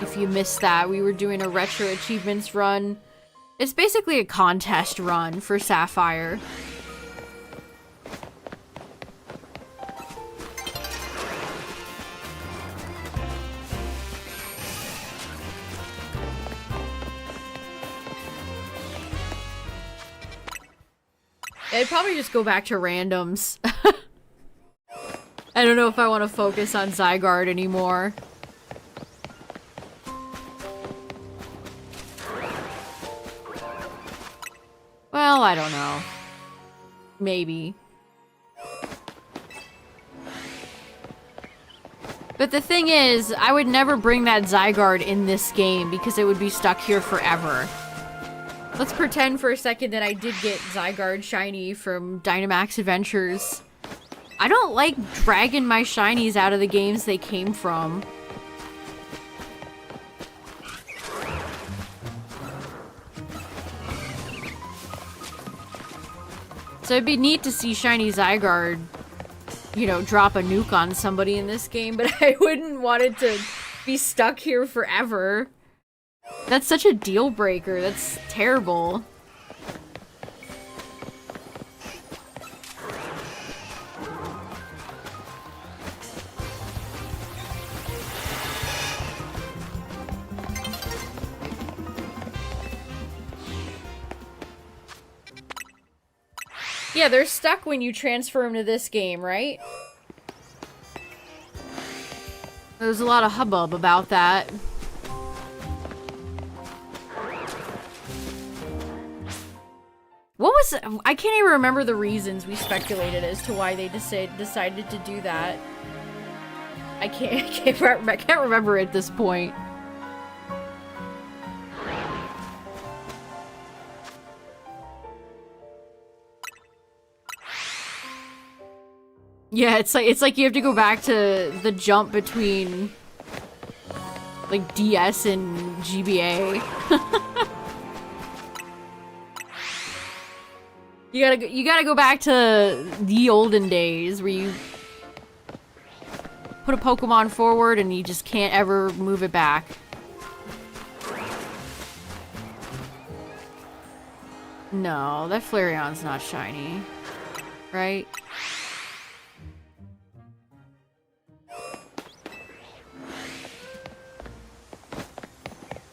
If you missed that, we were doing a Retro Achievements run. It's basically a contest run for Sapphire. I'd probably just go back to randoms. I don't know if I want to focus on Zygarde anymore. Well, I don't know. Maybe. But the thing is, I would never bring that Zygarde in this game because it would be stuck here forever. Let's pretend for a second that I did get Zygarde shiny from Dynamax Adventures. I don't like dragging my shinies out of the games they came from. So it'd be neat to see shiny Zygarde, you know, drop a nuke on somebody in this game, but I wouldn't want it to be stuck here forever. That's such a deal breaker. That's terrible. Yeah, they're stuck when you transfer them to this game, right? There's a lot of hubbub about that. What was... I can't even remember the reasons we speculated as to why they decided to do that. I can't remember at this point. Yeah, it's like you have to go back to the jump between like DS and GBA. You gotta go back to the olden days where you put a Pokemon forward and you just can't ever move it back. No, that Flareon's not shiny, right?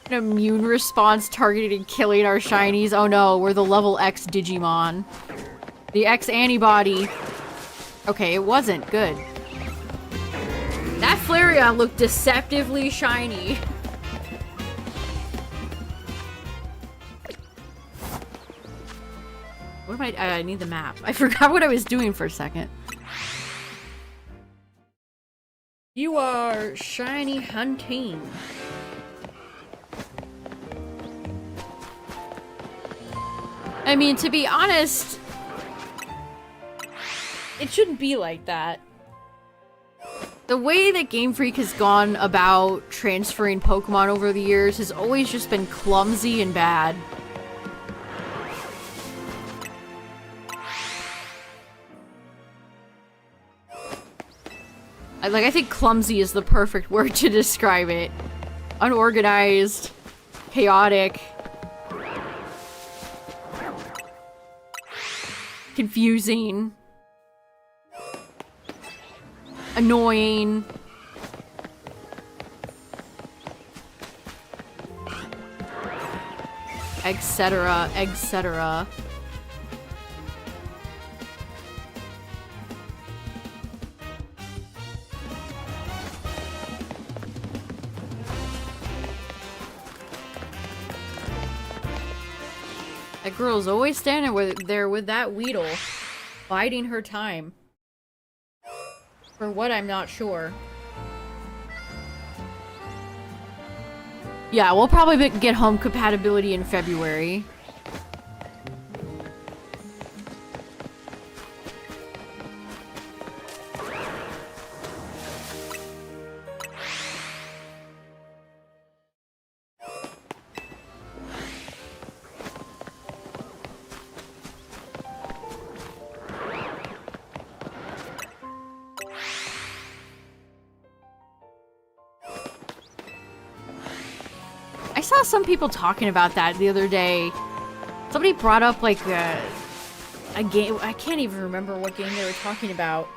An immune response targeted and killing our shinies. Oh no, we're the level X Digimon. The X antibody. Okay, it wasn't good. That Flareon looked deceptively shiny. What am I need the map. I forgot what I was doing for a second. You are shiny hunting. I mean, to be honest, it shouldn't be like that. The way that Game Freak has gone about transferring Pokemon over the years has always just been clumsy and bad. I think clumsy is the perfect word to describe it. Unorganized, chaotic, confusing, annoying. Etc., etc. That girl's always standing there with that Weedle, biding her time. For what, I'm not sure. Yeah, we'll probably get home compatibility in February. I saw some people talking about that the other day. Somebody brought up like a game. I can't even remember what game they were talking about.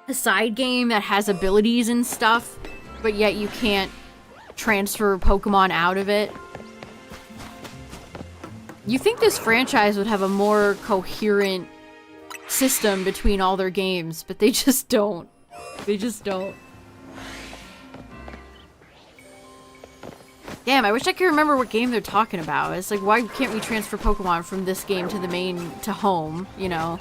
A side game that has abilities and stuff, but yet you can't transfer Pokemon out of it. You think this franchise would have a more coherent system between all their games, but they just don't. They just don't. Damn, I wish I could remember what game they're talking about. It's like, why can't we transfer Pokemon from this game to the main, to home, you know?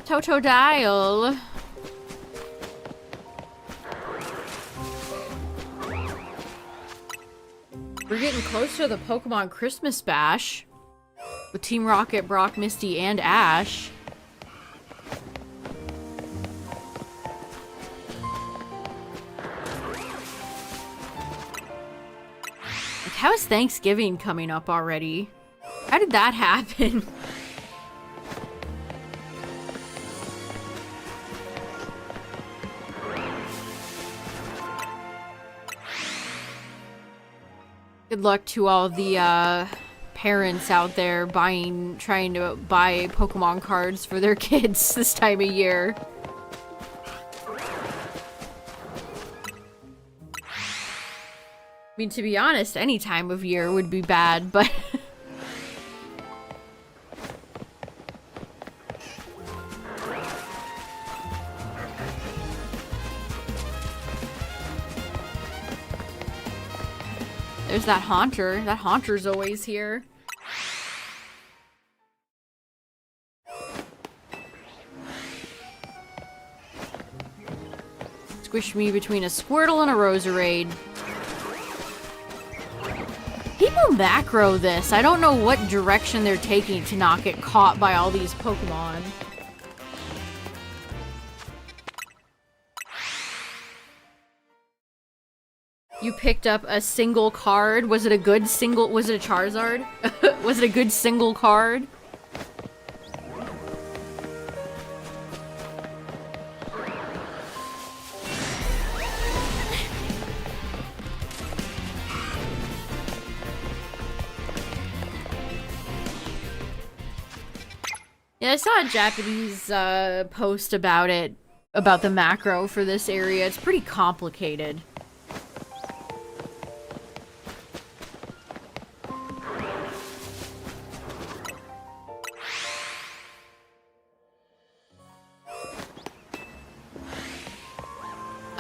Totodile. We're getting close to the Pokemon Christmas Bash with Team Rocket, Brock, Misty, and Ash. Like, how is Thanksgiving coming up already? How did that happen? Good luck to all the parents out there trying to buy Pokemon cards for their kids this time of year. I mean, to be honest, any time of year would be bad, but... There's that Haunter. That Haunter's always here. Squish me between a Squirtle and a Roserade. People macro this. I don't know what direction they're taking to not get caught by all these Pokemon. You picked up a single card. Was it a good single? Was it a Charizard? Was it a good single card? Yeah, I saw a Japanese post about it, about the macro for this area. It's pretty complicated.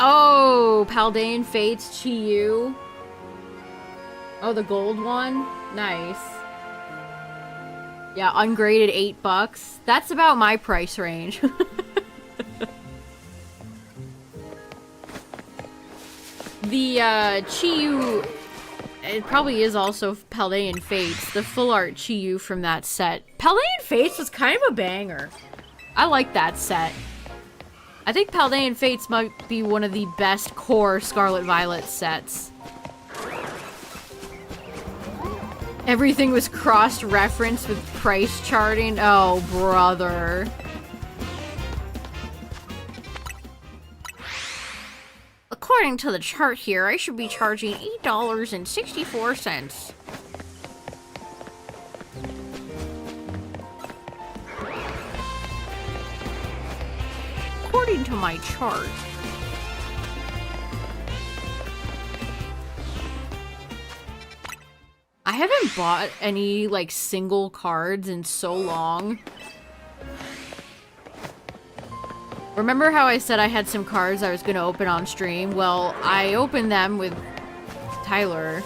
Oh, Paldean Fates, Chi-Yu. Oh, the gold one? Nice. Yeah, ungraded $8. That's about my price range. The Chi-Yu, it probably is also Paldean Fates, the full art Chi-Yu from that set. Paldean Fates was kind of a banger. I like that set. I think Paldean Fates might be one of the best core Scarlet Violet sets. Everything was cross-referenced with price charting. Oh, brother. According to the chart here, I should be charging $8.64. According to my chart. I haven't bought any, like, single cards in so long. Remember how I said I had some cards I was gonna open on stream? Well, I opened them with Tyler.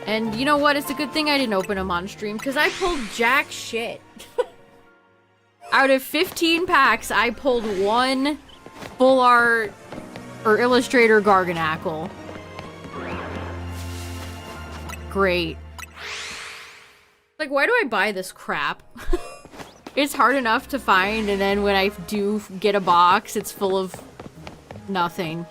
And you know what? It's a good thing I didn't open them on stream, because I pulled jack shit. Out of 15 packs, I pulled one full art or illustrator Garganacl. Great. Like, why do I buy this crap? It's hard enough to find, and then when I do get a box, it's full of nothing.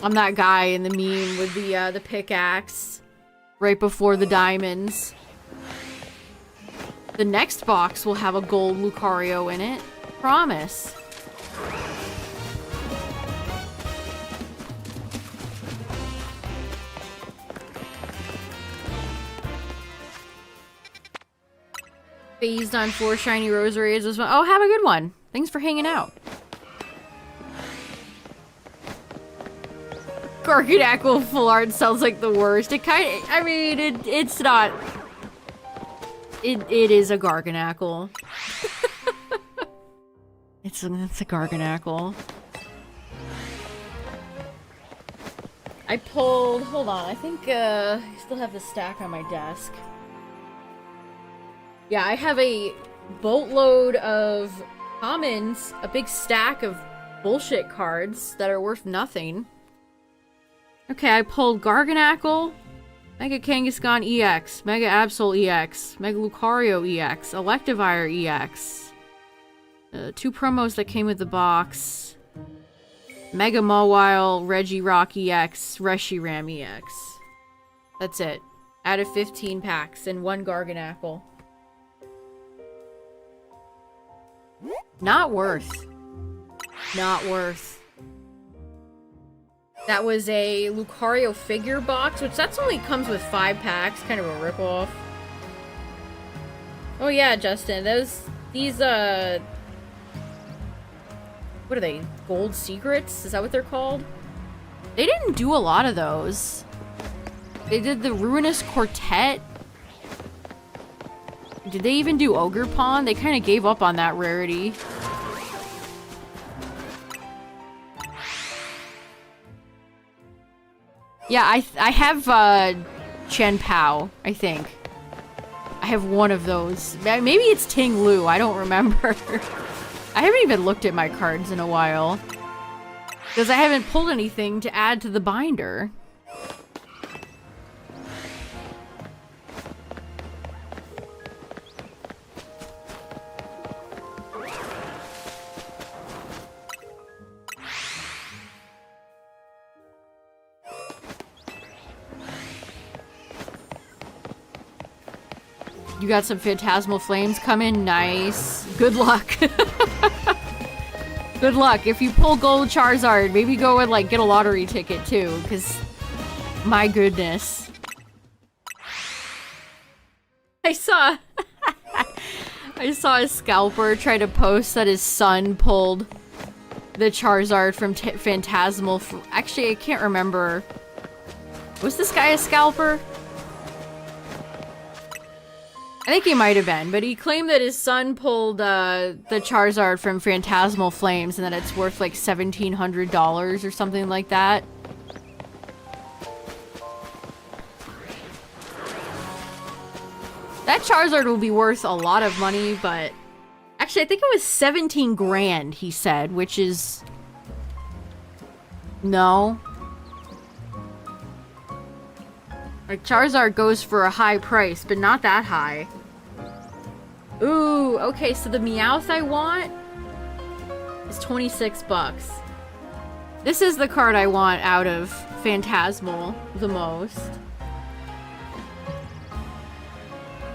I'm that guy in the meme with the pickaxe right before the diamonds. The next box will have a gold Lucario in it. Promise. Phased on 4 shiny Roserades as well. Oh, have a good one. Thanks for hanging out. Garganacl full art sounds like the worst. It kind of, I mean, it's not. It is a Garganacl. it's a Garganacl. I pulled, hold on, I think I still have the stack on my desk. Yeah, I have a boatload of commons, a big stack of bullshit cards that are worth nothing. Okay, I pulled Garganacl, Mega Kangaskhan EX, Mega Absol EX, Mega Lucario EX, Electivire EX. 2 promos that came with the box. Mega Mawile, Regirock EX, Reshiram EX. That's it. Out of 15 packs and 1 Garganacl. Not worth. Not worth. That was a Lucario figure box, which that's only comes with 5 packs. Kind of a ripoff. Oh yeah, Justin. These, what are they? Gold Secrets? Is that what they're called? They didn't do a lot of those. They did the Ruinous Quartet. Did they even do Ogre Pawn? They kind of gave up on that rarity. Yeah, I have Chen Pao, I think. I have one of those. Maybe it's Ting Lu, I don't remember. I haven't even looked at my cards in a while. Because I haven't pulled anything to add to the binder. You got some Phantasmal Flames coming? Nice. Good luck. Good luck. If you pull Gold Charizard, maybe go and, like, get a lottery ticket, too. Because, my goodness. I saw a scalper try to post that his son pulled the Charizard from Phantasmal. Actually, I can't remember. Was this guy a scalper? I think he might have been, but he claimed that his son pulled the Charizard from Phantasmal Flames and that it's worth like $1,700 or something like that. That Charizard will be worth a lot of money, but actually I think it was 17 grand, he said, which is... No. Like, Charizard goes for a high price, but not that high. Ooh, okay, so the Meowth I want is 26 bucks. This is the card I want out of Phantasmal the most.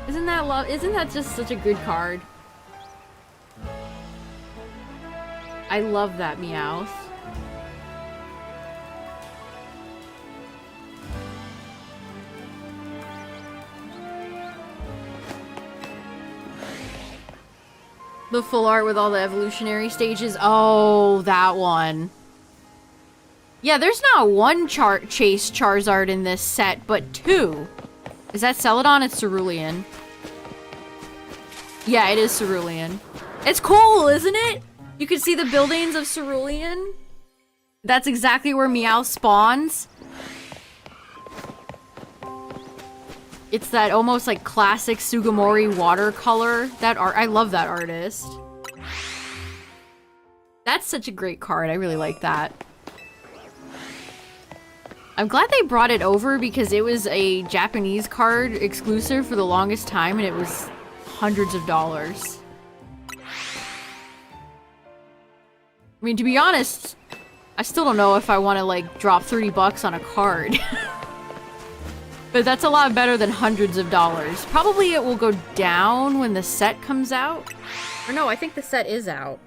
Isn't that just such a good card? I love that Meowth. The full art with all the evolutionary stages. Oh, that one. Yeah, there's not one Chase Charizard in this set, but 2. Is that Celadon? It's Cerulean. Yeah, it is Cerulean. It's cool, isn't it? You can see the buildings of Cerulean. That's exactly where Meowth spawns. It's that almost like classic Sugimori watercolor. That art, I love that artist. That's such a great card. I really like that. I'm glad they brought it over because it was a Japanese card exclusive for the longest time and it was hundreds of dollars. I mean, to be honest, I still don't know if I want to like drop 30 bucks on a card. But that's a lot better than hundreds of dollars. Probably it will go down when the set comes out. Or no, I think the set is out.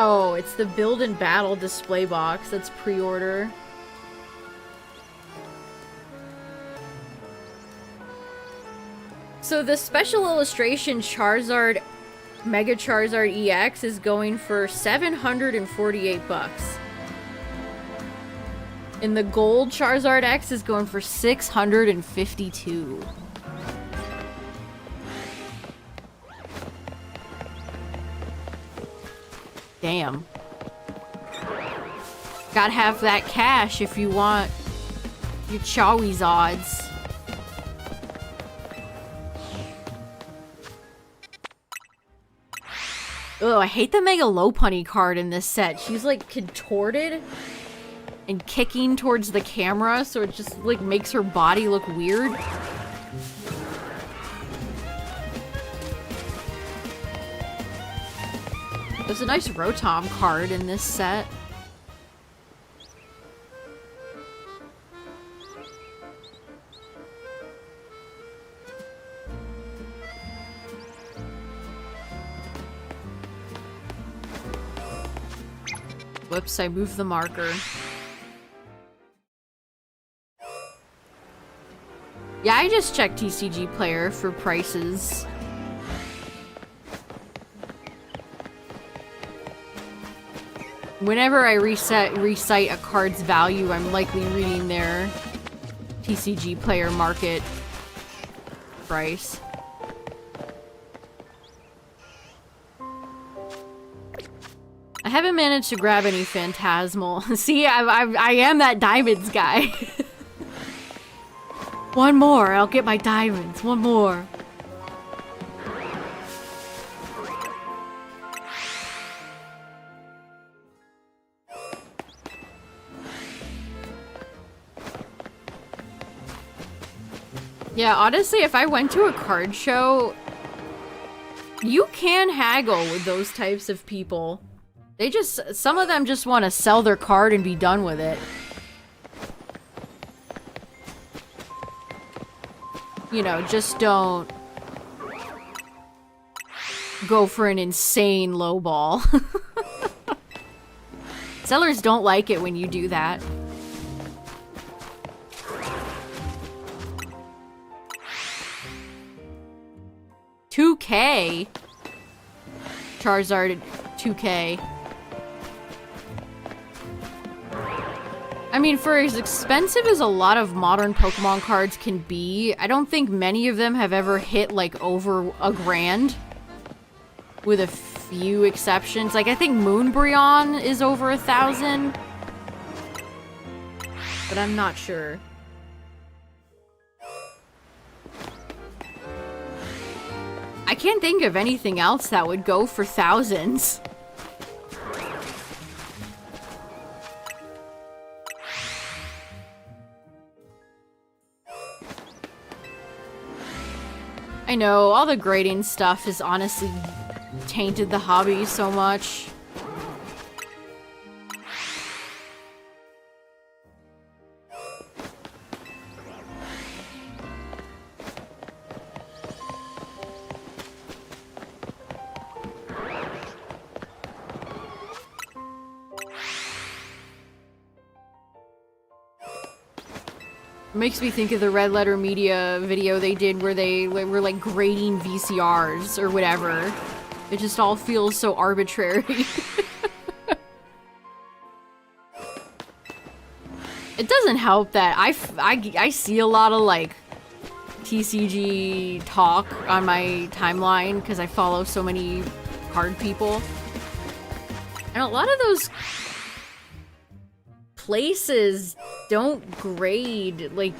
Oh, it's the Build and Battle display box. That's pre-order. So the special illustration Charizard, Mega Charizard EX is going for 748 bucks. And the gold Charizard X is going for 652. Damn. Gotta have that cash if you want your Charizards. Ugh, I hate the Mega Lopunny card in this set. She's like contorted and kicking towards the camera, so it just like makes her body look weird. There's a nice Rotom card in this set. Whoops, I moved the marker. Yeah, I just checked TCG Player for prices. Whenever I recite a card's value, I'm likely reading their TCG Player market price. I haven't managed to grab any Phantasmal. See, I am that diamonds guy. One more, I'll get my diamonds. One more. Yeah, honestly, if I went to a card show, you can haggle with those types of people. Some of them just want to sell their card and be done with it. You know, just don't go for an insane lowball. Sellers don't like it when you do that. $2K? Charizard at $2K. I mean, for as expensive as a lot of modern Pokemon cards can be, I don't think many of them have ever hit, like, over $1,000. With a few exceptions. Like, I think Moonbryon is over 1,000. But I'm not sure. I can't think of anything else that would go for thousands. I know, all the grading stuff has honestly tainted the hobby so much. Makes me think of the Red Letter Media video they did where they were like grading VCRs or whatever. It just all feels so arbitrary. It doesn't help that I see a lot of like TCG talk on my timeline because I follow so many card people. And a lot of those places don't grade, like,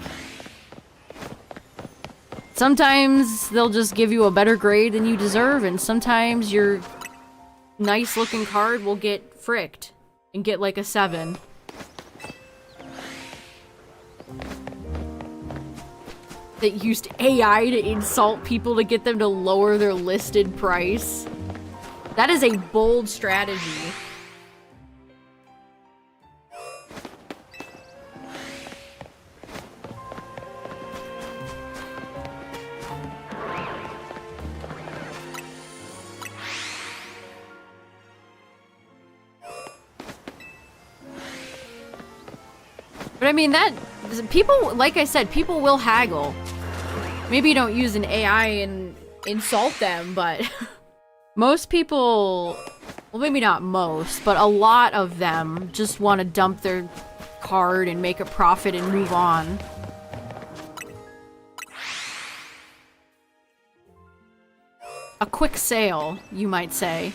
sometimes they'll just give you a better grade than you deserve, and sometimes your nice looking card will get fricked and get like a 7. That used AI to insult people to get them to lower their listed price. That is a bold strategy. But I mean, that people, like I said, people will haggle. Maybe you don't use an AI and insult them, but most people, well, maybe not most, but a lot of them just want to dump their card and make a profit and move on. A quick sale, you might say.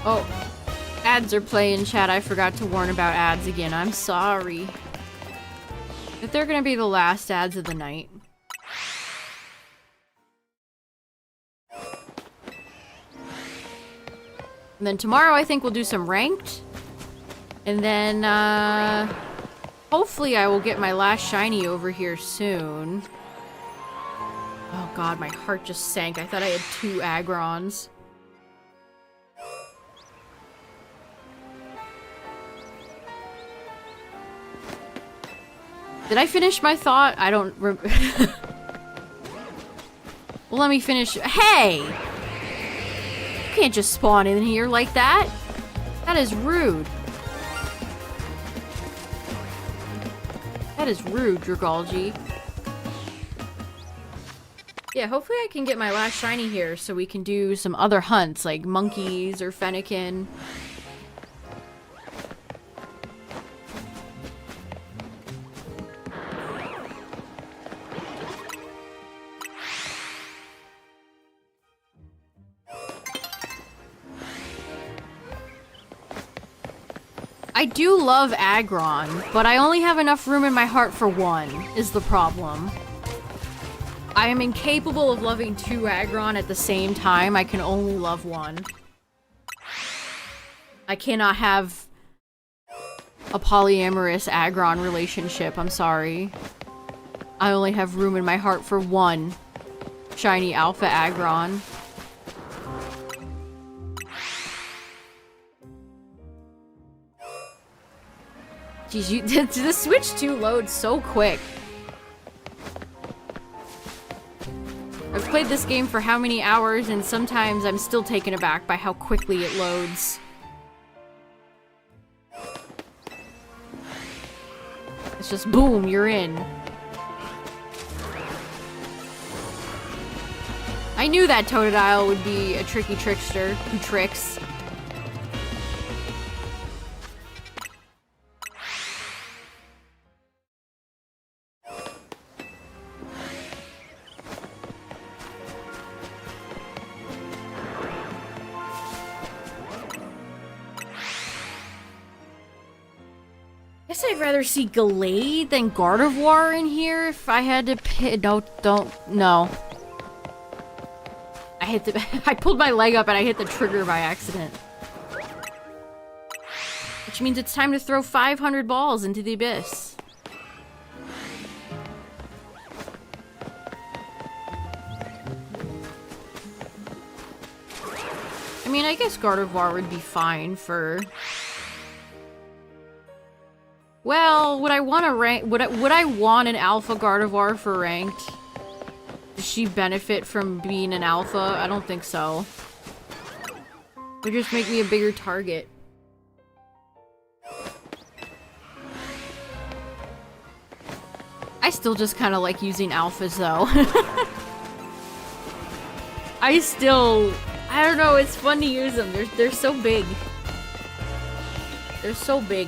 Oh, ads are playing, chat. I forgot to warn about ads again. I'm sorry. But they're gonna be the last ads of the night. And then tomorrow I think we'll do some ranked. And then, Hopefully I will get my last shiny over here soon. Oh god, my heart just sank. I thought I had 2 Agrons. Did I finish my thought? I don't remember. Well, let me finish. Hey! You can't just spawn in here like that. That is rude. That is rude, Dragalge. Yeah, hopefully I can get my last shiny here so we can do some other hunts, like monkeys or fennekin. I do love Aggron, but I only have enough room in my heart for 1, is the problem. I am incapable of loving 2 Aggron at the same time. I can only love 1. I cannot have a polyamorous Aggron relationship, I'm sorry. I only have room in my heart for 1 shiny Alpha Aggron. Jeez, the Switch 2 loads so quick. I've played this game for how many hours, and sometimes I'm still taken aback by how quickly it loads. It's just boom, you're in. I knew that Totodile would be a tricky trickster who tricks. Guess I'd rather see Gallade than Gardevoir in here if I had to pick. No. I pulled my leg up and I hit the trigger by accident. Which means it's time to throw 500 balls into the abyss. I mean, I guess Gardevoir would be fine for... Well, would I want to rank? Would I want an Alpha Gardevoir for ranked? Does she benefit from being an Alpha? I don't think so. It would just make me a bigger target. I still just kind of like using Alphas though. I don't know. It's fun to use them. They're so big. They're so big.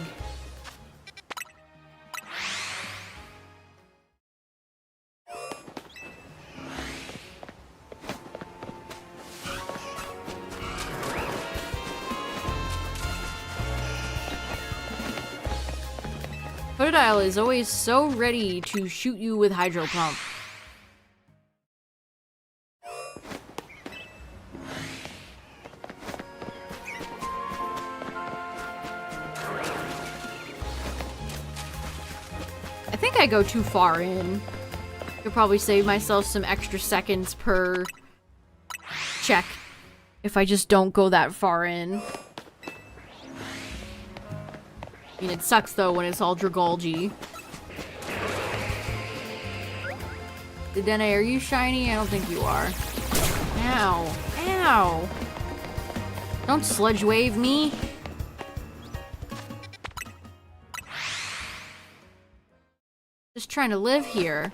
Totodile is always so ready to shoot you with Hydro Pump. I think I go too far in. Could probably save myself some extra seconds per check if I just don't go that far in. I mean, it sucks though when it's all Dragalge. Dene, are you shiny? I don't think you are. Ow. Ow. Don't sludge wave me. Just trying to live here.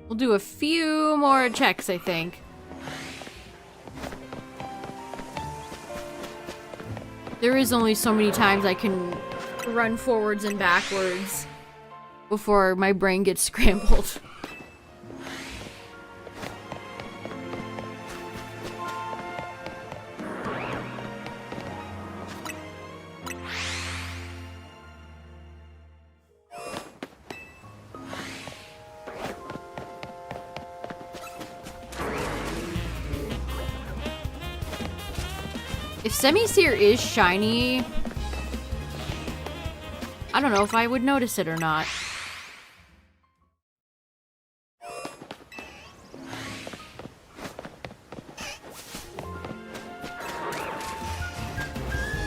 We'll do a few more checks, I think. There is only so many times I can run forwards and backwards before my brain gets scrambled. If Semi-Seer is shiny, I don't know if I would notice it or not.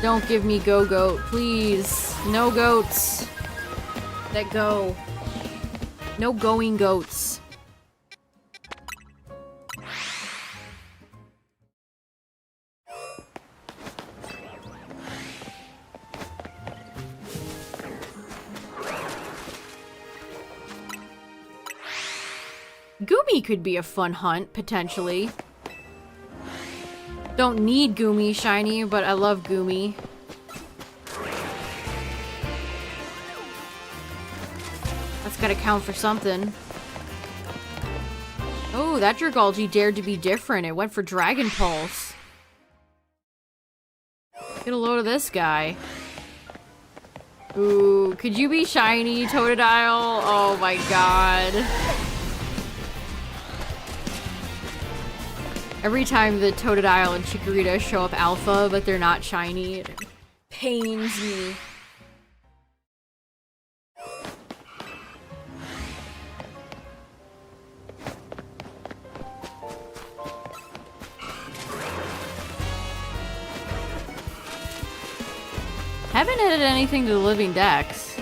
Don't give me go-goat, please. No goats that go. No going goats. Gimmie could be a fun hunt, potentially. Don't need Gimmie shiny, but I love Gimmie. That's gotta count for something. Oh, that Dragalge dared to be different. It went for Dragon Pulse. Get a load of this guy. Ooh, could you be shiny, Totodile? Oh my god. Every time the Totodile and Chikorita show up alpha, but they're not shiny, it pains me. Haven't added anything to the Living Dex.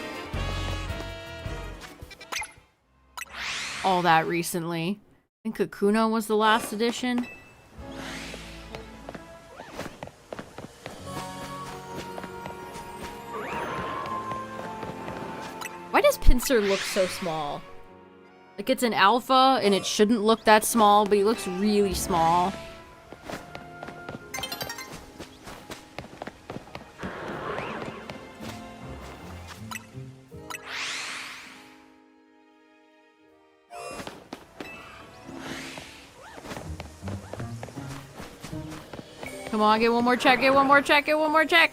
All that recently. I think Kakuna was the last edition. Why does Pinsir look so small? Like, it's an alpha, and it shouldn't look that small, but he looks really small. Come on, get one more check, get one more check, get one more check!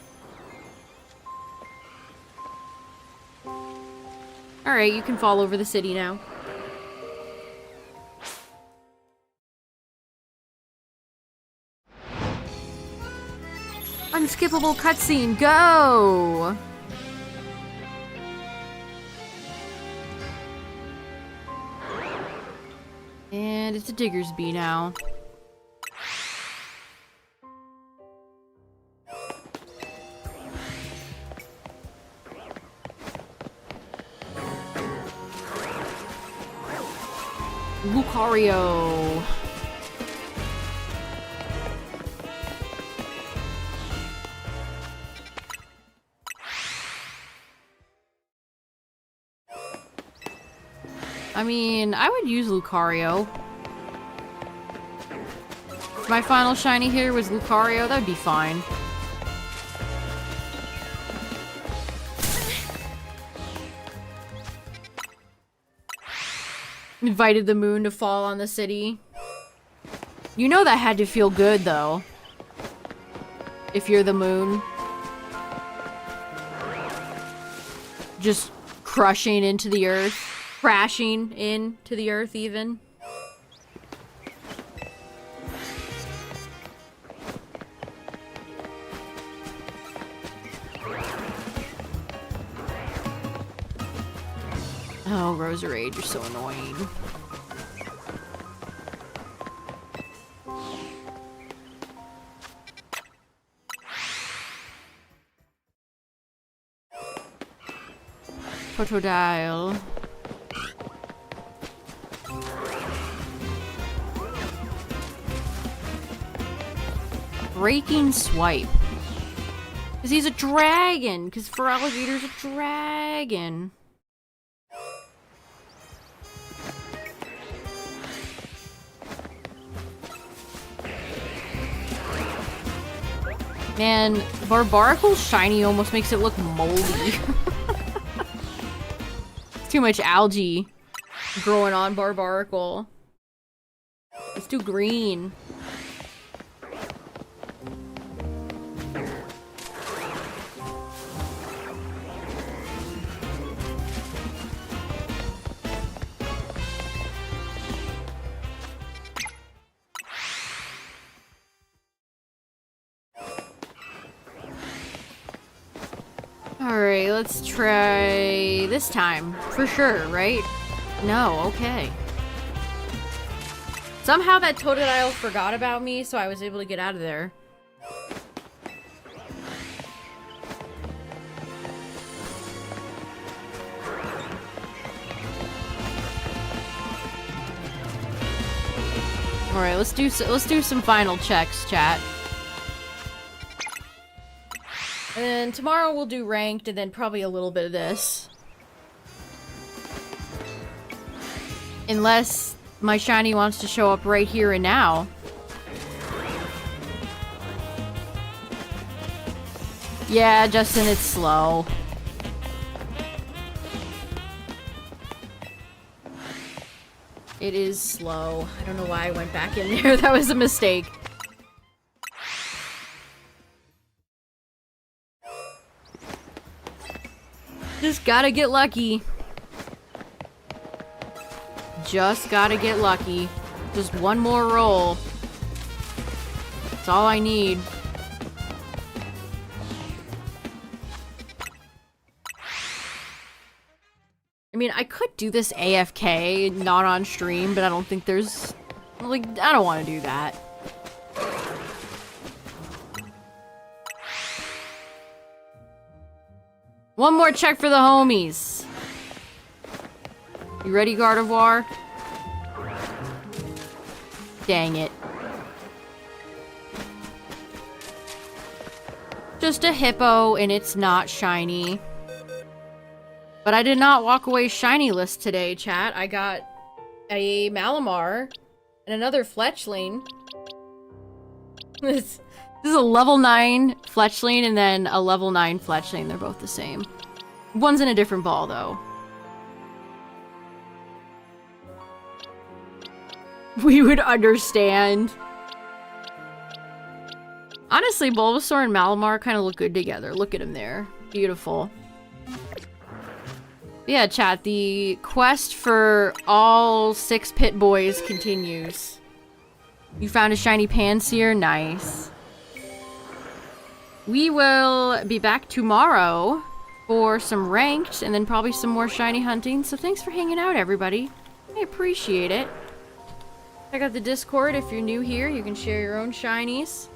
Alright, you can fall over the city now. Unskippable cutscene, go! And it's a Diggersby now. Lucario. I mean, I would use Lucario. If my final shiny here was Lucario, that'd be fine. Invited the moon to fall on the city. You know that had to feel good, though. If you're the moon. Just crushing into the earth. Crashing into the earth, even. Oh, Roserade, you're so annoying. Totodile. Breaking Swipe. Because he's a dragon. Because Feraligator's a dragon. Man, Barbaracle's shiny almost makes it look moldy. Too much algae growing on Barbaracle. Let's do green. Alright, let's try this time. For sure, right? No, okay. Somehow that Totodile forgot about me, so I was able to get out of there. Alright, let's do some final checks, chat. And then tomorrow we'll do ranked, and then probably a little bit of this. Unless my shiny wants to show up right here and now. Yeah, Justin, it's slow. It is slow. I don't know why I went back in there. That was a mistake. Just gotta get lucky. Just gotta get lucky. Just one more roll. That's all I need. I mean, I could do this AFK, not on stream, but I don't think there's... like, I don't want to do that. One more check for the homies. You ready, Gardevoir? Dang it. Just a hippo, and it's not shiny. But I did not walk away shiny-less today, chat. I got a Malamar and another Fletchling. This is a level 9 Fletchling and then a level 9 Fletchling. They're both the same. One's in a different ball, though. We would understand. Honestly, Bulbasaur and Malamar kind of look good together. Look at him there. Beautiful. Yeah, chat, the quest for all 6 pit boys continues. You found a shiny Pansear? Nice. We will be back tomorrow for some ranked and then probably some more shiny hunting. So thanks for hanging out, everybody. I appreciate it. Check out the Discord if you're new here. You can share your own shinies.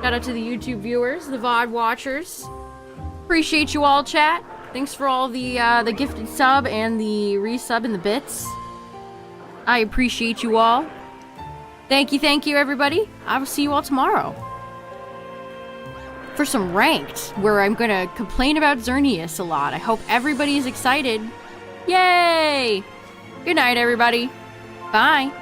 Shout out to the YouTube viewers, the VOD watchers. Appreciate you all, chat. Thanks for all the gifted sub and the resub and the bits. I appreciate you all. Thank you, everybody. I will see you all tomorrow. For some ranked, where I'm gonna complain about Xerneas a lot. I hope everybody is excited. Yay! Good night, everybody. Bye.